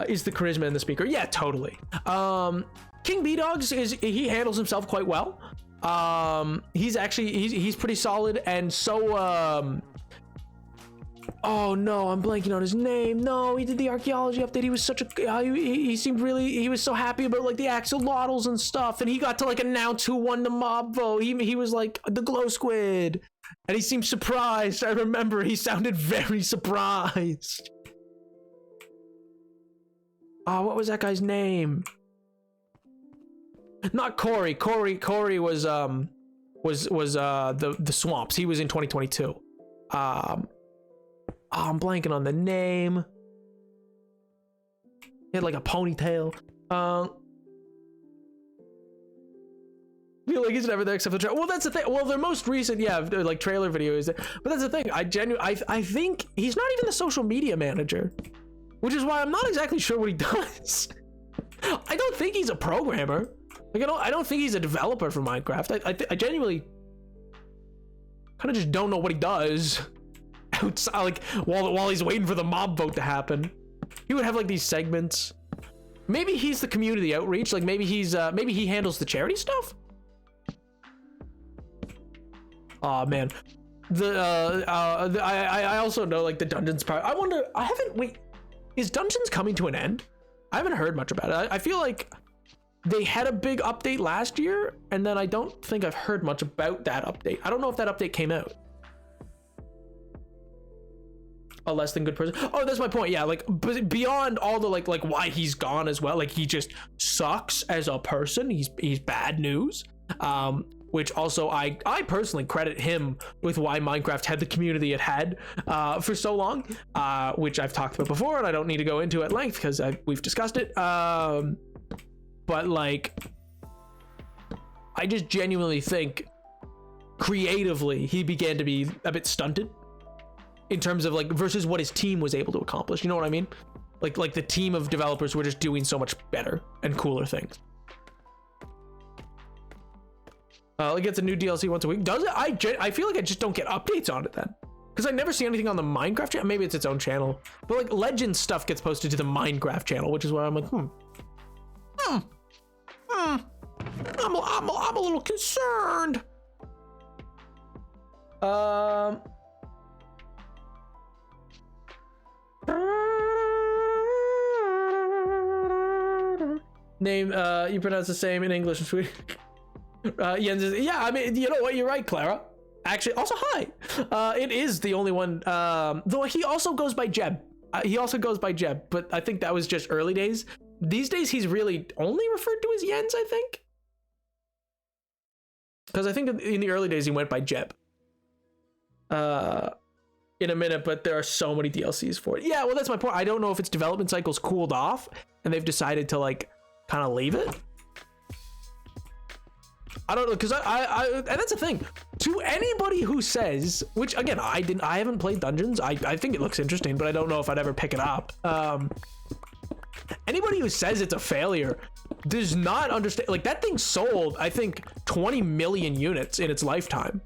Is the charisma in the speaker? Yeah, totally. King B-Dogs he handles himself quite well. He's pretty solid, and so oh no, I'm blanking on his name. No, he did the archaeology update. He was such a he seemed really, he was so happy about like the axolotls and stuff, and he got to like announce who won the mob vote. He was like the glow squid, and he seemed surprised. I remember he sounded very surprised. Oh, what was that guy's name? Not Corey. Corey was the Swamps. He was in 2022. I'm blanking on the name. He had like a ponytail. I feel like he's never there except for the trailer. Well, that's the thing. Well, their most recent, yeah, like trailer video is there. But that's the thing. I think he's not even the social media manager, which is why I'm not exactly sure what he does. I don't think he's a programmer. Like, I don't think he's a developer for Minecraft. I genuinely kind of just don't know what he does outside, like while he's waiting for the mob vote to happen. He would have like these segments. Maybe he's the community outreach. Like maybe he handles the charity stuff. Oh man, I also know like the dungeons part. I wonder. Is Dungeons coming to an end? I haven't heard much about it. I feel like they had a big update last year, and then I don't think I've heard much about that update. I don't know if that update came out. A less than good person. Oh, that's my point. Yeah, like beyond all the like why he's gone as well. Like he just sucks as a person. He's bad news. Which also I personally credit him with why Minecraft had the community it had for so long, which I've talked about before, and I don't need to go into at length because we've discussed it. But like, I just genuinely think creatively he began to be a bit stunted in terms of like versus what his team was able to accomplish. You know what I mean? Like the team of developers were just doing so much better and cooler things. It gets a new DLC once a week. Does it? I feel like I just don't get updates on it then, because I never see anything on the Minecraft channel. Maybe it's its own channel, but like Legends stuff gets posted to the Minecraft channel, which is why I'm like, I'm a little concerned. Name you pronounce the same in English and Swedish. Jens is, yeah, I mean, you know what, you're right, Clara. Actually, also hi. It is the only one, though he also goes by Jeb. But I think that was just early days. These days he's really only referred to as Jens, I think, because I think in the early days he went by Jeb. In a minute, but there are so many DLCs for it. Yeah, well, that's my point. I don't know if its development cycle's cooled off and they've decided to like kind of leave it. I don't know, because I and that's the thing. To anybody who says, which again, I haven't played Dungeons. I think it looks interesting, but I don't know if I'd ever pick it up. Anybody who says it's a failure does not understand. Like, that thing sold, I think, 20 million units in its lifetime.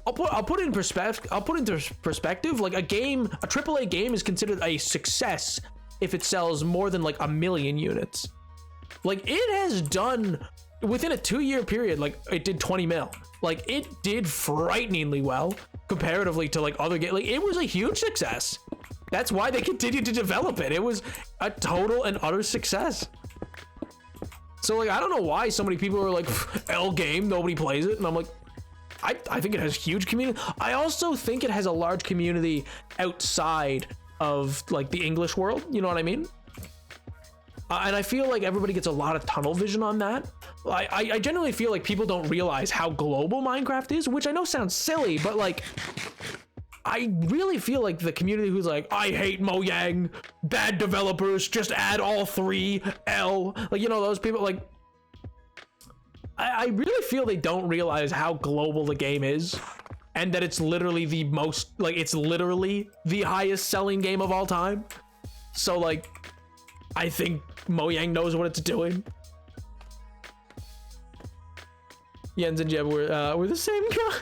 I'll put it in perspective. Like a AAA game is considered a success if it sells more than like 1 million units. Like, it has done within a 2-year period, like it did 20 mil. Like, it did frighteningly well comparatively to like other games. Like, it was a huge success. That's why they continued to develop it. It was a total and utter success. So like, I don't know why so many people are like, L game, nobody plays it. And I'm like, I think it has huge community. I also think it has a large community outside of like the English world. You know what I mean? And I feel like everybody gets a lot of tunnel vision on that. I genuinely feel like people don't realize how global Minecraft is, which I know sounds silly, but like, I really feel like the community who's like, I hate Mojang, bad developers, just add all 3 L, like, you know, those people, like, I really feel they don't realize how global the game is, and that it's literally the most, like, it's literally the highest selling game of all time. So, like, I think Mojang knows what it's doing. Jens and Jeb were the same guy.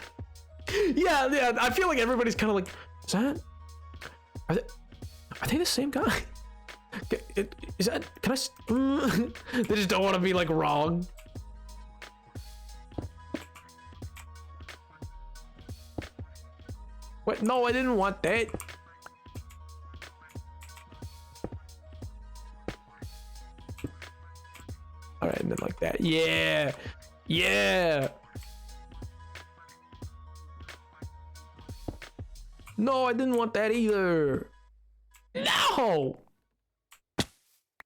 Yeah, I feel like everybody's kind of like, is that, are they the same guy? Is that, can I, they just don't want to be like wrong. What? No, I didn't want that. All right, and then like that. Yeah, yeah. No, I didn't want that either. No!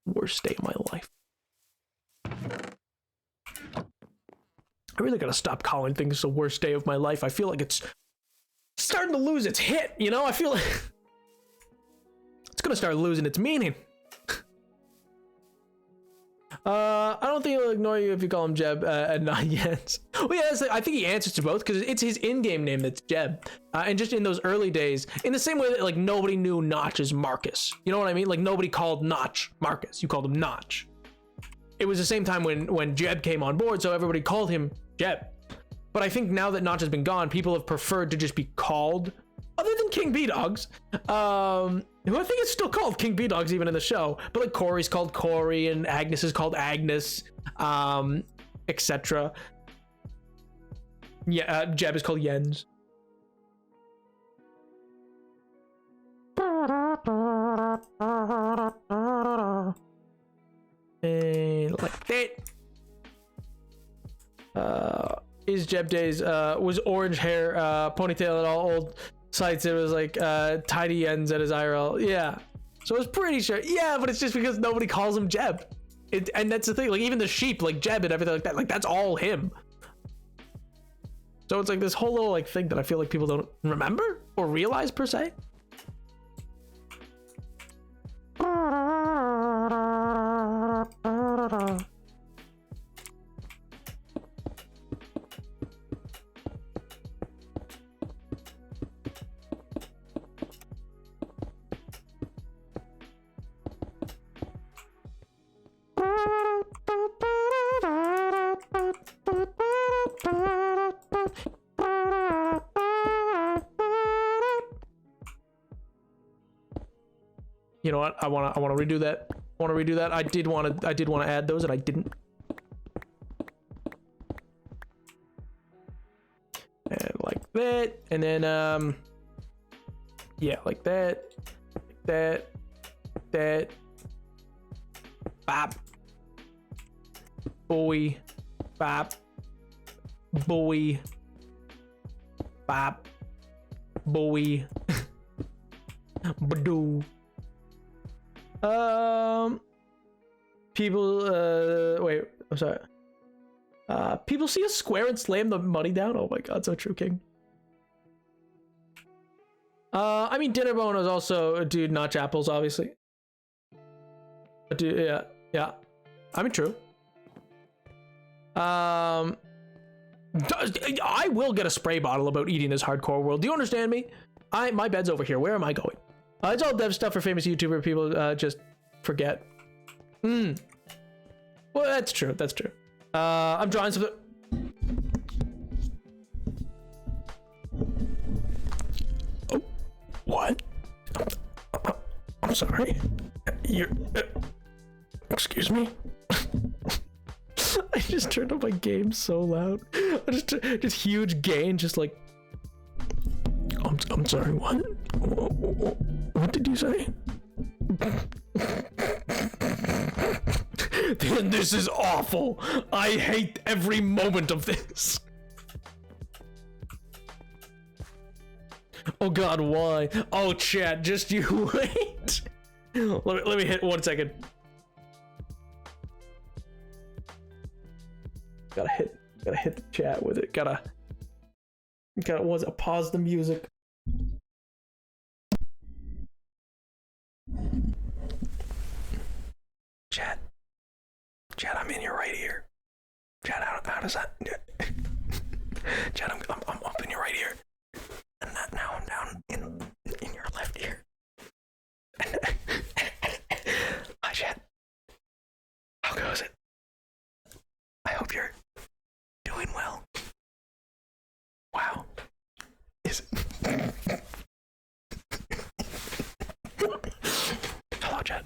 Worst day of my life. I really gotta stop calling things the worst day of my life. I feel like it's starting to lose its hit, you know? I feel like it's gonna start losing its meaning. I don't think he'll ignore you if you call him Jeb and not Jens. Well, yeah, I think he answers to both because it's his in-game name that's Jeb. And just in those early days, in the same way that like nobody knew Notch as Marcus. You know what I mean? Like nobody called Notch Marcus. You called him Notch. It was the same time when Jeb came on board, so everybody called him Jeb. But I think now that Notch has been gone, people have preferred to just be called, other than King B-Dogs, who I think is still called King B-Dogs even in the show, but like Corey's called Corey and Agnes is called Agnes, etc. Yeah, Jeb is called Jens. And like that. Is Jeb Days was orange hair, ponytail at all old sites. It was like tidy ends at his IRL. Yeah, so I was pretty sure. Yeah, but it's just because nobody calls him Jeb. And that's the thing. Like even the sheep, like Jeb and everything like that. Like that's all him. So it's like this whole little like thing that I feel like people don't remember or realize per se. You know what? I want to redo that. I did want to add those and I didn't. And like that, and then yeah, like that, that, bop, boy, bop, boy, bop, boy, badoo. People, wait, I'm sorry. People see a square and slam the money down. Oh my god, so true, King. I mean, Dinnerbone is also a dude, Notch Apples, obviously. A dude, yeah. I mean, true. I will get a spray bottle about eating this hardcore world. Do you understand me? My bed's over here. Where am I going? It's all dev stuff for famous YouTuber people just forget. Well, that's true. That's true. I'm drawing something. Oh, what? I'm sorry. You're. Excuse me. I just turned up my game so loud. I just huge gain, just like. I'm sorry. What? What did you say? This is awful. I hate every moment of this. Oh god, why? Oh chat, just you wait. Let me hit 1 second. Gotta hit the chat with it. Gotta pause the music. Chat. Chat, I'm in your right ear. Chat, how does that? Chat, I'm up in your right ear. And now I'm down in your left ear. Hi, Chat. How goes it? I hope you're doing well. Wow. Is it? Hello, Chat.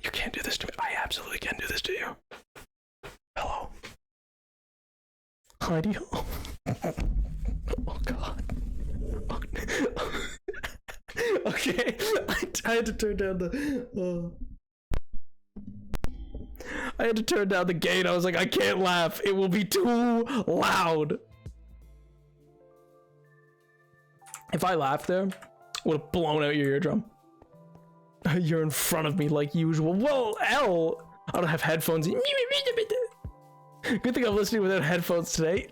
You can't do this to me. I absolutely can do this to you. Hello. Hi, dear. Oh, God. Okay. I had to turn down the... I had to turn down the gain. I was like, I can't laugh. It will be too loud. If I laughed there, would have blown out your eardrum. You're in front of me like usual. Well, L, I don't have headphones. Good thing I'm listening without headphones today.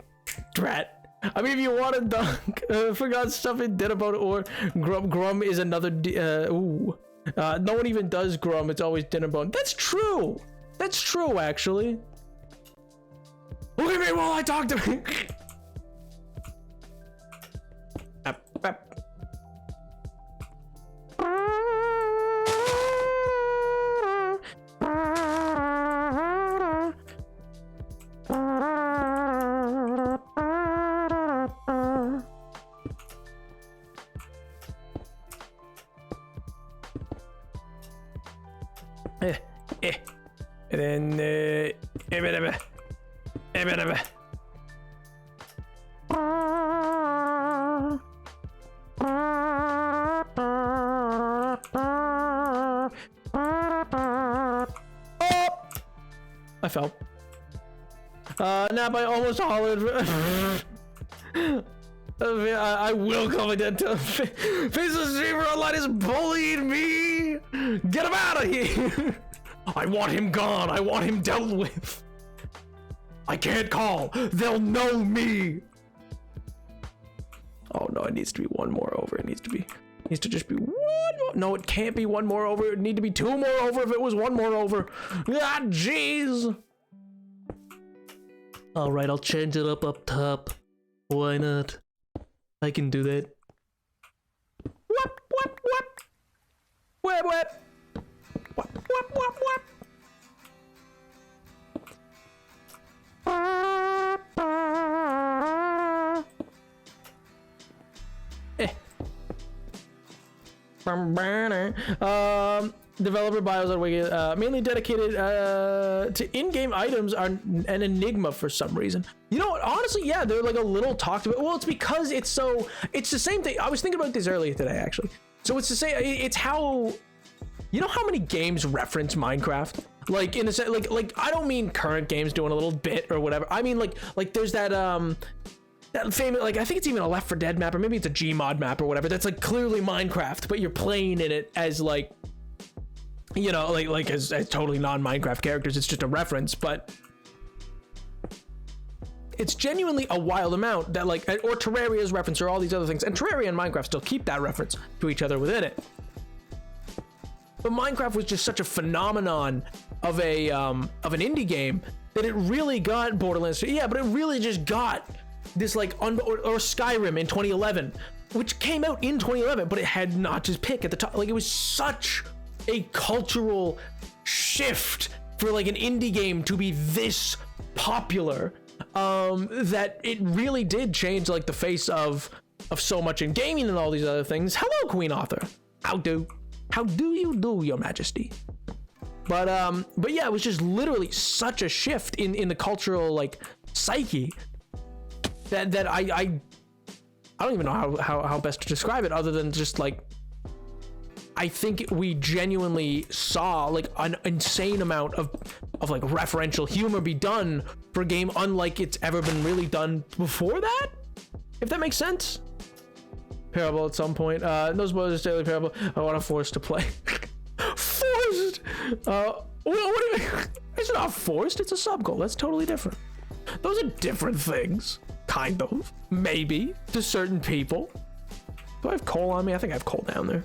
Drat. I mean, if you want to dunk, forgot stuff it did about it, or Grum is another. No one even does Grum. It's always Dinnerbone. That's true. That's true, actually. Look at me while I talk to me. And then I fell. Nap, I almost hollered. I will come again to face the streamer online is bullying me. Get him out of here. I want him gone. I want him dealt with. I can't call. They'll know me. Oh no, it needs to be one more over. It needs to just be one more. No, it can't be one more over. It would need to be two more over if it was one more over. Ah, jeez. All right, I'll change it up top. Why not? I can do that. Whoop, whoop, whoop. Whoop, whoop. Whoop, whoop, whoop, whoop. Developer bios on Wiki, mainly dedicated to in-game items are an enigma for some reason. You know what? Honestly, yeah, they're like a little talked about. Well, it's because it's the same thing. I was thinking about this earlier today, actually. So it's the same. It's how, you know how many games reference Minecraft? Like in a sense, like I don't mean current games doing a little bit or whatever. I mean like there's that famous, like I think it's even a Left 4 Dead map, or maybe it's a Gmod map or whatever. That's like clearly Minecraft, but you're playing in it as like, you know, like as totally non-Minecraft characters. It's just a reference, but it's genuinely a wild amount that like, or Terraria's reference, or all these other things. And Terraria and Minecraft still keep that reference to each other within it. But Minecraft was just such a phenomenon of an indie game that it really got Borderlands. Yeah, but it really just got this like or Skyrim in 2011, which came out in 2011, but it had Notch's pick at the top. Like it was such a cultural shift for like an indie game to be this popular, that it really did change like the face of so much in gaming and all these other things. Hello, Queen Author. How do you do, Your Majesty? But yeah, it was just literally such a shift in the cultural like psyche that I don't even know how best to describe it, other than just like, I think we genuinely saw like an insane amount of like referential humor be done for a game unlike it's ever been really done before that, if that makes sense. Parable at some point. No spoilers, daily Parable. I want to force to play. Forced. Well, what do you mean? It's not forced. It's a sub goal. That's totally different. Those are different things. Kind of. Maybe to certain people. Do I have coal on me? I think I have coal down there.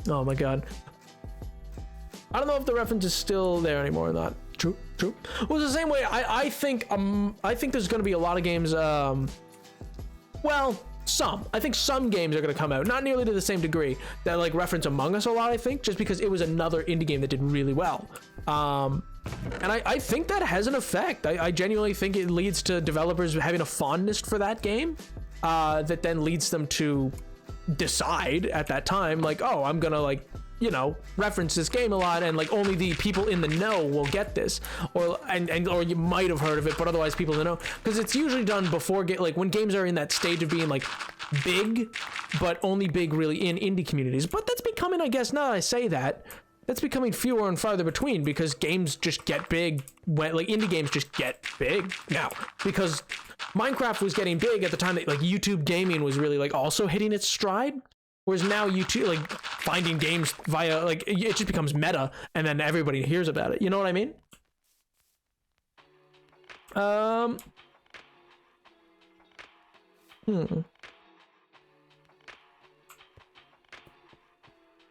Oh my god. I don't know if the reference is still there anymore or not. True. Well, it's the same way. I think there's going to be a lot of games. Well, I think some games are going to come out, not nearly to the same degree, that like reference Among Us a lot. I think just because it was another indie game that did really well. And I think that has an effect. I genuinely think it leads to developers having a fondness for that game, that then leads them to decide at that time, like, oh, I'm gonna like, you know, reference this game a lot, and like only the people in the know will get this, or you might have heard of it, but otherwise people in the know, because it's usually done before like when games are in that stage of being like big, but only big really in indie communities. But that's becoming, I guess, now that I say that, that's becoming fewer and farther between, because games just get big when like indie games just get big now, because Minecraft was getting big at the time that like YouTube gaming was really like also hitting its stride. Whereas now YouTube, like finding games via, like it just becomes meta, and then everybody hears about it. You know what I mean?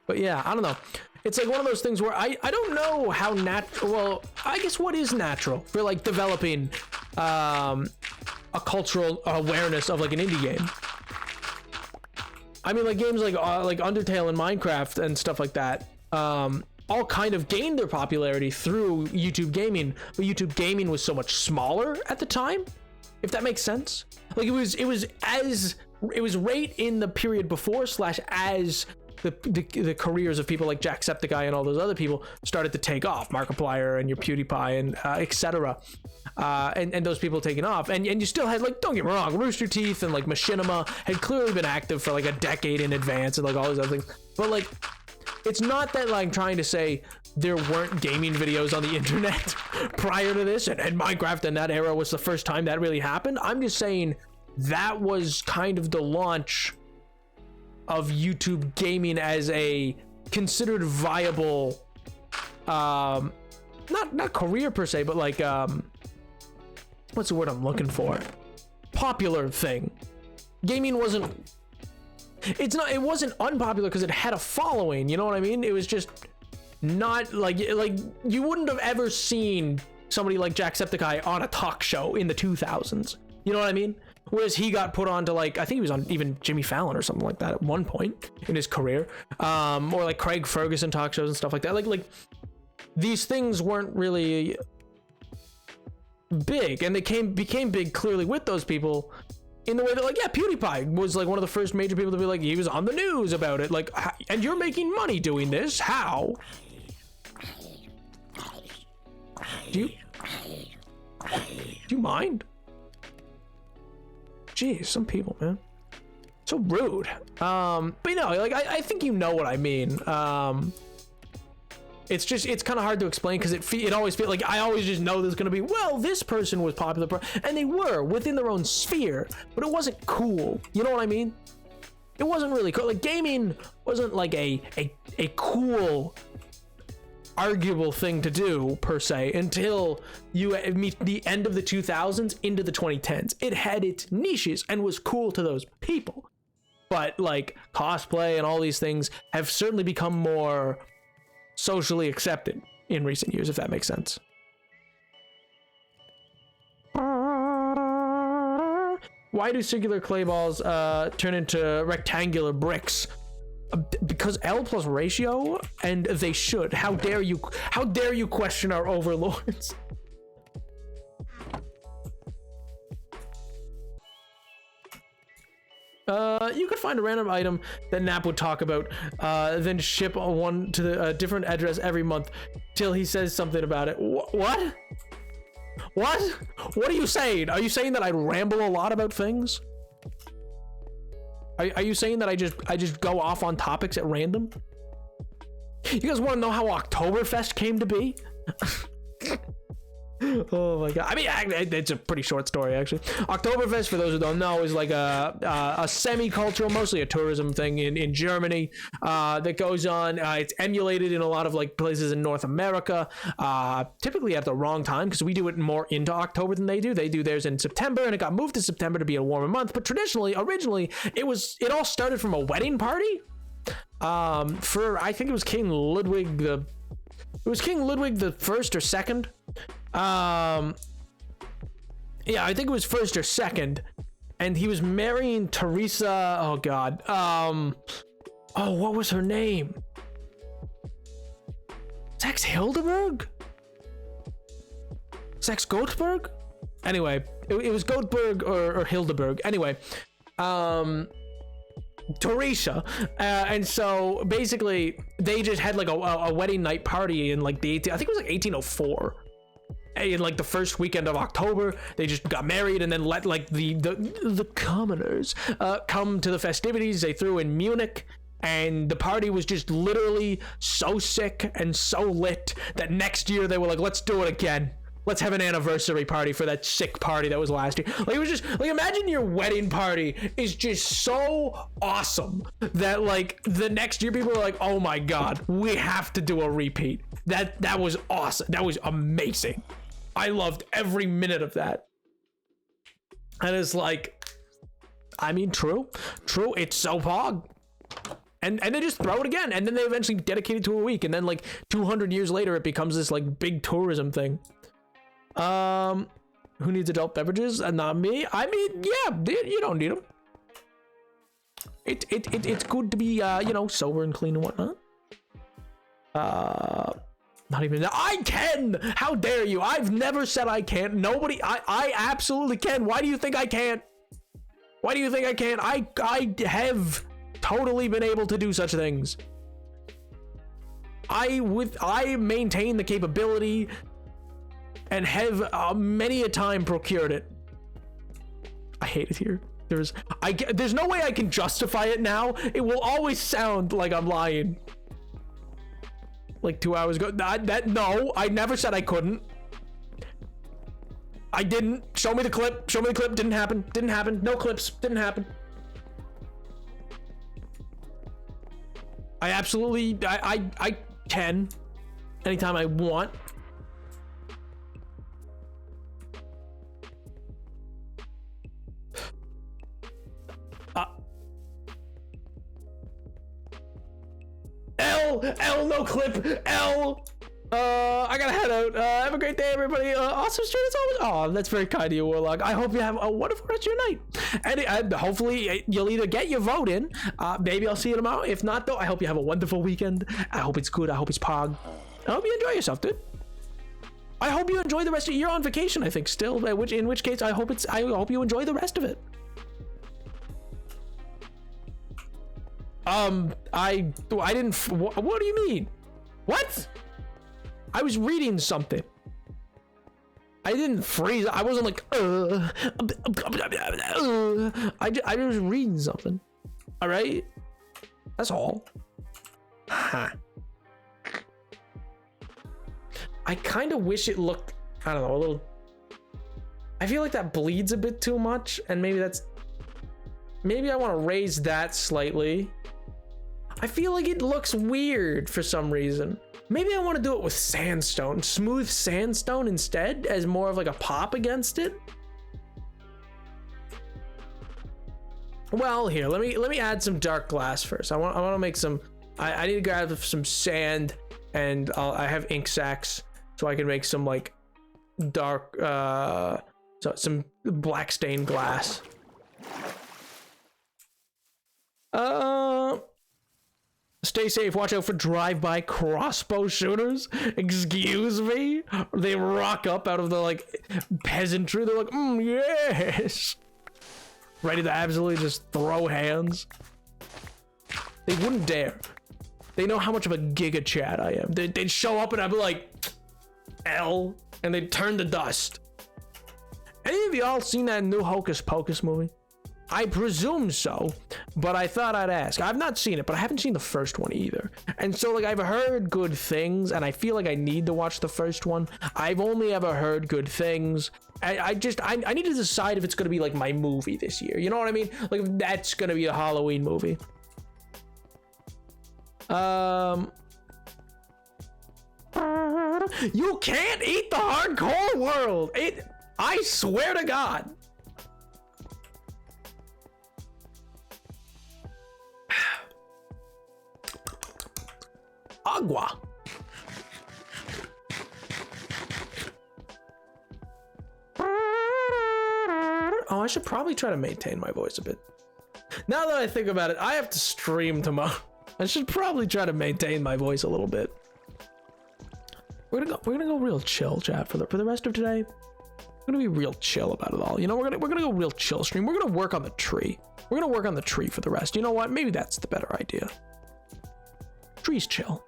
But yeah, I don't know. It's like one of those things where I don't know how well, I guess what is natural for like developing a cultural awareness of like an indie game. I mean, like games like Undertale and Minecraft and stuff like that, all kind of gained their popularity through YouTube gaming, but YouTube gaming was so much smaller at the time, if that makes sense. Like it was right in the period before / as the careers of people like Jacksepticeye and all those other people started to take off, Markiplier and your PewDiePie and etc. And those people taking off, and you still had, like, don't get me wrong, Rooster Teeth and like Machinima had clearly been active for like a decade in advance and like all these other things, but like it's not that like I'm trying to say there weren't gaming videos on the internet prior to this, and Minecraft in that era was the first time that really happened. I'm just saying that was kind of the launch of YouTube gaming as a considered viable not career per se, but like what's the word I'm looking for, popular thing. Gaming it wasn't unpopular because it had a following, you know what I mean? It was just not like you wouldn't have ever seen somebody like Jacksepticeye on a talk show in the 2000s, you know what I mean? Whereas he got put on to, like, I think he was on even Jimmy Fallon or something like that at one point in his career, or like Craig Ferguson talk shows and stuff like that. Like these things weren't really big, and they became big clearly with those people in the way that, like, yeah, PewDiePie was like one of the first major people to be like, he was on the news about it, like, and you're making money doing this, how? Do you mind? Jeez, some people, man, so rude. But you know, like I think you know what I mean. It's kind of hard to explain because it always feels like I always just know there's gonna be, well, this person was popular, and they were within their own sphere, but it wasn't cool. You know what I mean? It wasn't really cool. Like gaming wasn't like a cool, arguable thing to do per se until you meet the end of the 2000s into the 2010s. It had its niches and was cool to those people, but like cosplay and all these things have certainly become more socially accepted in recent years, if that makes sense. Why do circular clay balls turn into rectangular bricks? Because L plus ratio, and they should. How dare you question our overlords? You could find a random item that Nap would talk about, then ship one to the different address every month till he says something about it. What? What are you saying? Are you saying that I ramble a lot about things? Are you saying that I just go off on topics at random? You guys want to know how Oktoberfest came to be? Oh my god. I mean, it's a pretty short story, actually. Oktoberfest, for those who don't know, is like a semi-cultural, mostly a tourism thing in Germany that goes on. It's emulated in a lot of like places in North America, typically at the wrong time, because we do it more into October than they do. They do theirs in September, and it got moved to September to be a warmer month. But originally, it all started from a wedding party for, I think it was King Ludwig It was King Ludwig the first or second. Yeah, I think it was first or second. And he was marrying Teresa. Oh God. Oh, what was her name? Saxe Hildebert? Saxe Goldberg? Anyway, it was Goldberg or Hildebert. Anyway, Teresa. And so basically they just had like a wedding night party in like I think it was like 1804. In like the first weekend of October, they just got married and then let like the commoners come to the festivities. They threw in Munich, and the party was just literally so sick and so lit that next year they were like, let's do it again. Let's have an anniversary party for that sick party that was last year. Like, it was just like, imagine your wedding party is just so awesome that like the next year people are like, oh my God, we have to do a repeat. That was awesome. That was amazing. I loved every minute of that. And it's like, I mean, true, it's so pog. And they just throw it again, and then they eventually dedicate it to a week, and then like 200 years later it becomes this like big tourism thing. Who needs adult beverages? Not me. I mean, yeah, you don't need them. It's good to be you know, sober and clean and whatnot. Not even that. I can. How dare you? I've never said I can't. Nobody. I absolutely can. Why do you think I can't? Why do you think I can't? I have totally been able to do such things. I maintain the capability and have many a time procured it. I hate it here. There's no way I can justify it now. It will always sound like I'm lying. Like 2 hours ago. No, I never said I couldn't. I didn't. Show me the clip. Show me the clip. Didn't happen. Didn't happen. No clips. Didn't happen. I absolutely, I can. Anytime I want. L, no clip. L. I gotta head out. Have a great day, everybody. Awesome stream as always. Oh, that's very kind of you, Warlock. I hope you have a wonderful rest of your night. And hopefully you'll either get your vote in. Maybe I'll see you tomorrow. If not, though, I hope you have a wonderful weekend. I hope it's good. I hope it's pog. I hope you enjoy yourself, dude. I hope you enjoy the rest of. You're on vacation, I think, still. In which case, I hope you enjoy the rest of it. I didn't. What do you mean? What? I was reading something. I didn't freeze. I wasn't like, I was reading something. All right. That's all. Huh. I kind of wish it looked, I don't know, a little. I feel like that bleeds a bit too much, and maybe I want to raise that slightly. I feel like it looks weird for some reason. Maybe I want to do it with sandstone, smooth sandstone instead, as more of like a pop against it. Well, here, let me add some dark glass first. I want to make some. I need to grab some sand, and I have ink sacks, so I can make some like dark, some black stained glass. Stay safe. Watch out for drive-by crossbow shooters. Excuse me? They rock up out of the like peasantry. They're like, yes. Ready to absolutely just throw hands. They wouldn't dare. They know how much of a giga chat I am. They'd show up and I'd be like, L, and they'd turn to dust. Any of y'all seen that new Hocus Pocus movie? I presume so, but I thought I'd ask. I've not seen it, but I haven't seen the first one either. And so like I've heard good things, and I feel like I need to watch the first one. I've only ever heard good things. I need to decide if it's going to be like my movie this year. You know what I mean? Like if that's going to be a Halloween movie. You can't eat the hardcore world. I swear to God. Agua. I should probably try to maintain my voice a bit. Now that I think about it, I have to stream tomorrow. I should probably try to maintain my voice a little bit. We're gonna go real chill, chat, for the rest of today. We're gonna be real chill about it all. You know, we're gonna go real chill stream. We're gonna work on the tree. We're gonna work on the tree for the rest. You know what? Maybe that's the better idea. Trees chill.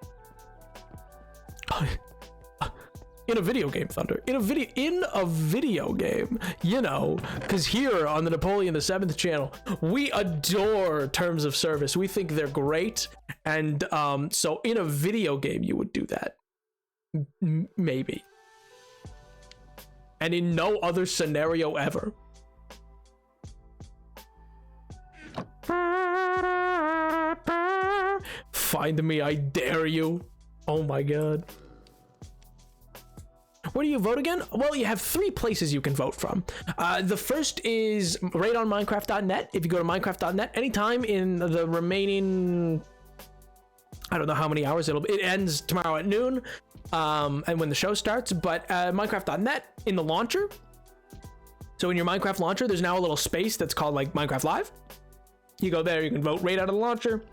In a video game, Thunder. In a video game, you know, because here on the Napoleon the 7th channel, we adore terms of service. We think they're great, and so in a video game, you would do that, maybe, and in no other scenario ever. Find me, I dare you. Oh my god. Where do you vote again? Well, you have 3 places you can vote from. The first is right on Minecraft.net. If you go to Minecraft.net, anytime in the remaining, I don't know how many hours it ends tomorrow at noon, and when the show starts. But Minecraft.net in the launcher. So in your Minecraft launcher, there's now a little space that's called like Minecraft Live. You go there, you can vote right out of the launcher.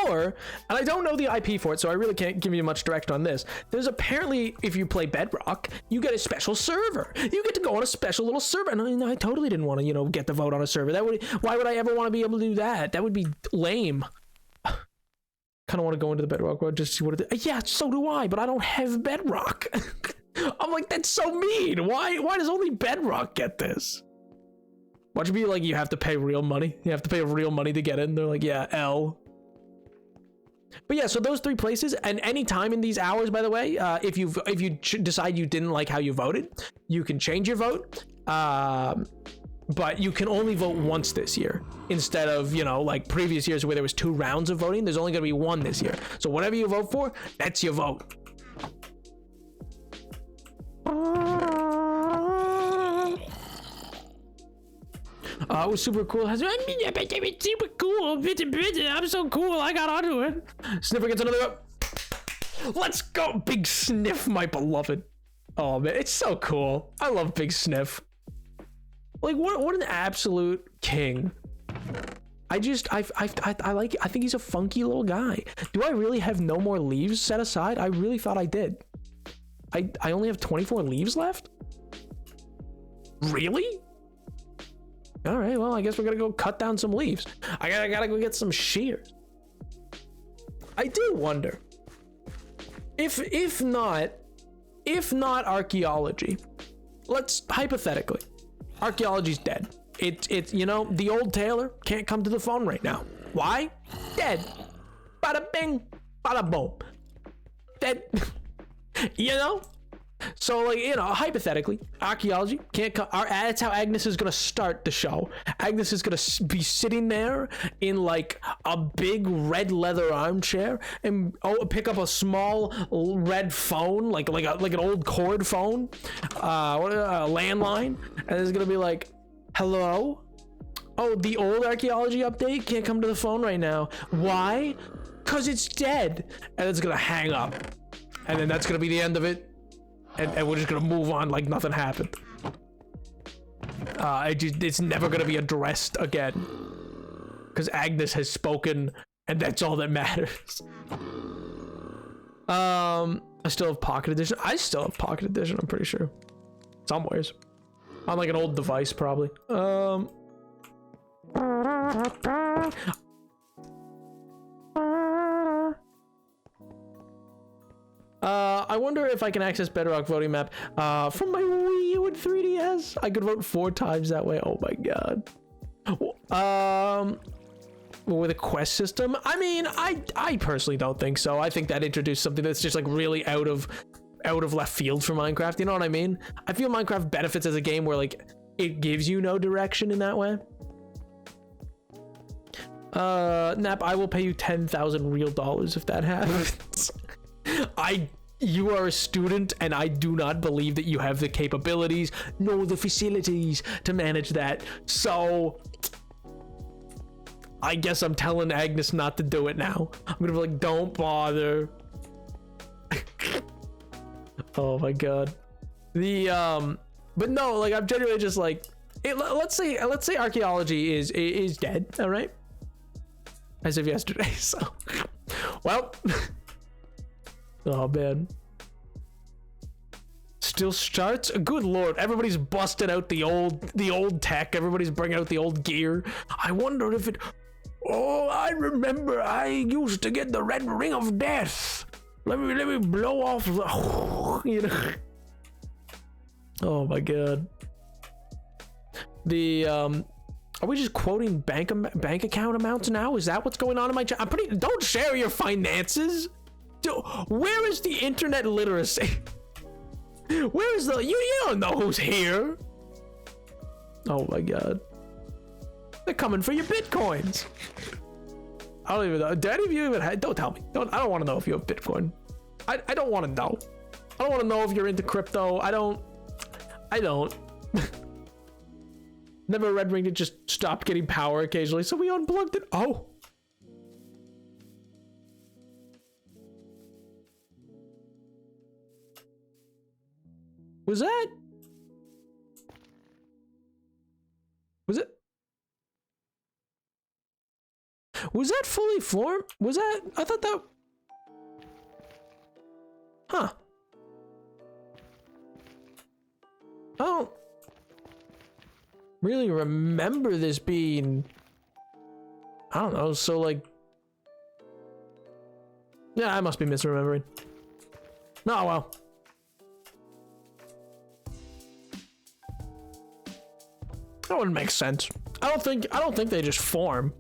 Or, and I don't know the IP for it, so I really can't give you much direction on this. There's apparently, if you play Bedrock, you get a special server. You get to go on a special little server. And I totally didn't want to, you know, get the vote on a server. Why would I ever want to be able to do that? That would be lame. Kind of want to go into the Bedrock world just to see what it is. Yeah, so do I, but I don't have Bedrock. I'm like, that's so mean. Why does only Bedrock get this? Watch it be like you have to pay real money. You have to pay real money to get in. They're like, yeah, L. But yeah, so those 3 places, and any time in these hours, by the way, if you decide you didn't like how you voted, you can change your vote. But you can only vote once this year instead of, you know, like previous years where there was 2 rounds of voting. There's only going to be 1 this year. So whatever you vote for, that's your vote. It was super cool. It's super cool. I'm so cool. I got onto it. Sniffer gets another. Let's go, Big Sniff, my beloved. Oh man, it's so cool. I love Big Sniff. Like what an absolute king. I think he's a funky little guy. Do I really have no more leaves set aside? I really thought I did. I only have 24 leaves left? Really? All right, well, I guess we're gonna go cut down some leaves. I gotta go get some shears. I do wonder if not archaeology. Let's hypothetically, archaeology's dead. It's you know, the old tailor can't come to the phone right now. Why? Dead. Bada bing, bada boom. Dead. You know. So, like, you know, hypothetically, archaeology can't come. That's how Agnes is gonna start the show. Agnes is gonna be sitting there in like a big red leather armchair and pick up a small red phone, like an old cord phone, a landline, and it's gonna be like, "Hello? Oh, the old archaeology update can't come to the phone right now. Why? 'Cause it's dead." And it's gonna hang up, and then that's gonna be the end of it. And we're just gonna move on like nothing happened. It's never gonna be addressed again, because Agnes has spoken, and that's all that matters. I still have Pocket Edition. I still have Pocket Edition. I'm pretty sure. Some ways, on like an old device, probably. I wonder if I can access Bedrock voting map from my Wii U and 3DS. I could vote 4 times that way. Oh my god. With a quest system, I mean, I personally don't think so. I think that introduced something that's just like really out of left field for Minecraft. You know what I mean? I feel Minecraft benefits as a game where like it gives you no direction in that way. Nap, I will pay you 10,000 real dollars if that happens. You are a student, and I do not believe that you have the capabilities nor the facilities to manage that. So I guess I'm telling Agnes not to do it now. I'm gonna be like, don't bother. Oh my god. But no, like, I'm genuinely just like, let's say archaeology is dead. All right, as of yesterday. So, well, oh man. Still starts. Good lord, everybody's busting out the old tech. Everybody's bringing out the old gear. I wonder if it. Oh, I remember. I used to get the red ring of death. Let me blow off the. You know. Oh my god. The are we just quoting bank account amounts now? Is that what's going on in my chat? Don't share your finances. Where is the internet literacy? Where is the you don't know who's here? Oh my god. They're coming for your bitcoins. I don't even know. Do any of you even don't tell me. I don't want to know if you have Bitcoin. I don't want to know. I don't want to know if you're into crypto. I don't. Never Red Ring, it just stopped getting power occasionally, so we unplugged it. Oh. Was it? Was that fully formed? Was that? I thought that. Huh. I don't really remember this being. I don't know. So like. Yeah, I must be misremembering. No, well. That wouldn't make sense. I don't think they just form.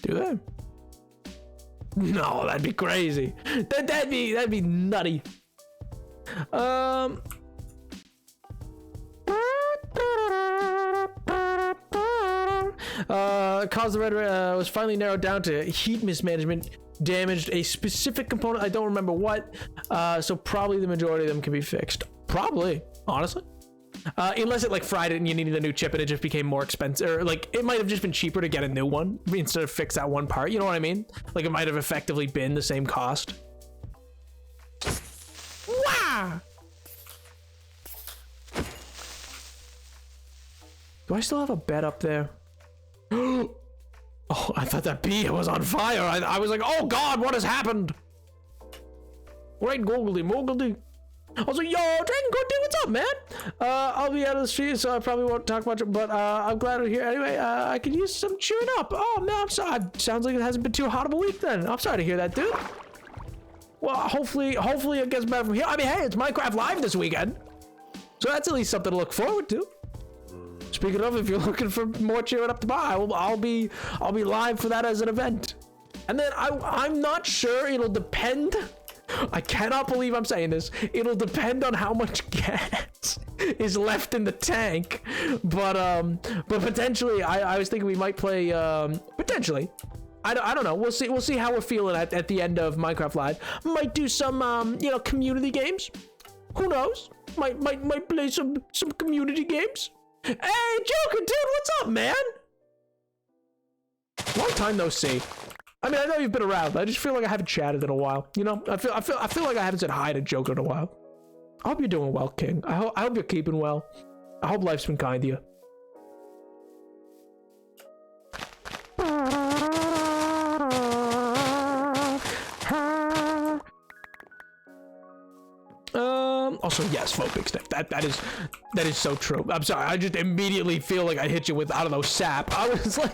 Do they? No, that'd be crazy. That'd be nutty. Cause the red was finally narrowed down to heat mismanagement damaged a specific component. I don't remember what. So probably the majority of them can be fixed. Probably, honestly. Unless it like fried it and you needed a new chip and it just became more expensive, or like it might have just been cheaper to get a new one instead of fix that one part. You know what I mean? Like it might have effectively been the same cost. Wow. Do I still have a bed up there? Oh, I thought that bee was on fire. I was like, oh god, what has happened? Right, Goggledy Moggledy. I was like, yo, Dragon Court, what's up, man? I'll be out of the street, so I probably won't talk much, but I'm glad to hear. Anyway, I could use some cheering up. Oh, man, I'm sorry. Sounds like it hasn't been too hot of a week then. I'm sorry to hear that, dude. Well, hopefully it gets better from here. I mean, hey, it's Minecraft Live this weekend, so that's at least something to look forward to. Speaking of, if you're looking for more cheering up to buy, I'll be live for that as an event. And then I'm not sure. It'll depend. I cannot believe I'm saying this. It'll depend on how much gas is left in the tank, but potentially I was thinking we might play potentially. I don't know. We'll see how we're feeling at the end of Minecraft Live. Might do some community games. Who knows? Might play some community games. Hey, Joker, dude, what's up, man? Long time no see. I mean, I know you've been around, but I just feel like I haven't chatted in a while. You know, I feel like I haven't said hi to Joker in a while. I hope you're doing well, King. I hope you're keeping well. I hope life's been kind to you. Also, yes, vote Big Sniff. That is so true. I'm sorry. I just immediately feel like I hit you with, I don't know, sap. I was like.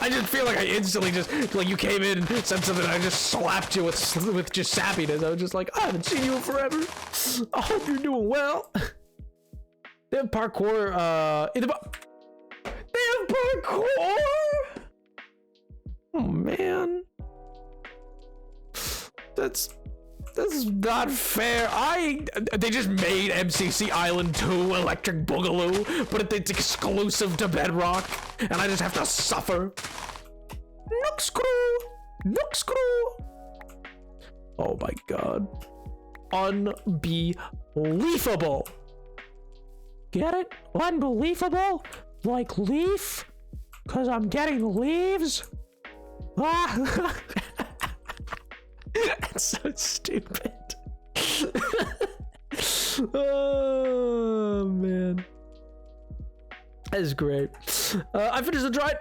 I just feel like I instantly just, like you came in and said something and I just slapped you with just sappiness. I was just like, I haven't seen you in forever. I hope you're doing well. They have parkour, they have parkour? Oh man. That's not fair. They just made MCC Island 2 Electric Boogaloo, but it's exclusive to Bedrock, and I just have to suffer. Nook screw. Oh my god. Unbelievable. Get it? Unbelievable? Like leaf? Cause I'm getting leaves? Ah. That's so stupid. Oh man, that is great. I finished the drive.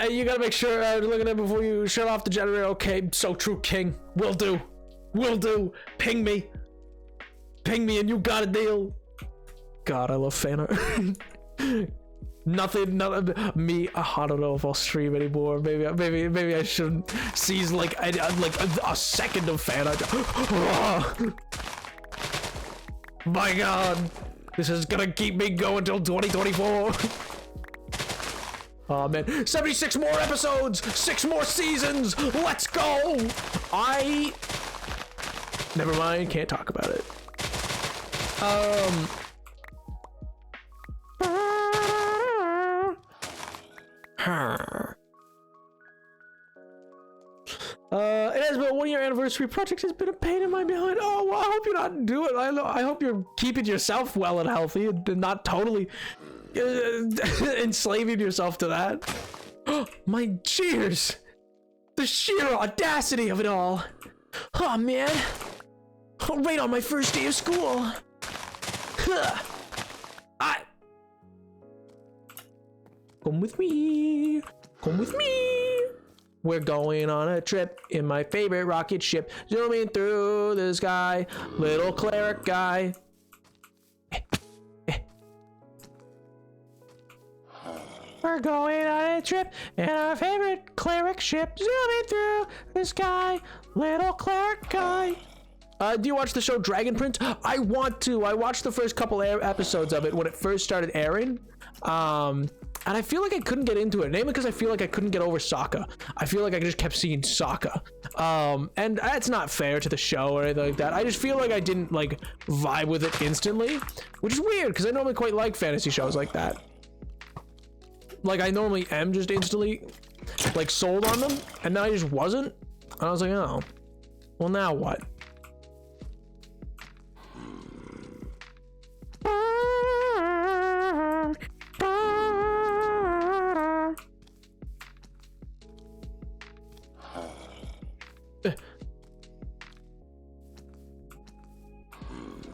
You gotta make sure look at it before you shut off the generator. Okay, so true, King. Will do. Ping me, and you got a deal. God, I love fan art. Nothing me. I don't know if I'll stream anymore. Maybe I shouldn't seize like a second of fan art. My God, this is gonna keep me going till 2024. Oh man, 76 more episodes, 6 more seasons. Let's go. Never mind, can't talk about it. It has been a 1-year anniversary. Project has been a pain in my behind. Oh, well, I hope you're not doing it. I hope you're keeping yourself well and healthy and not totally enslaving yourself to that. My cheers. The sheer audacity of it all. Oh, man. Right on my first day of school. Come with me. We're going on a trip in my favorite rocket ship, zooming through the sky. Little cleric guy. We're going on a trip in our favorite cleric ship, zooming through the sky. Little cleric guy. Do you watch the show Dragon Prince? I want to. I watched the first couple episodes of it when it first started airing. And I feel like I couldn't get into it, mainly because I feel like I couldn't get over Sokka. I feel like I just kept seeing Sokka. And that's not fair to the show or anything like that. I just feel like I didn't like vibe with it instantly, which is weird because I normally quite like fantasy shows like that. Like I normally am just instantly like sold on them, and then I just wasn't. And I was like, oh, well now what?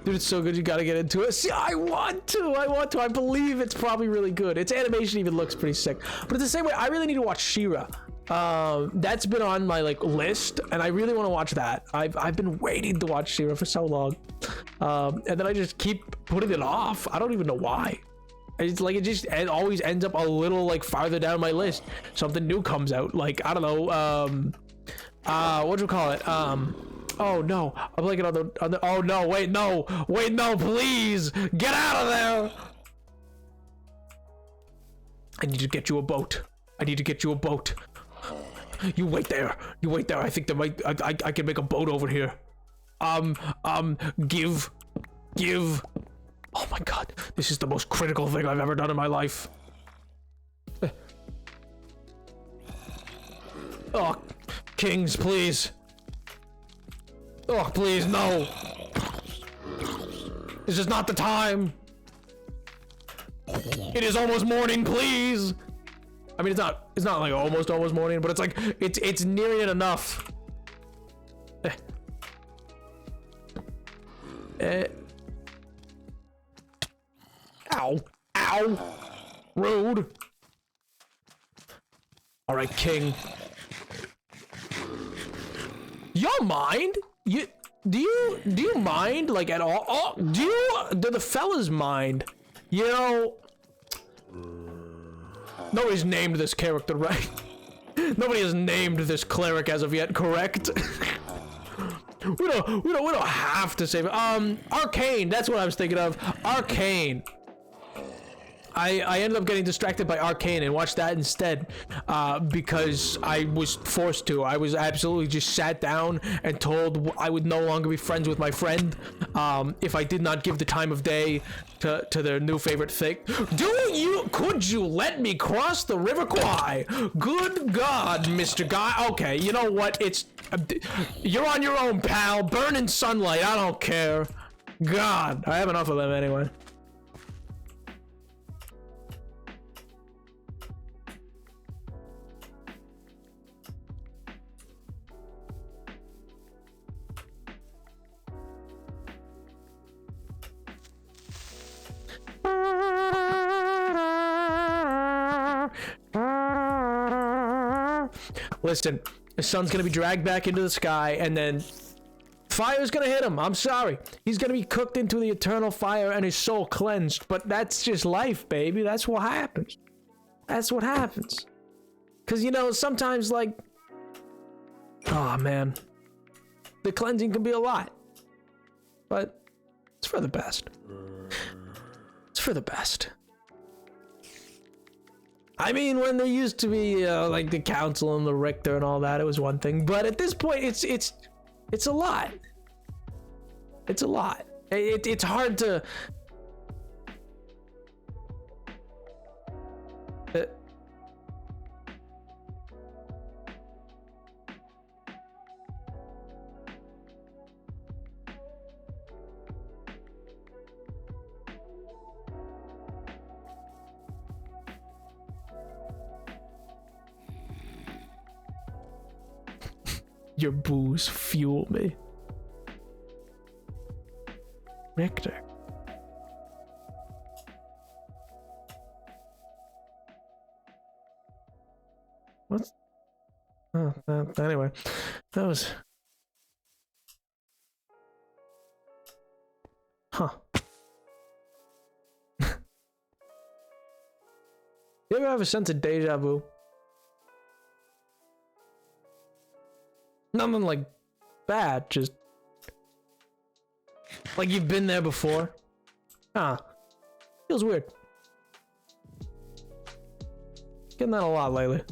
Dude, it's so good. You gotta get into it. See, I want to. I believe it's probably really good. Its animation even looks pretty sick. But it's the same way, I really need to watch She-Ra. That's been on my like list, and I really want to watch that. I've been waiting to watch She-Ra for so long, and then I just keep putting it off. I don't even know why. It's like it always ends up a little like farther down my list. Something new comes out. Like I don't know. What do you call it? Oh no, I'm blanking on the oh no, wait no, please get out of there. I need to get you a boat. You wait there. I think there might I can make a boat over here. Give. Oh my God, this is the most critical thing I've ever done in my life. Oh, kings, please. Oh, please, no. This is not the time. It is almost morning, please. I mean, it's not like almost morning, but it's like, it's nearing it enough. Ow. Rude. All right, king. Y'all mind? Do you mind like at all? Oh, do the fellas mind? You know, nobody's named this character, right? Nobody has named this cleric as of yet, correct? we don't have to save it. Arcane, that's what I was thinking of. Arcane. I ended up getting distracted by Arcane and watched that instead because I was forced to. I was absolutely just sat down and told I would no longer be friends with my friend if I did not give the time of day to their new favorite thing. Could you let me cross the River Kwai? Good God, Mr. Guy. Okay, you know what? You're on your own, pal. Burn in sunlight. I don't care. God, I have enough of them anyway. Listen, his son's gonna be dragged back into the sky, and then fire's gonna hit him. I'm sorry. He's gonna be cooked into the eternal fire and his soul cleansed. But that's just life, baby. That's what happens. That's what happens. Because, you know, sometimes, like... Oh, man. The cleansing can be a lot. But it's for the best. It's for the best. I mean, when there used to be, like, the council and the Richter and all that, it was one thing. But at this point, it's a lot. It's a lot. It's hard to... Your booze fuel me. Richter. What's... Oh, anyway. That was... Huh. You ever have a sense of deja vu? Nothing like bad, just like you've been there before. Feels weird. Getting that a lot lately.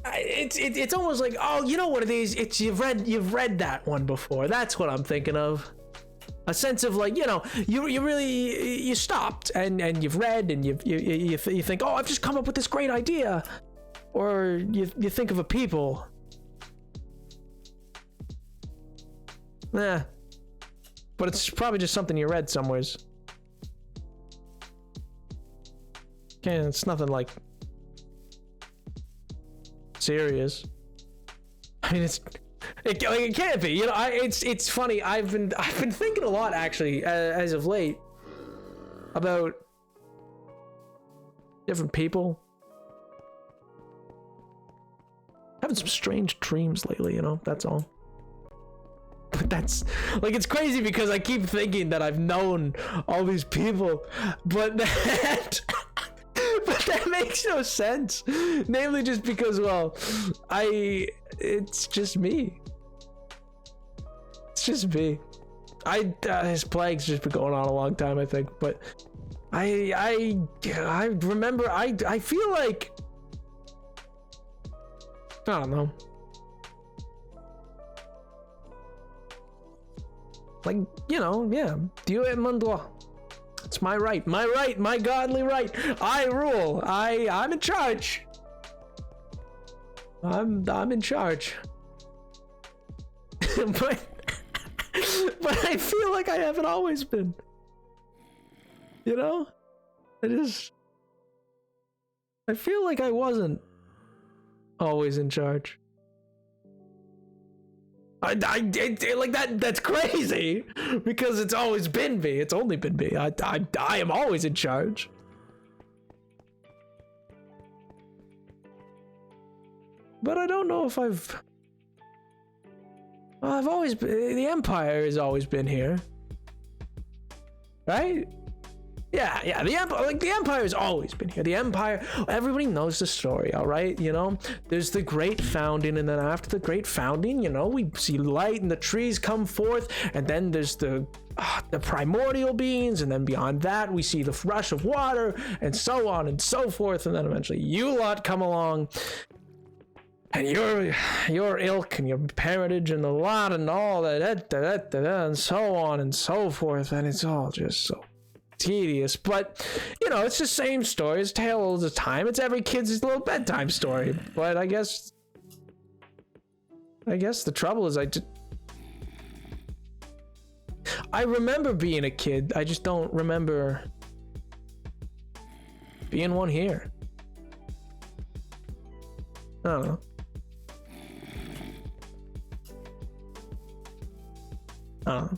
It's almost like, oh, you know what it is? It's you've read that one before. That's what I'm thinking of. A sense of like, you know, you really stopped and you've read and you think, oh, I've just come up with this great idea. Or you think of a people. But it's probably just something you read somewheres. Okay, it's nothing like serious. I mean, it can't be. You know, it's funny. I've been thinking a lot actually as of late about different people. Having some strange dreams lately, you know, that's all. But that's like, it's crazy because I keep thinking that I've known all these people, but that makes no sense. Namely just because, well, it's just me. It's just me. His plague's just been going on a long time, I think, but I remember, I feel like, I don't know. Like, you know, yeah. Dieu et mon droit. It's my right, my godly right. I rule. I'm in charge. I'm in charge. but I feel like I haven't always been. You know? I feel like I wasn't always in charge. Like that's crazy because it's always been me. It's only been me. I am always in charge. But I don't know if I've always been, the Empire has always been here. Right? Yeah, the Empire has always been here. The Empire, everybody knows the story, all right? You know, there's the great founding, and then after the great founding, you know, we see light and the trees come forth, and then there's the primordial beings, and then beyond that, we see the rush of water, and so on and so forth, and then eventually you lot come along, and your ilk and your parentage and the lot and all that, and so on and so forth, and it's all just so tedious. But you know, it's the same story. It's tale of the time. It's every kid's little bedtime story. But I guess the trouble is I remember being a kid. I just don't remember being one here. I don't know. I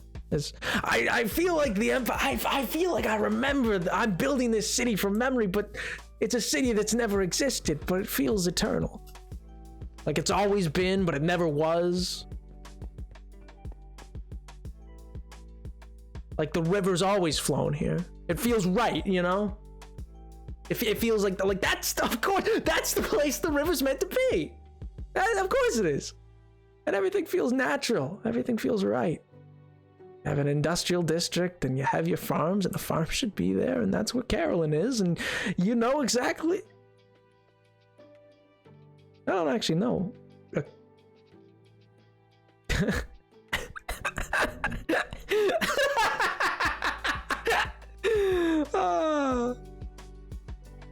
feel like the Empire. I feel like I remember I'm building this city from memory, but It's a city that's never existed, but it feels eternal. Like it's always been, but it never was. Like the river's always flown here. It feels right, you know? It feels like that's of course that's the place the river's meant to be. Of course it is. And everything feels natural. Everything feels right. You have an industrial district and you have your farms, and the farm should be there, and that's where Carolyn is, and you know exactly. I don't actually know.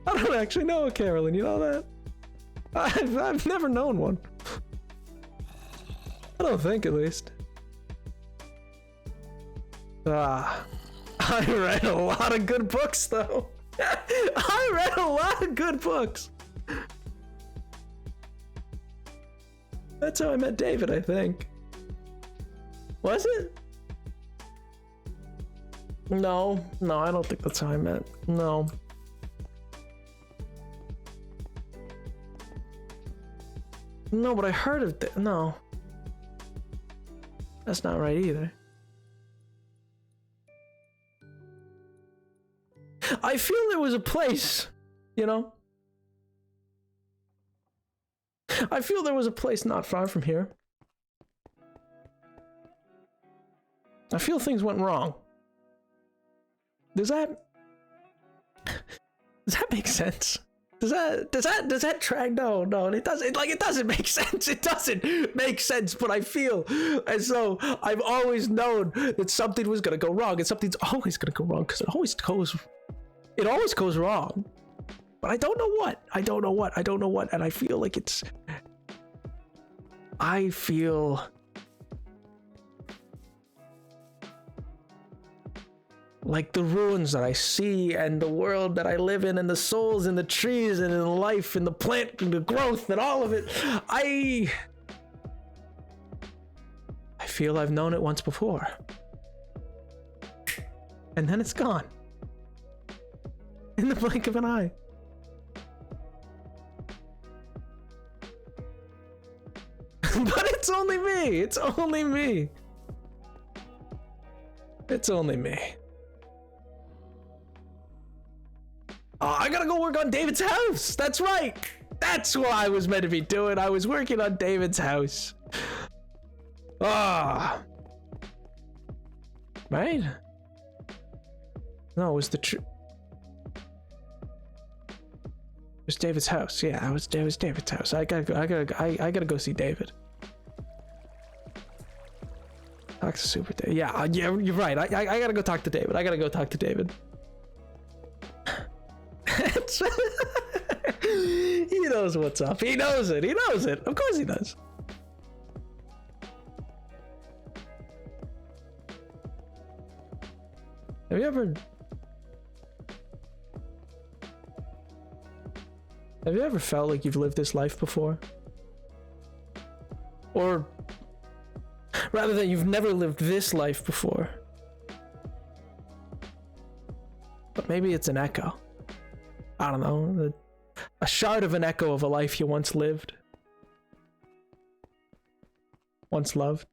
I don't actually know a Carolyn, you know that? I've never known one. I don't think, at least. I read a lot of good books, though. I read a lot of good books. That's how I met David, I think. Was it? No, I don't think that's how I met. No. No, but I heard of no. That's not right either. I feel there was a place, you know? I feel there was a place not far from here. I feel things went wrong. Does that make sense? Does that track? No, it doesn't. Like, it doesn't make sense. It doesn't make sense. But I feel as though I've always known that something was gonna go wrong, and something's always gonna go wrong because it always goes wrong. But I don't know what, and I feel like I feel like the ruins that I see, and the world that I live in, and the souls in the trees, and in the life, and the plant, and the growth, and all of it. I feel I've known it once before. And then it's gone. In the blink of an eye. But it's only me. It's only me. It's only me. Oh, I gotta go work on David's house. That's right. That's what I was meant to be doing. I was working on David's house. Ah. Right? No, it was it was David's house. Yeah, it was David's house. I gotta go see David. Talk to Super David. Yeah, you're right. I gotta go talk to David. He knows what's up. He knows it. Of course he does. Have you ever felt like you've lived this life before? Or rather than you've never lived this life before. But maybe it's an echo. I don't know. A shard of an echo of a life you once lived. Once loved.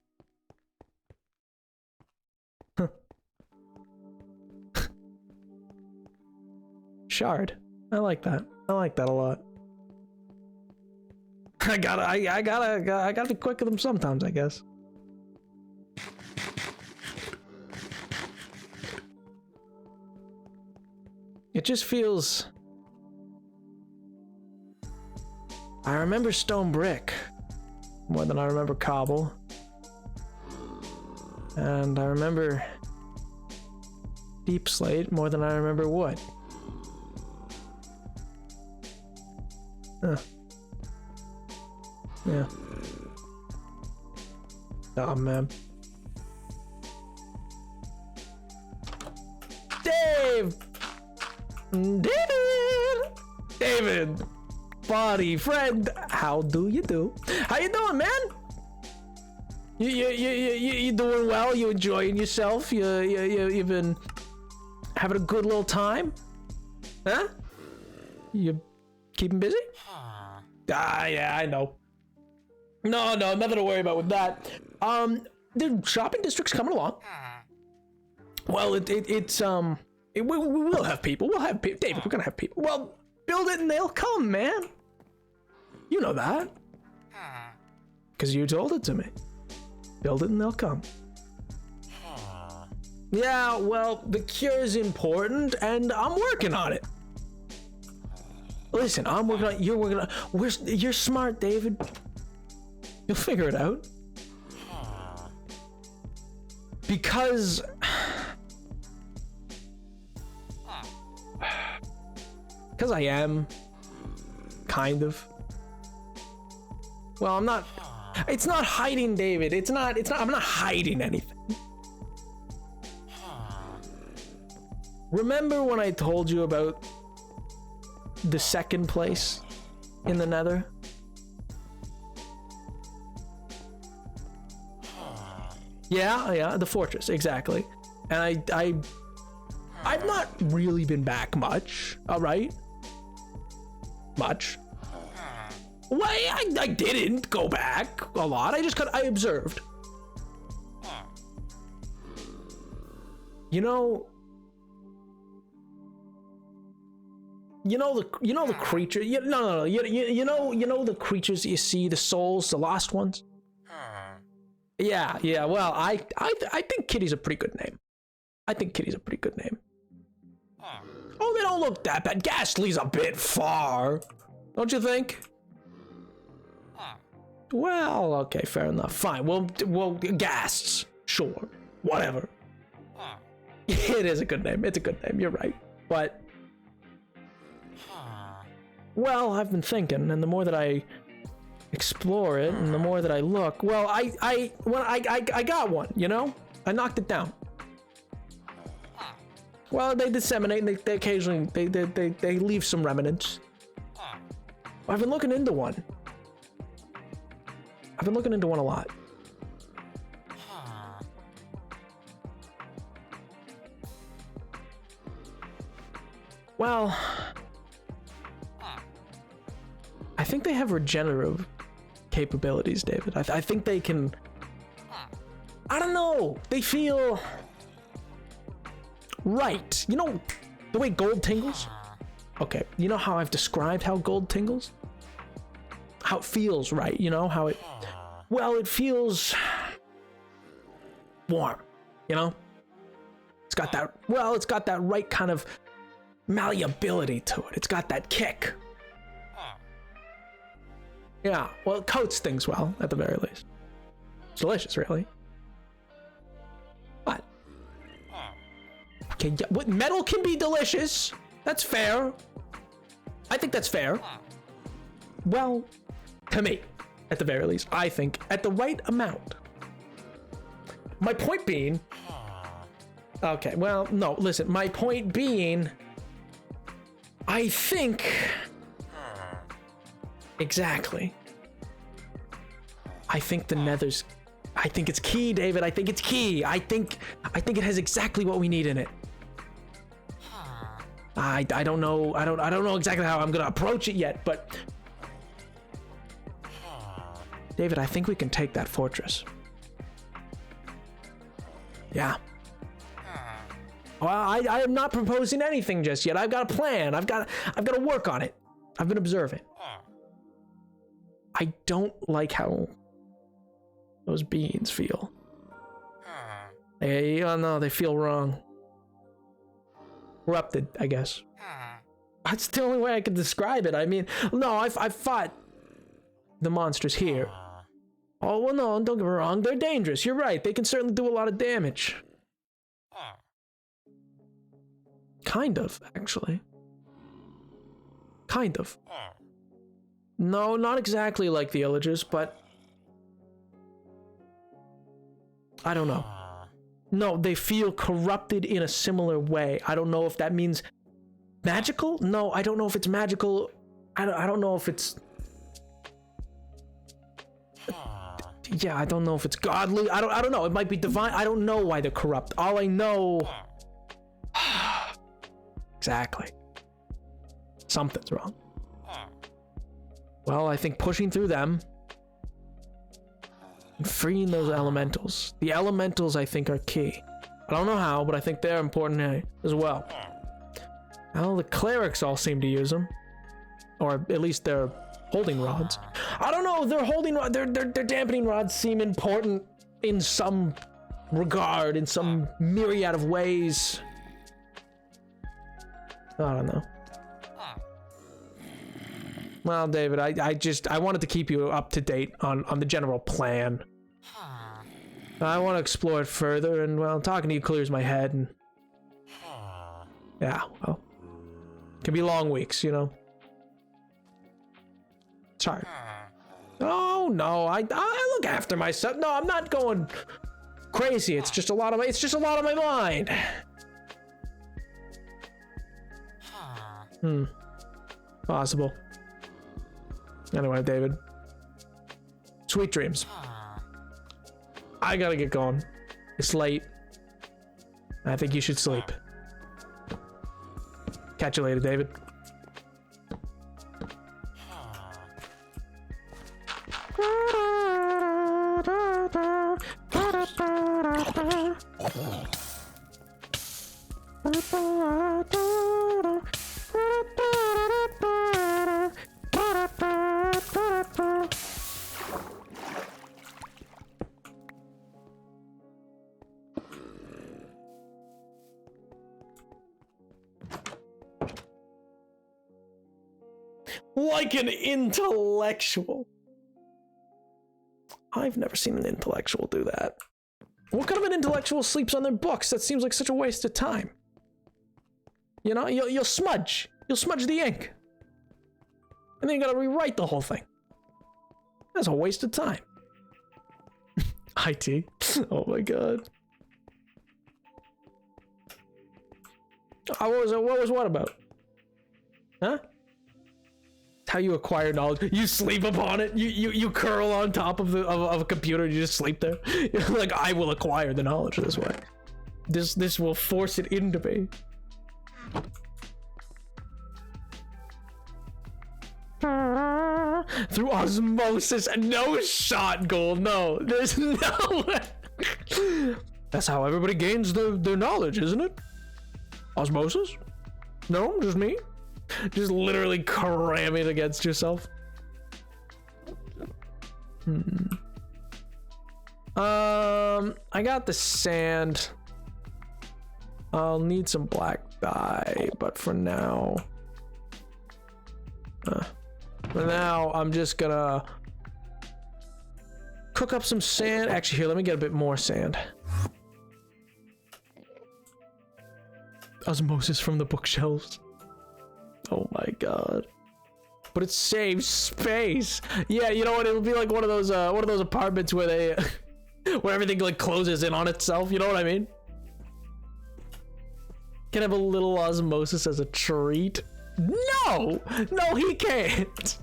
Shard. I like that. I like that a lot. I gotta be quick with them sometimes, I guess. It just feels... I remember stone brick more than I remember cobble. And I remember deep slate more than I remember wood. Yeah. Oh man. David! Buddy, friend, how do you do? How you doing, man? You doing well? You enjoying yourself? You've been having a good little time? Huh? You keeping busy? Yeah, I know. No, nothing to worry about with that. The shopping district's coming along. Well, we will have people. We'll have people. David, we're gonna have people. Well, build it and they'll come, man. You know that. Because you told it to me. Build it and they'll come. Yeah, well, the cure's important and I'm working on it. Listen, I'm working on it. You're working on it. You're smart, David. You'll figure it out. Because I am kind of. Well, I'm not. It's not hiding, David. It's not. I'm not hiding anything. Remember when I told you about the second place in the Nether? Yeah, the fortress, exactly. And I've not really been back much, all right? Much. Well, I didn't go back a lot. I observed. You know the creature. No. You know the creatures you see, the souls, the lost ones. Yeah. Well, I think Kitty's a pretty good name. Oh, they don't look that bad. Ghastly's a bit far, don't you think? Well, okay, fair enough. Fine. Well, Ghasts, sure, whatever. It is a good name. It's a good name. You're right, but. Well, I've been thinking, and the more that I explore it, and the more that I look, well, I got one, you know? I knocked it down. Well, they disseminate, and they occasionally, they leave some remnants. I've been looking into one. I've been looking into one a lot. Well, I think they have regenerative capabilities, David. I think they can. I don't know. They feel right. You know the way gold tingles? Okay. You know how I've described how gold tingles? How it feels right. You know how it. Well, it feels warm. You know. It's got that. Well, it's got that right kind of malleability to it. It's got that kick. Yeah, well, it coats things well, at the very least. It's delicious, really. What? Okay, yeah, what, metal can be delicious. That's fair. I think that's fair. Well, to me, at the very least, I think at the right amount. My point being... Okay, well, no, listen, my point being... I think... Exactly. I think the Nether's. I think it's key, David. I think it's key. I think it has exactly what we need in it. I don't know. I don't know exactly how I'm gonna approach it yet, but David, I think we can take that fortress. Yeah. Well, I am not proposing anything just yet. I've got a plan. I've got to work on it. I've been observing. I don't like how those beans feel. They feel wrong. Corrupted, I guess. That's the only way I can describe it. I mean, no, I've fought the monsters here. Oh, well, no, don't get me wrong. They're dangerous. You're right. They can certainly do a lot of damage. Kind of, actually. Kind of. No, not exactly like the Illagers, but I don't know. No, they feel corrupted in a similar way. I don't know if that means magical. No, I don't know if it's magical. I don't know if it's. Yeah, I don't know if it's godly. I don't know. It might be divine. I don't know why they're corrupt. All I know. Exactly. Something's wrong. Well, I think pushing through them and freeing those elementals. The elementals, I think, are key. I don't know how, but I think they're important as well. Well, the clerics all seem to use them. Or at least they're holding rods. I don't know, their holding rod, their dampening rods seem important in some regard, in some myriad of ways. I don't know. Well, David, I wanted to keep you up to date on the general plan. I want to explore it further, and well, talking to you clears my head, and yeah, well, it can be long weeks, you know. Sorry. Oh no, I look after myself. No, I'm not going crazy. It's just a lot of my mind. Possible. Anyway, David. Sweet dreams. I gotta get going. It's late. I think you should sleep. Catch you later, David. Like an intellectual. I've never seen an intellectual do that. What kind of an intellectual sleeps on their books? That seems like such a waste of time. You know, you'll smudge. You'll smudge the ink. And then you gotta rewrite the whole thing. That's a waste of time. IT. Oh my god. What was what about? Huh? How you acquire knowledge? You sleep upon it. You curl on top of a computer. And you just sleep there. You're like, I will acquire the knowledge this way. This will force it into me. Through osmosis. No shot, Gold. No, there's no way. That's how everybody gains their knowledge, isn't it? Osmosis? No, just me. Just literally cram it against yourself. I got the sand. I'll need some black dye, but for now, I'm just gonna cook up some sand. Actually, here, let me get a bit more sand. Osmosis from the bookshelves. Oh my god. But it saves space. Yeah, you know what? It'll be like one of those apartments where they where everything like closes in on itself, you know what I mean? Can have a little osmosis as a treat. No, he can't.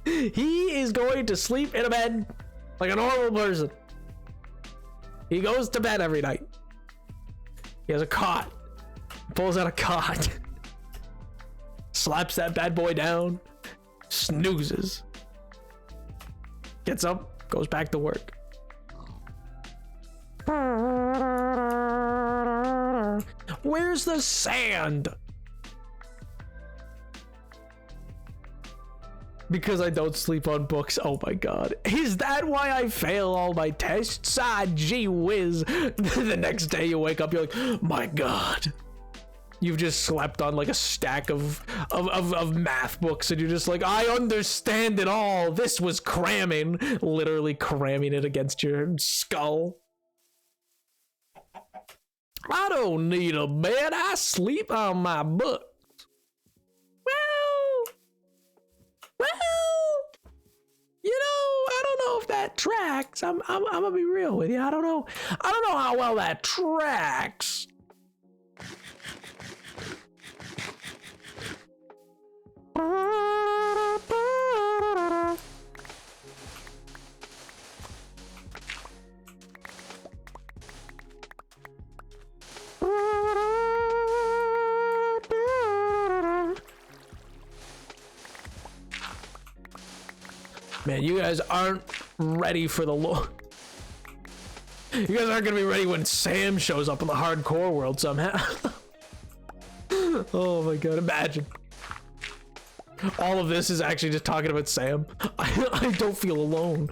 He is going to sleep in a bed like a normal person. He goes to bed every night. He has a cot. Pulls out a cot. Slaps that bad boy down. Snoozes. Gets up. Goes back to work. Where's the sand? Because I don't sleep on books. Oh my god. Is that why I fail all my tests? Ah, gee whiz. The next day you wake up, you're like, my god. You've just slept on like a stack of math books and you're just like, I understand it all. This was cramming. Literally cramming it against your skull. I don't need a bed. I sleep on my books. Well, you know, I don't know if that tracks. I'm gonna be real with you. I don't know how well that tracks. Man, you guys aren't ready for the lore. You guys aren't gonna be ready when Sam shows up in the hardcore world somehow. Oh my god, imagine. All of this is actually just talking about Sam. I don't feel alone.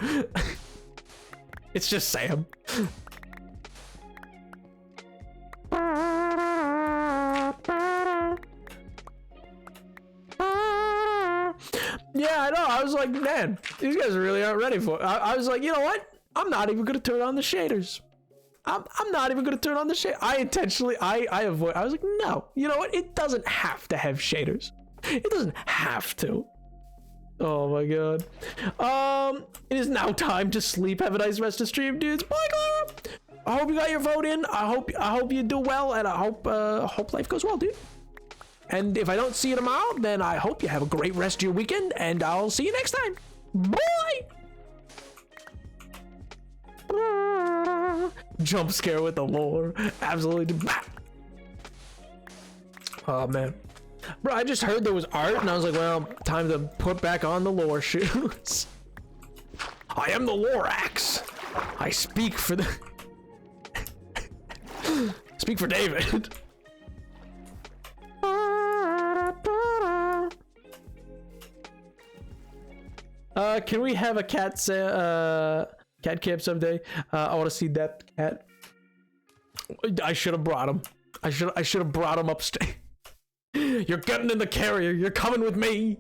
It's just Sam. Yeah, I know. I was like, man, these guys really aren't ready for it. I was like, you know what? I'm not even gonna turn on the shaders. I'm not even gonna turn on the shade. I intentionally, I avoid. I was like, no. You know what? It doesn't have to have shaders. It doesn't have to. Oh my god. It is now time to sleep. Have a nice rest of stream, dudes. Bye, Clara. I hope you got your vote in. I hope you do well, and I hope life goes well, dude. And if I don't see you tomorrow, then I hope you have a great rest of your weekend, and I'll see you next time. Bye. Jump scare with the lore. Absolutely. Oh man. Bro, I just heard there was art and I was like, well, time to put back on the lore shoes. I am the Lorax. I speak for the speak for David. Can we have a cat camp someday? I want to see that cat. I should have brought him. I should have brought him upstate. You're getting in the carrier. You're coming with me.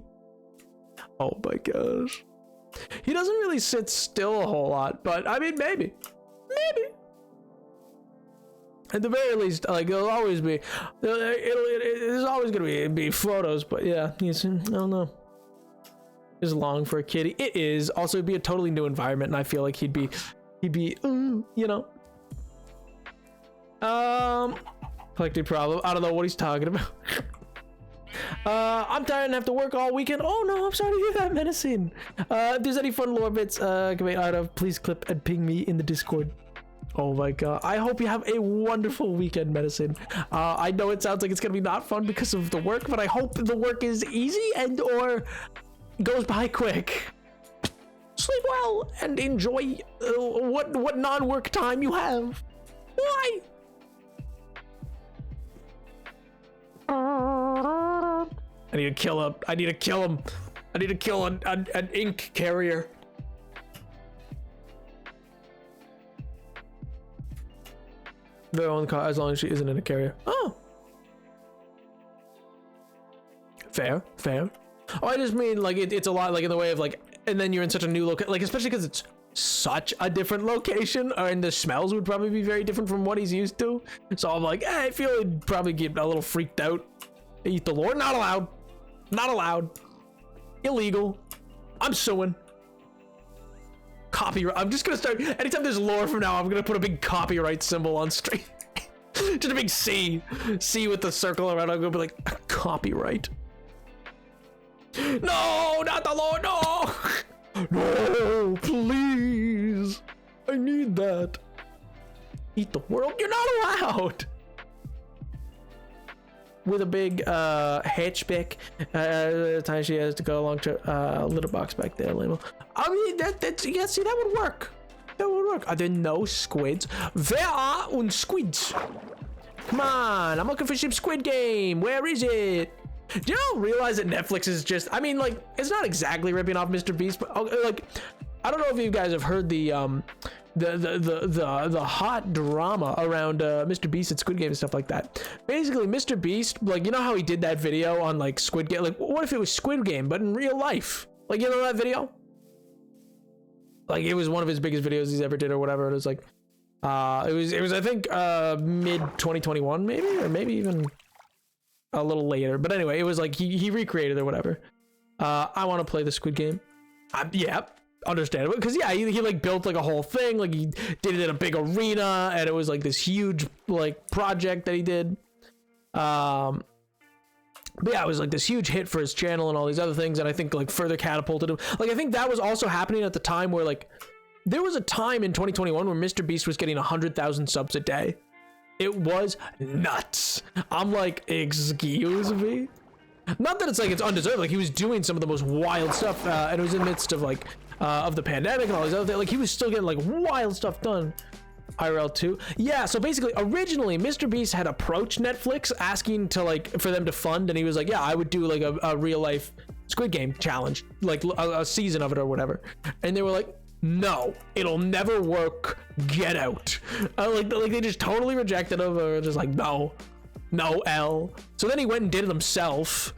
Oh my gosh. He doesn't really sit still a whole lot, but I mean, maybe. At the very least, like, it'll always be, there's always gonna be photos, but yeah, I don't know. Is long for a kitty. It is. Also, it'd be a totally new environment, and I feel like he'd be, you know. Collected problem. I don't know what he's talking about. I'm tired and have to work all weekend. Oh no, I'm sorry to hear that, Menacing. If there's any fun lore bits can be out of, please clip and ping me in the Discord. Oh my god. I hope you have a wonderful weekend, Medicine. I know it sounds like it's gonna be not fun because of the work, but I hope the work is easy and or goes by quick. Sleep well and enjoy what non-work time you have. Why? I need to kill him. I need to kill him. I need to kill an ink carrier. They're on the car as long as she isn't in a carrier. Oh. Fair. Oh, I just mean like it's a lot like in the way of like, and then you're in such a new location, like especially because it's such a different location, and the smells would probably be very different from what he's used to. So I'm like, I feel he'd probably get a little freaked out. Eat the lore, not allowed. Not allowed. Illegal. I'm suing. Copyright. I'm just gonna start. Anytime there's lore from now, I'm gonna put a big copyright symbol on stream. Just a big C with the circle around. I'm gonna be like copyright. No, not the lore. No, no, please. I need that. Eat the world. You're not allowed. With a big hatchback, the time she has to go along to litter box back there, label. I mean, that's yeah. See, that would work. That would work. Are there no squids? There are squids. Come on, I'm looking for some Squid Game. Where is it? Do you realize that Netflix is just? I mean, like, it's not exactly ripping off Mr. Beast, but like, I don't know if you guys have heard the hot drama around Mr. Beast and Squid Game and stuff like that. Basically, Mr. Beast, like, you know how he did that video on like Squid Game? Like, what if it was Squid Game but in real life? Like, you know that video? Like, it was one of his biggest videos he's ever did or whatever. It was like, it was I think mid 2021 maybe, or maybe even a little later. But anyway, it was like he recreated or whatever. I want to play the Squid Game. Yeah. Understandable, because yeah, he like built like a whole thing, like he did it in a big arena, and it was like this huge like project that he did. But yeah, it was like this huge hit for his channel and all these other things, and I think like further catapulted him. Like, I think that was also happening at the time where like there was a time in 2021 where Mr. Beast was getting 100,000 subs a day. It was nuts. I'm like, excuse me. Not that it's like it's undeserved, like he was doing some of the most wild stuff, and it was in the midst of like of the pandemic and all these other things. Like, he was still getting like wild stuff done. IRL 2. Yeah, so basically originally Mr. Beast had approached Netflix asking to like for them to fund, and he was like, yeah, I would do like a real life Squid Game challenge, like a season of it or whatever. And they were like, no, it'll never work, get out. Like they just totally rejected him, or just like, no L. So then he went and did it himself.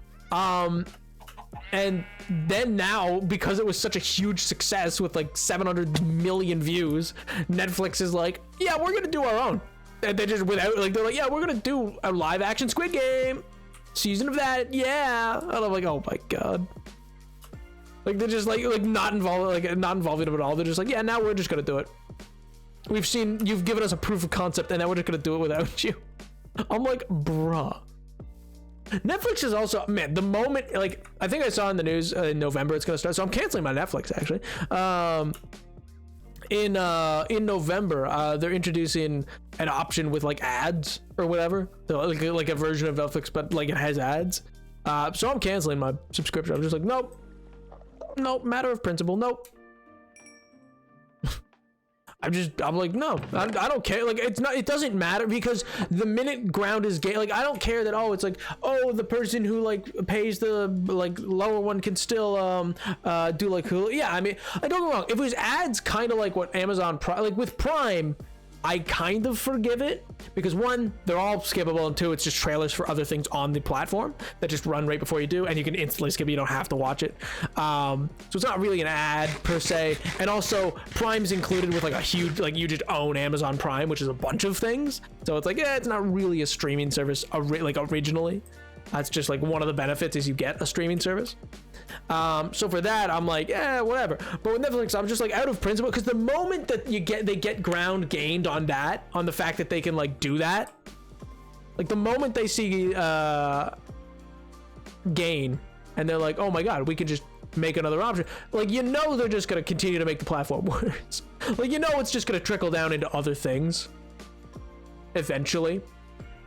And then now, because it was such a huge success with like 700 million views, Netflix is like, yeah, we're gonna do our own. And they just without like, they're like, yeah, we're gonna do a live action Squid Game season of that. Yeah. And I'm like, oh my god. Like, they're just like not involved, like not involving them at all. They're just like, yeah, now we're just gonna do it. We've seen, you've given us a proof of concept, and now we're just gonna do it without you. I'm like, bruh. Netflix is also, man, the moment, like, I think I saw in the news in November it's gonna start, so I'm canceling my Netflix actually. In November, they're introducing an option with like ads or whatever, so like a version of Netflix, but like it has ads. So I'm canceling my subscription. I'm just like, nope, matter of principle, nope. I'm like, no, I don't care. Like, it doesn't matter, because the minute ground is gay, like, I don't care that, oh, it's like, oh, the person who like pays the like lower one can still do like Hulu. Yeah, I mean, I don't get me wrong, if it was ads, kind of like what Amazon Prime, like with Prime, I kind of forgive it, because one, they're all skippable, and two, it's just trailers for other things on the platform that just run right before you do, and you can instantly skip it, you don't have to watch it. So it's not really an ad per se, and also Prime's included with like a huge, like, you just own Amazon Prime, which is a bunch of things, so it's like, yeah, it's not really a streaming service like originally. That's just like one of the benefits, is you get a streaming service. So for that, I'm like, yeah, whatever. But with Netflix, I'm just like, out of principle, because the moment that they get ground gained on that, on the fact that they can like do that, like the moment they see gain, and they're like, oh my god, we could just make another option, like, you know, they're just gonna continue to make the platform worse. Like, you know, it's just gonna trickle down into other things eventually,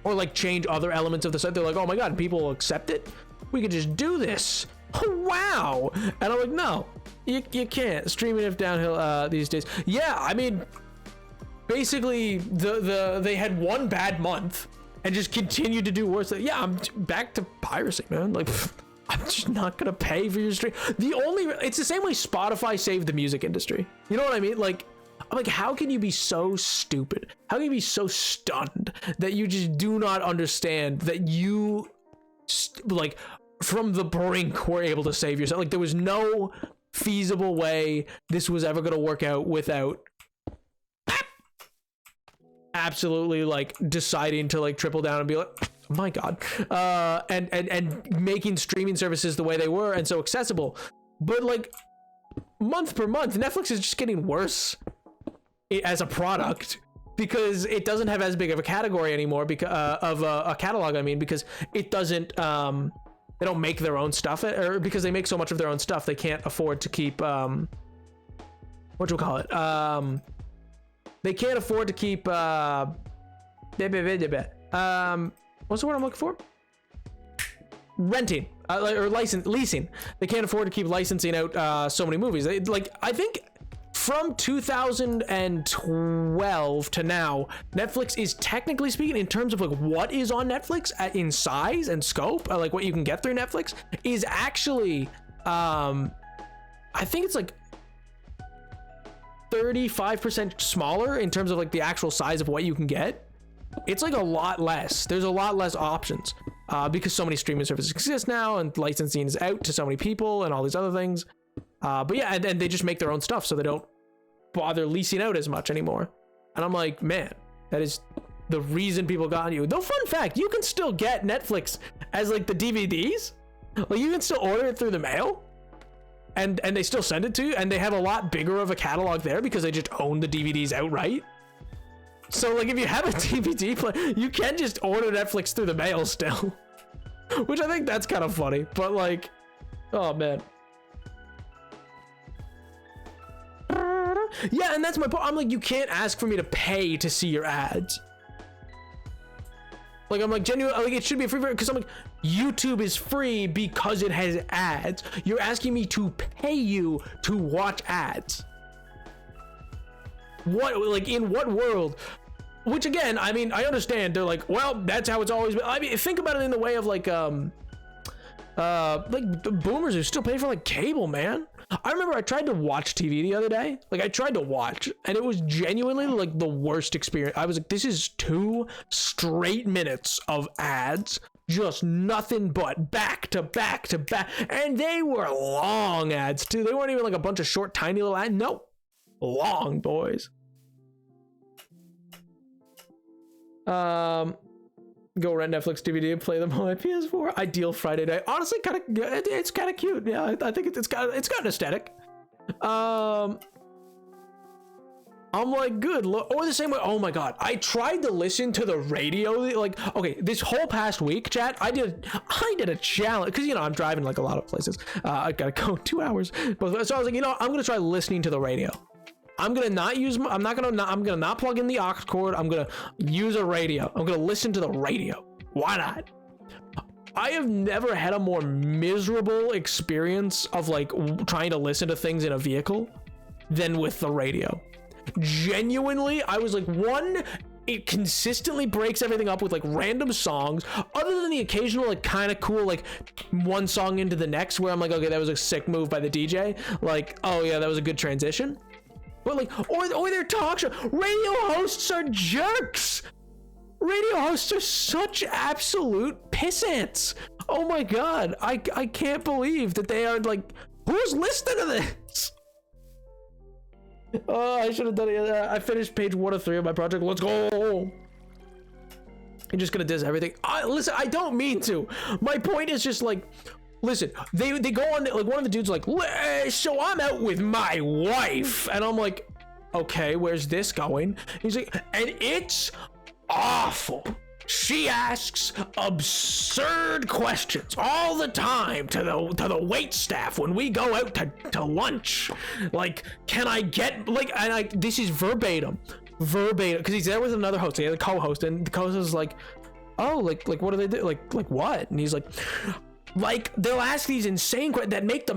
or like change other elements of the site. They're like, oh my god, people will accept it, we could just do this. Oh, wow. And I'm like, no, you can't. Streaming it downhill these days. Yeah, I mean, basically they had one bad month and just continued to do worse. Yeah, I'm back to piracy, man. Like, I'm just not gonna pay for your stream. It's the same way Spotify saved the music industry. You know what I mean? Like, I'm like, how can you be so stupid? How can you be so stunned that you just do not understand that you like from the brink were able to save yourself? Like, there was no feasible way this was ever going to work out without absolutely like deciding to like triple down and be like, oh my god, and making streaming services the way they were and so accessible. But like, month per month, Netflix is just getting worse as a product, because it doesn't have as big of a category anymore, because of a catalog, I mean, because it doesn't they don't make their own stuff, or because they make so much of their own stuff, they can't afford to keep what do you call it, they can't afford to keep what's the word I'm looking for? Renting, or leasing. They can't afford to keep licensing out so many movies. Like, I think from 2012 to now, Netflix is, technically speaking, in terms of like what is on Netflix in size and scope, like what you can get through Netflix, is actually I think it's like 35% smaller in terms of like the actual size of what you can get. It's like a lot less. There's a lot less options because so many streaming services exist now, and licensing is out to so many people and all these other things. But yeah, and they just make their own stuff, so they don't bother leasing out as much anymore. And I'm like, man, that is the reason people got you. Though, fun fact, you can still get Netflix as like the DVDs. Like, you can still order it through the mail, and they still send it to you, and they have a lot bigger of a catalog there because they just own the DVDs outright. So like, if you have a DVD player, you can just order Netflix through the mail still. Which I think that's kind of funny, but like, oh man. Yeah, and that's my point. I'm like, you can't ask for me to pay to see your ads. Like, I'm like, genuine, like, it should be free because I'm like, YouTube is free because it has ads. You're asking me to pay you to watch ads. What, like, in what world? Which, again, I mean, I understand. They're like, well, that's how it's always been. I mean, think about it in the way of, like the boomers who still pay for, like, cable, man. I remember I tried to watch TV the other day. Like, I tried to watch, and it was genuinely, like, the worst experience. I was like, this is 2 straight minutes of ads, just nothing but back to back to back. And they were long ads, too. They weren't even, like, a bunch of short, tiny little ads. Nope. Long, boys. Go rent Netflix DVD and play them on my PS4. Ideal Friday night. Honestly, it's kind of cute. Yeah, I think it's got an aesthetic. I'm like, good. Or the same way. Oh my god, I tried to listen to the radio. Like, okay, this whole past week, chat, I did a challenge because, you know, I'm driving like a lot of places. I gotta go 2 hours. But so I was like, you know, I'm gonna try listening to the radio. I'm gonna not plug in the aux cord. I'm gonna use a radio. I'm gonna listen to the radio. Why not? I have never had a more miserable experience of like trying to listen to things in a vehicle than with the radio. Genuinely, I was like, one, it consistently breaks everything up with like random songs, other than the occasional like kind of cool like one song into the next where I'm like, okay, that was a sick move by the DJ. Like, oh yeah, that was a good transition. But like, or their talk show. Radio hosts are jerks. Radio hosts are such absolute pissants. Oh my god, I can't believe that they are like, who's listening to this? Oh, I should have done it. I finished page 1 of 3 of my project. Let's go. You're just gonna diss everything. Listen, I don't mean to. My point is just like, listen, they go on, like one of the dudes like, so I'm out with my wife, and I'm like, okay, where's this going? He's like, and it's awful. She asks absurd questions all the time to the wait staff when we go out to lunch. Like, can I get, like, and this is verbatim, because he's there with another host, he had a co-host, and the co-host is like, oh, like what do they do? Like what? And he's like they'll ask these insane questions that make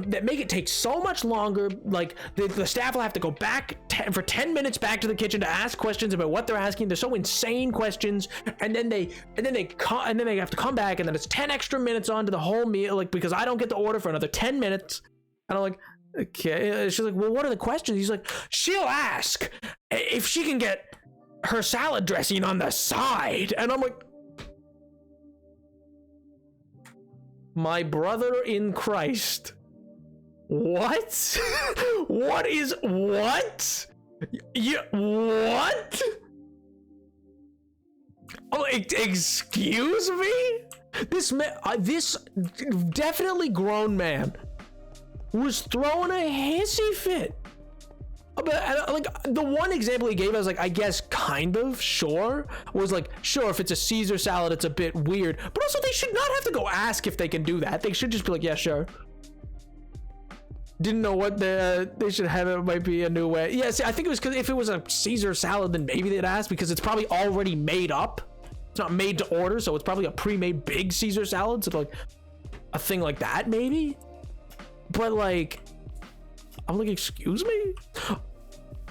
it take so much longer. Like the staff will have to go back for 10 minutes back to the kitchen to ask questions about what they're asking. They're so insane questions, and then they have to come back, and then it's 10 extra minutes onto the whole meal, like, because I don't get the order for another 10 minutes. And I'm like, okay. She's like, well, what are the questions? He's like, she'll ask if she can get her salad dressing on the side, and I'm like, my brother in Christ, what? What? What? Oh, excuse me? This man, this definitely grown man was throwing a hissy fit. But like the one example he gave, I was like, I guess kind of, sure, was like, sure, if it's a Caesar salad, it's a bit weird, but also they should not have to go ask if they can do that. They should just be like, yeah, sure. Didn't know what they should have. It might be a new way. Yeah, see, I think it was because if it was a Caesar salad, then maybe they'd ask, because it's probably already made up. It's not made to order, so it's probably a pre-made big Caesar salad. So like a thing like that, maybe. But like, I'm like, excuse me.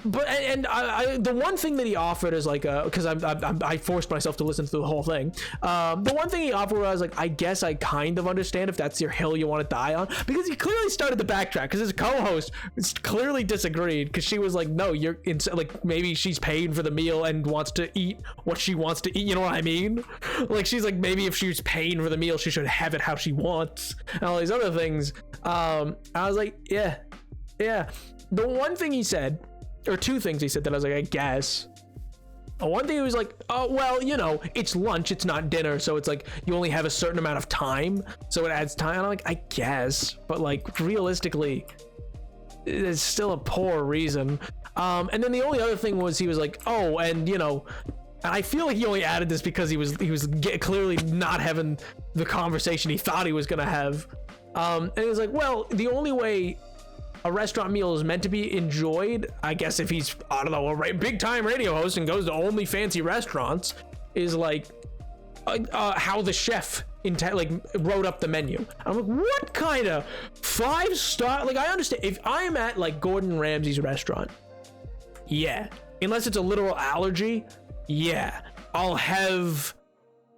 But and I the one thing that he offered is like, because I forced myself to listen to the whole thing. The one thing he offered was like, I guess I kind of understand if that's your hill you want to die on, because he clearly started to backtrack, because his co-host clearly disagreed, because she was like, no, you're like, maybe she's paying for the meal and wants to eat what she wants to eat, you know what I mean? Like, she's like, maybe if she's paying for the meal, she should have it how she wants, and all these other things. I was like, yeah. The one thing he said, or two things he said that I was like, I guess. One thing he was like, oh, well, you know, it's lunch, it's not dinner, so it's like you only have a certain amount of time, so it adds time. And I'm like, I guess, but like realistically, it's still a poor reason. And then the only other thing was he was like, oh, and you know, and I feel like he only added this because he was clearly not having the conversation he thought he was gonna have. And he was like, well, the only way a restaurant meal is meant to be enjoyed, I guess, if he's, I don't know, a big time radio host and goes to only fancy restaurants, is like how the chef like wrote up the menu. I'm like, what kind of 5-star? Like, I understand if I'm at like Gordon Ramsay's restaurant, yeah, unless it's a literal allergy, yeah, I'll have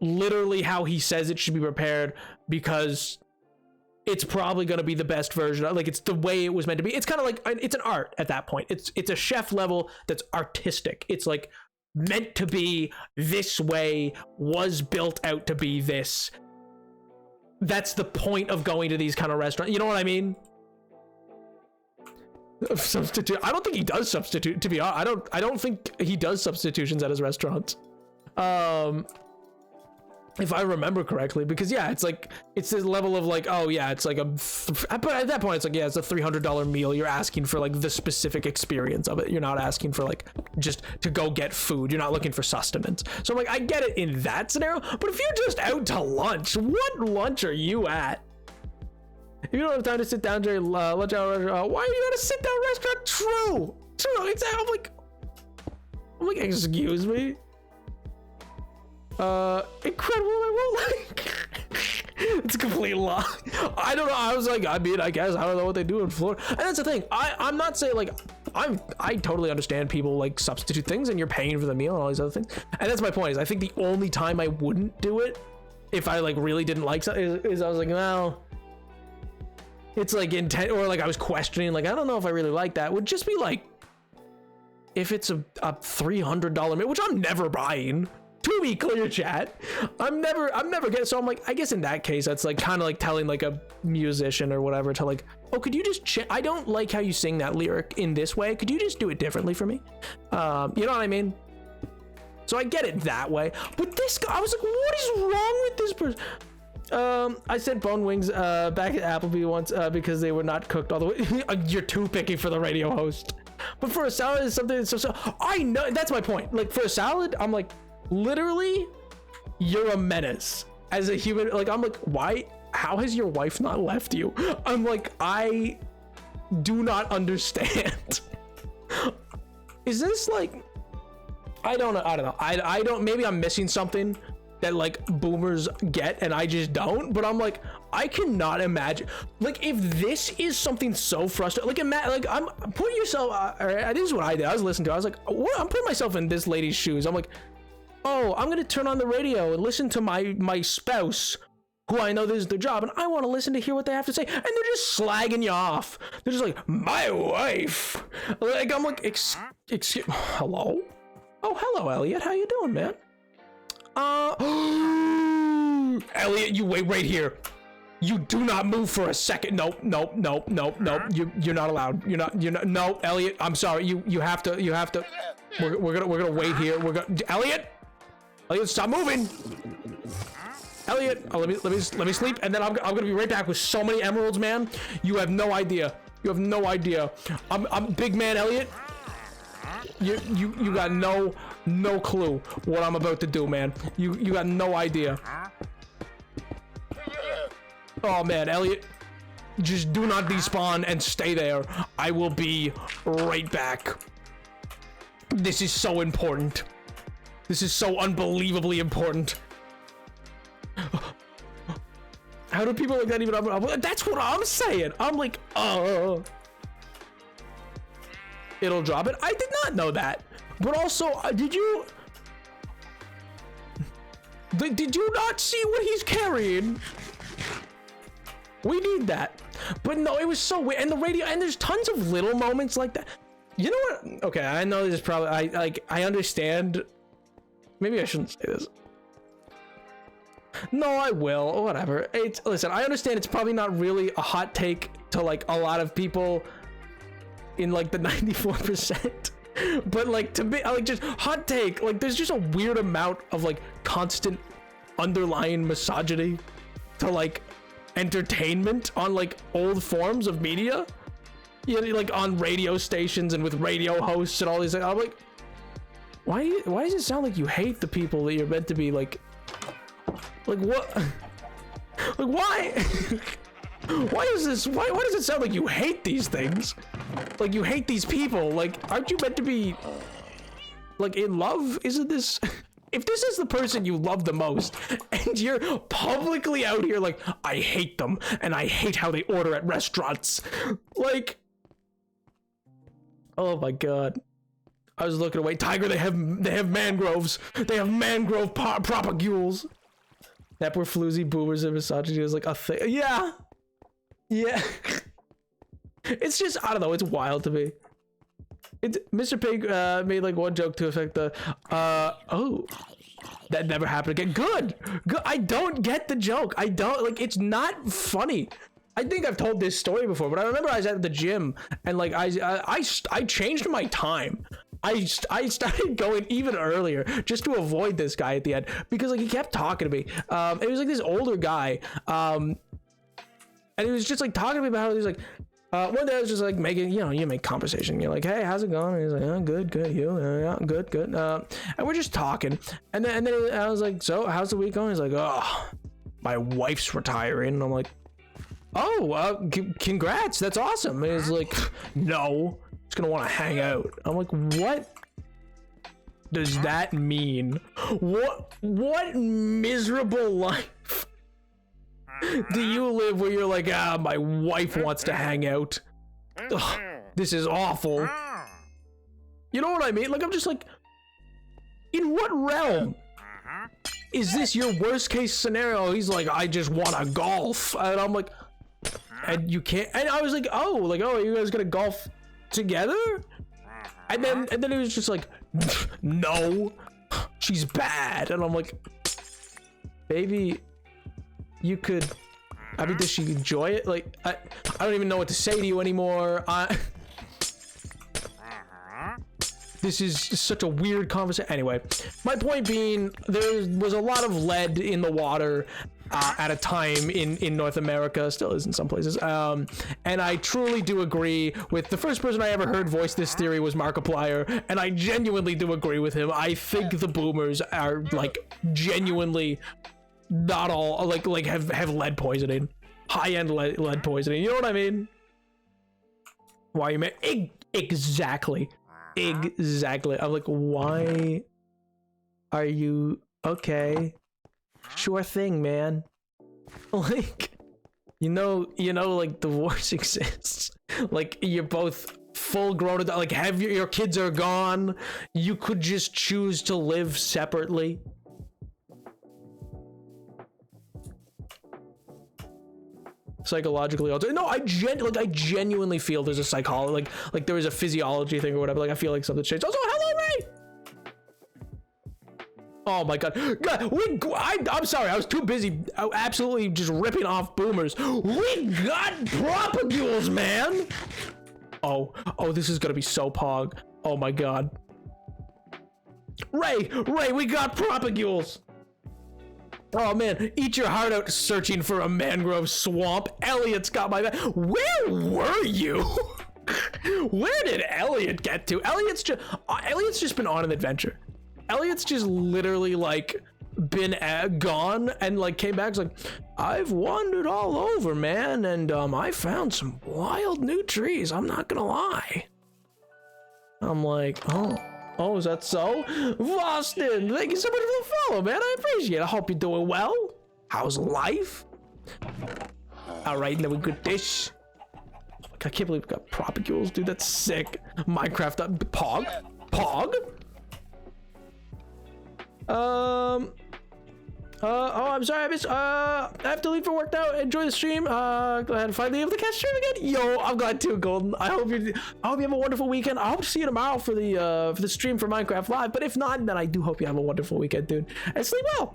literally how he says it should be prepared, because it's probably going to be the best version. Like, it's the way it was meant to be. It's kind of like, it's an art at that point. It's a chef level that's artistic. It's like meant to be this way, was built out to be this. That's the point of going to these kind of restaurants. You know what I mean? Substitute. I don't think he does substitute, to be honest. I don't think he does substitutions at his restaurants. If I remember correctly, because yeah, it's like, it's this level of like, oh yeah, it's like but at that point it's like, yeah, it's a $300 meal. You're asking for like the specific experience of it. You're not asking for like just to go get food. You're not looking for sustenance. So I'm like, I get it in that scenario, but if you're just out to lunch, what lunch are you at? If you don't have time to sit down during lunch hour, why are you at a sit down restaurant? True. I'm like, excuse me. Incredible, I won't like. It's a complete lie. I don't know. I was like, I mean, I guess I don't know what they do in Florida. And that's the thing. I'm not saying like, I totally understand people like substitute things and you're paying for the meal and all these other things. And that's my point, is I think the only time I wouldn't do it, if I like really didn't like something, is I was like, well, it's like intent, or like I was questioning, like, I don't know if I really like that, would just be like, if it's a $300 meal, which I'm never buying. To be clear, chat, I'm never getting. So I'm like, I guess in that case, that's like kind of like telling like a musician or whatever to like, oh, could you just I don't like how you sing that lyric in this way. Could you just do it differently for me? You know what I mean? So I get it that way. But this guy, I was like, what is wrong with this person? I said bone wings back at Applebee once because they were not cooked all the way. You're too picky for the radio host. But for a salad, it's something that's so I know, that's my point. Like for a salad, I'm like, literally, you're a menace as a human. Like, I'm like, why? How has your wife not left you? I'm like, I do not understand. Is this like, I don't know. I don't, maybe I'm missing something that like boomers get and I just don't, but I'm like, I cannot imagine, like, if this is something so frustrating, like I'm putting yourself, this is what I did. I was listening to, I was like, what? I'm putting myself in this lady's shoes. I'm like, oh, I'm gonna turn on the radio and listen to my spouse, who I know this is their job, and I want to listen to hear what they have to say, and they're just slagging you off. They're just like, my wife. Like, I'm like, excuse, hello? Oh, hello, Elliot. How you doing, man? Elliot, you wait right here. You do not move for a second. Nope. You're not allowed. You're not. No, Elliot. I'm sorry. You have to. We're gonna wait here. Elliot, stop moving. Elliot, let me sleep, and then I'm gonna be right back with so many emeralds, man. You have no idea. I'm big man, Elliot. You got no clue what I'm about to do, man. You got no idea. Oh man, Elliot, just do not despawn and stay there. I will be right back. This is so important. This is so unbelievably important. How do people like that even? That's what I'm saying. I'm like, it'll drop it. I did not know that. But also, did you not see what he's carrying? We need that. But no, it was so weird. And the radio, and there's tons of little moments like that. You know what? Okay, I know this is probably, I understand. Maybe I shouldn't say this. No, I will. Whatever. Listen, I understand it's probably not really a hot take to like a lot of people in like the 94%. But like to me, like just hot take, like there's just a weird amount of like constant underlying misogyny to like entertainment on like old forms of media. Yeah, like on radio stations and with radio hosts and all these things. I'm like, why does it sound like you hate the people that you're meant to be like what? Like why? Why does it sound like you hate these things? Like you hate these people? Like, aren't you meant to be like in love? Isn't this if this is the person you love the most, and you're publicly out here like, I hate them, and I hate how they order at restaurants, like, oh my god. I was looking away. Tiger, they have mangroves. They have mangrove propagules. That were floozy boomers and misogyny is like a thing. Yeah. Yeah. It's just, I don't know, it's wild to me. Mr. Pig made like one joke to affect the oh, that never happened again. Good. I don't get the joke. I don't, like, it's not funny. I think I've told this story before, but I remember I was at the gym and like I changed my time. I started going even earlier just to avoid this guy at the end because like he kept talking to me. It was like this older guy, and he was just like talking to me about how he was like, one day I was just like making, you know, you make conversation. You're like, hey, how's it going? And he's like, oh, good, you, yeah, good. And we're just talking, and then I was like, so how's the week going? He's like, oh, my wife's retiring, and I'm like, oh, congrats, that's awesome. And he's like, no. Gonna want to hang out. I'm like, what does that mean? What miserable life do you live where you're like, my wife wants to hang out? Ugh, this is awful. You know what I mean? Like, I'm just like, in what realm is this your worst case scenario? He's like, I just want to golf, and I'm like, and you can't. And I was like, oh, you guys gonna golf together? And then it was just like, no, she's bad. And I'm like, baby, you could, I mean, does she enjoy it? Like, I don't even know what to say to you anymore. This is such a weird conversation. Anyway, my point being, there was a lot of lead in the water at a time in North America, still is in some places. And I truly do agree with the first person I ever heard voice this theory was Markiplier, and I genuinely do agree with him. I think the boomers are like genuinely not all like have lead poisoning, high-end lead poisoning. You know what I mean? Why you mad? Exactly. I'm like, why are you okay? Sure thing, man. Like, you know, like divorce exists. Like, you're both full grown, like have your kids are gone. You could just choose to live separately. Psychologically altered. No, I genuinely feel there's a psychology, like there is a physiology thing or whatever. Like I feel like something's changed. Also, hello, Ray. Oh my god, I'm sorry, I was too busy absolutely just ripping off boomers. We got propagules, man. Oh, this is gonna be so pog. Oh my god. Ray, we got propagules. Oh man, eat your heart out searching for a mangrove swamp. Elliot's got my back. Where were you? Where did Elliot get to? Elliot's just been on an adventure. Elliot's just literally like been gone and like came back. It's like, I've wandered all over, man, and I found some wild new trees. I'm not gonna lie. I'm like, oh, is that so? Boston, thank you so much for the follow, man. I appreciate it. I hope you're doing well. How's life? All right, now we good dish. I can't believe we got propagules, dude. That's sick. Minecraft Pog. Oh, I'm sorry, I missed. I have to leave for work now. Enjoy the stream. Glad to finally able to catch stream again. Yo, I'm glad too, Golden. I hope you have a wonderful weekend. I hope to see you tomorrow for the stream for Minecraft Live. But if not, then I do hope you have a wonderful weekend, dude. And sleep well,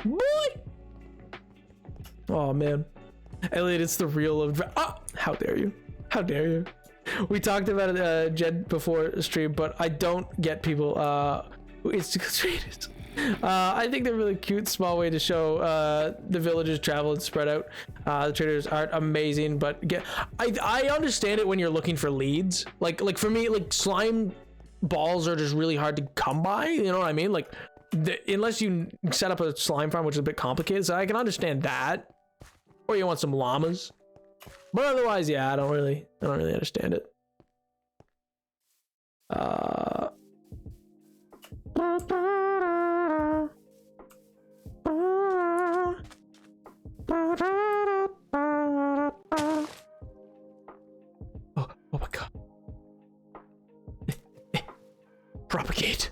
boy. Oh man, Elliot, it's the real. How dare you? How dare you? We talked about it, Jed, before stream, but I don't get people who Instagram traders. I think they're really cute, small way to show the villagers travel and spread out. The traders aren't amazing, but I understand it when you're looking for leads. Like for me, like slime balls are just really hard to come by. You know what I mean? Like unless you set up a slime farm, which is a bit complicated. So I can understand that. Or you want some llamas. But otherwise, yeah, I don't really understand it. Propagate.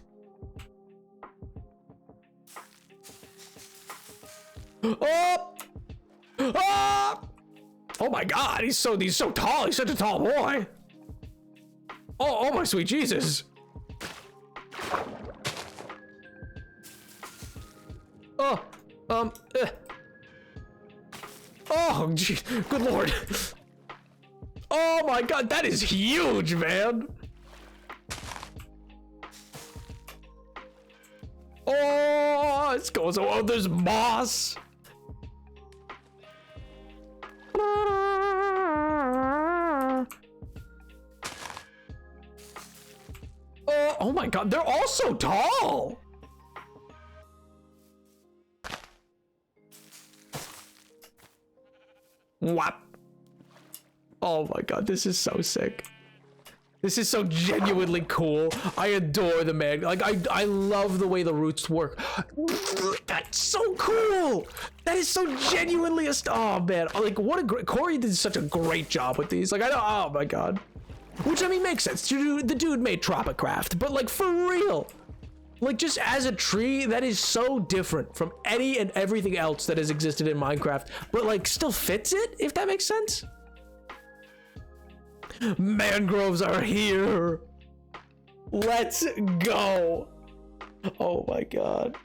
Oh! Oh! Oh my God, he's so tall. He's such a tall boy. Oh my sweet Jesus. Oh, oh, gee, good Lord. Oh my God, that is huge, man. Oh, it's going so well. There's moss. Oh my God, they're all so tall. Whap. Oh my God, this is so sick. This is so genuinely cool. I adore the man. Like, I love the way the roots work. That's so cool. That is so genuinely oh man. Like, what a great, Corey did such a great job with these. Like, I know, oh my God. Which, I mean, makes sense. The dude made Tropicraft, but like, for real. Like, just as a tree, that is so different from any and everything else that has existed in Minecraft, but like, still fits it, if that makes sense. Mangroves are here. Let's go. Oh my God.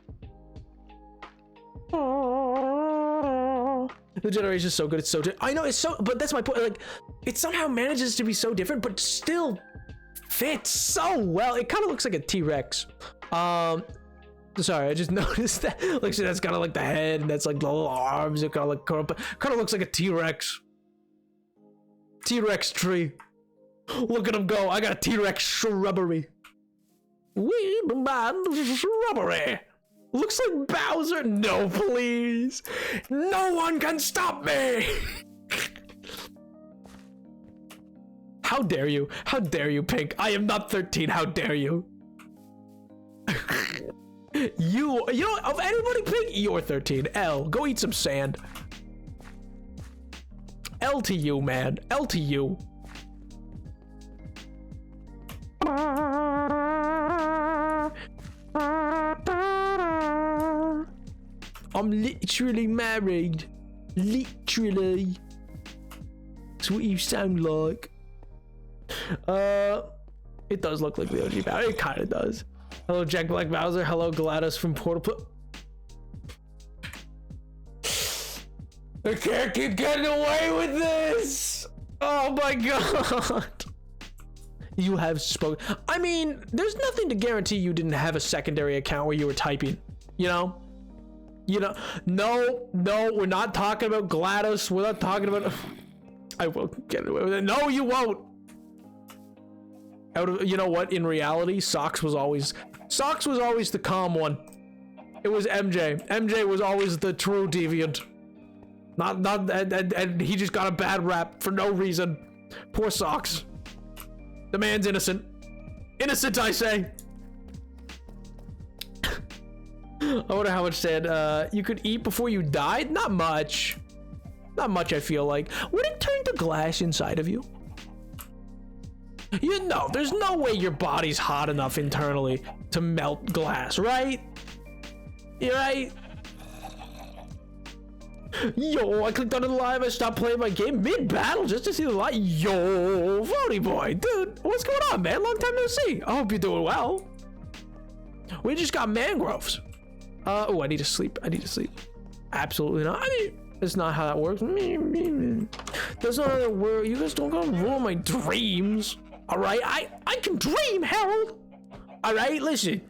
The generation is so good. It's so I know it's so, but that's my point. Like, it somehow manages to be so different, but still fits so well. It kind of looks like a T-Rex. Sorry, I just noticed that. Like, see, that's kind of like the head, and that's like the little arms. It kind of like kind of looks like a T-Rex. T-Rex tree. Look at him go. I got a T-Rex shrubbery. We demand shrubbery. Looks like Bowser. No, please. No one can stop me. How dare you? How dare you, Pink? I am not 13. How dare you? You know, of anybody, Pink, you're 13. L, go eat some sand. L to you, man. L to you. I'm literally married. Literally. That's what you sound like. It does look like the OG Bowser. It kind of does. Hello, Jack Black Bowser. Hello, GLaDOS from Portal. I can't keep getting away with this. Oh my God. You have spoken. I mean, there's nothing to guarantee you didn't have a secondary account where you were typing, you know? No, we're not talking about GLaDOS. We're not talking about. I won't get away with it. No, you won't. You know what? In reality, Socks was always the calm one. It was MJ. MJ was always the true deviant. And he just got a bad rap for no reason. Poor Socks. The man's innocent. Innocent, I say. I wonder how much sand you could eat before you died? Not much. Not much, I feel like. Would it turn to glass inside of you? You know, there's no way your body's hot enough internally to melt glass, right? You're right. Yo, I clicked on the live. I stopped playing my game mid-battle just to see the live. Yo, Vody boy, dude, what's going on, man? Long time no see. I hope you're doing well. We just got mangroves. Oh, I need to sleep. Absolutely not. I mean, that's not how that works. That's not how that works. You guys don't gotta ruin my dreams. All right, I can dream, Harold. All right, listen,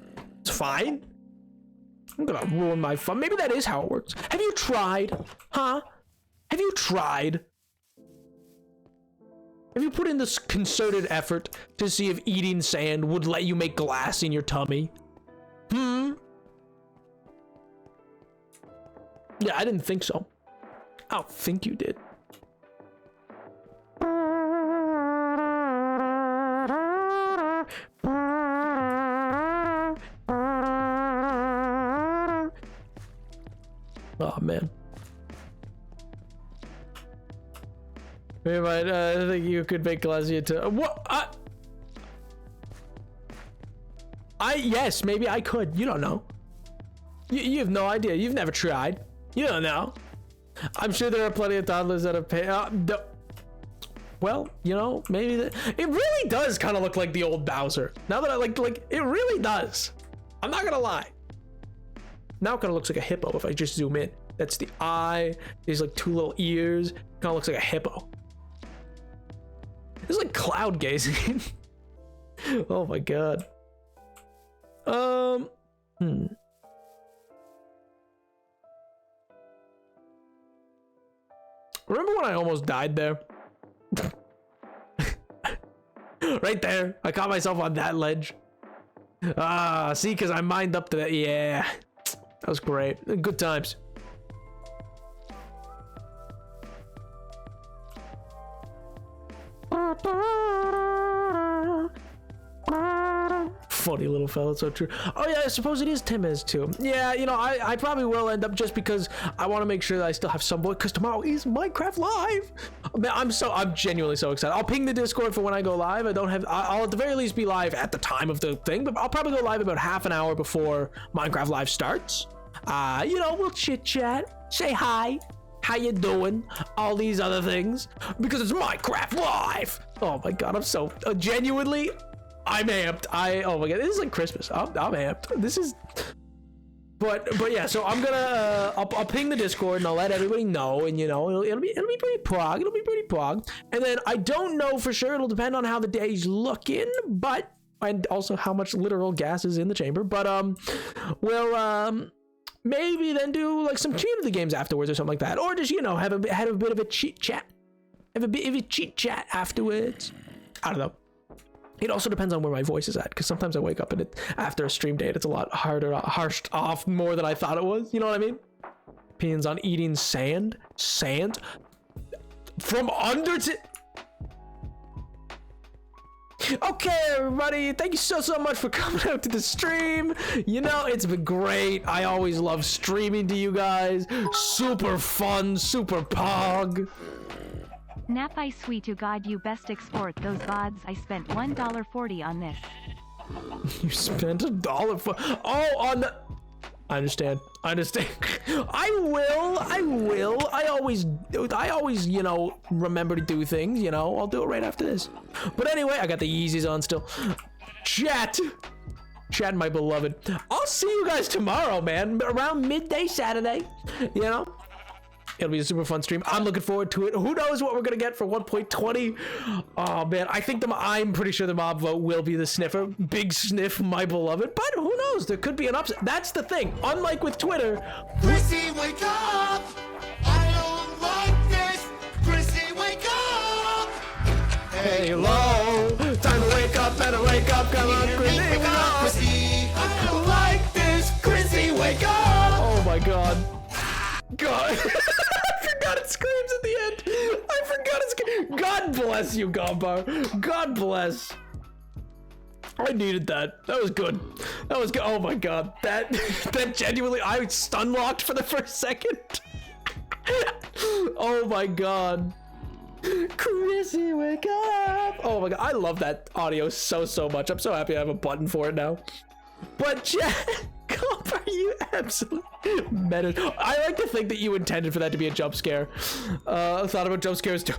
it's fine. I'm gonna ruin my fun. Maybe that is how it works. Have you tried? Huh? Have you tried? Have you put in this concerted effort to see if eating sand would let you make glass in your tummy? Yeah, I didn't think so. I don't think you did. Oh man. Maybe I think you could make Glacia to what? Yes, maybe I could. You don't know. You have no idea. You've never tried. You don't know. I'm sure there are plenty of toddlers that have paid. Well, you know, maybe it really does kind of look like the old Bowser. Now that I like, it really does. I'm not gonna lie. Now it kind of looks like a hippo if I just zoom in. That's the eye. There's like 2 little ears. Kind of looks like a hippo. It's like cloud gazing. Oh my god. Remember when I almost died there? Right there. I caught myself on that ledge. See, because I mined up to that. Yeah. That was great. Good times. Funny little fella, so true. Oh yeah, I suppose it is 10 minutes too. Yeah, you know, I probably will end up just because I want to make sure that I still have some boy, because tomorrow is Minecraft Live. Man, I'm genuinely so excited. I'll ping the Discord for when I go live. I'll at the very least be live at the time of the thing, but I'll probably go live about half an hour before Minecraft Live starts. You know, we'll chit chat, say hi, how you doing, all these other things, because it's Minecraft Live. Oh my god, I'm so genuinely, I'm amped. Oh my god, this is like Christmas. I'm amped. This is, but yeah. So I'm gonna, I'll ping the Discord and I'll let everybody know, and you know, it'll be pretty prog. It'll be pretty prog. And then I don't know for sure. It'll depend on how the day's looking, and also how much literal gas is in the chamber. But we'll maybe then do like some Tune of the Games afterwards or something like that, or just, you know, have a bit of a cheat chat, afterwards. I don't know. It also depends on where my voice is at, because sometimes I wake up and after a stream date, it's a lot harder, harshed off more than I thought it was. You know what I mean? Opinions on eating sand from under to. Okay, everybody, thank you so much for coming out to the stream. You know, it's been great. I always love streaming to you guys. Super fun, super pog. Nap, I swear to God, you best export those VODs. I spent $1.40 on this. You spent $1 for. Oh, on the. I understand. I will. I always, you know, remember to do things, you know. I'll do it right after this. But anyway, I got the Yeezys on still. Chat, my beloved. I'll see you guys tomorrow, man. Around midday Saturday, you know. It'll be a super fun stream. I'm looking forward to it. Who knows what we're gonna get for 1.20? Oh man, I'm pretty sure the mob vote will be the sniffer. Big sniff, my beloved. But who knows? There could be an upset. That's the thing. Unlike with Twitter. Chrissy, wake up! I don't like this. Chrissy, wake up! Hey, low. Time to wake up. Better wake up. Come on, Chrissy. Wake up. Chrissy, I don't like this. Chrissy, wake up! Oh my god. God. I forgot it screams at the end. I forgot it screams. God bless you, Gombar. God bless. I needed that. That was good. That was good. Oh my god. That genuinely, I stun locked for the first second. Oh my god. Chrissy, wake up. Oh my god. I love that audio so much. I'm so happy I have a button for it now. But Gombar, you absolute meta. I like to think that you intended for that to be a jump scare. I thought about jump scares too.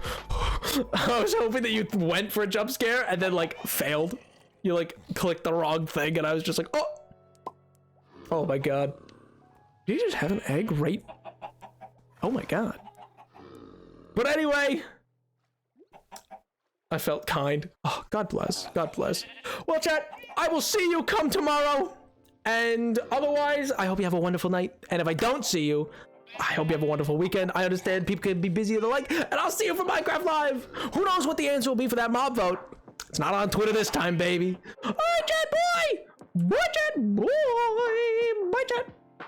I was hoping that you went for a jump scare and then like failed. You like clicked the wrong thing and I was just like, oh my god. Did you just have an egg right? Oh my god. But anyway, I felt kind. Oh, God bless. God bless. Well, chat, I will see you come tomorrow. And otherwise, I hope you have a wonderful night. And if I don't see you, I hope you have a wonderful weekend. I understand people can be busy and the like. And I'll see you for Minecraft Live. Who knows what the answer will be for that mob vote? It's not on Twitter this time, baby. All right, chat boy. Bye, chat boy. Bye, chat. Bye.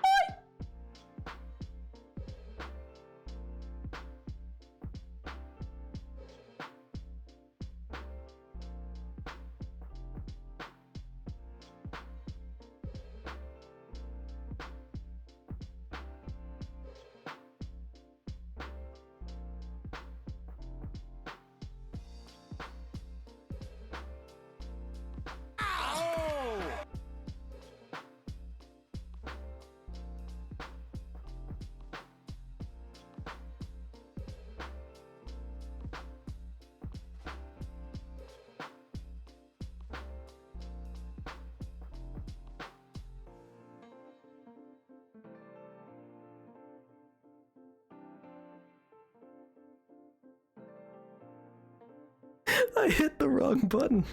I hit the wrong button.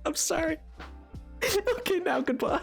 I'm sorry. Okay, now goodbye.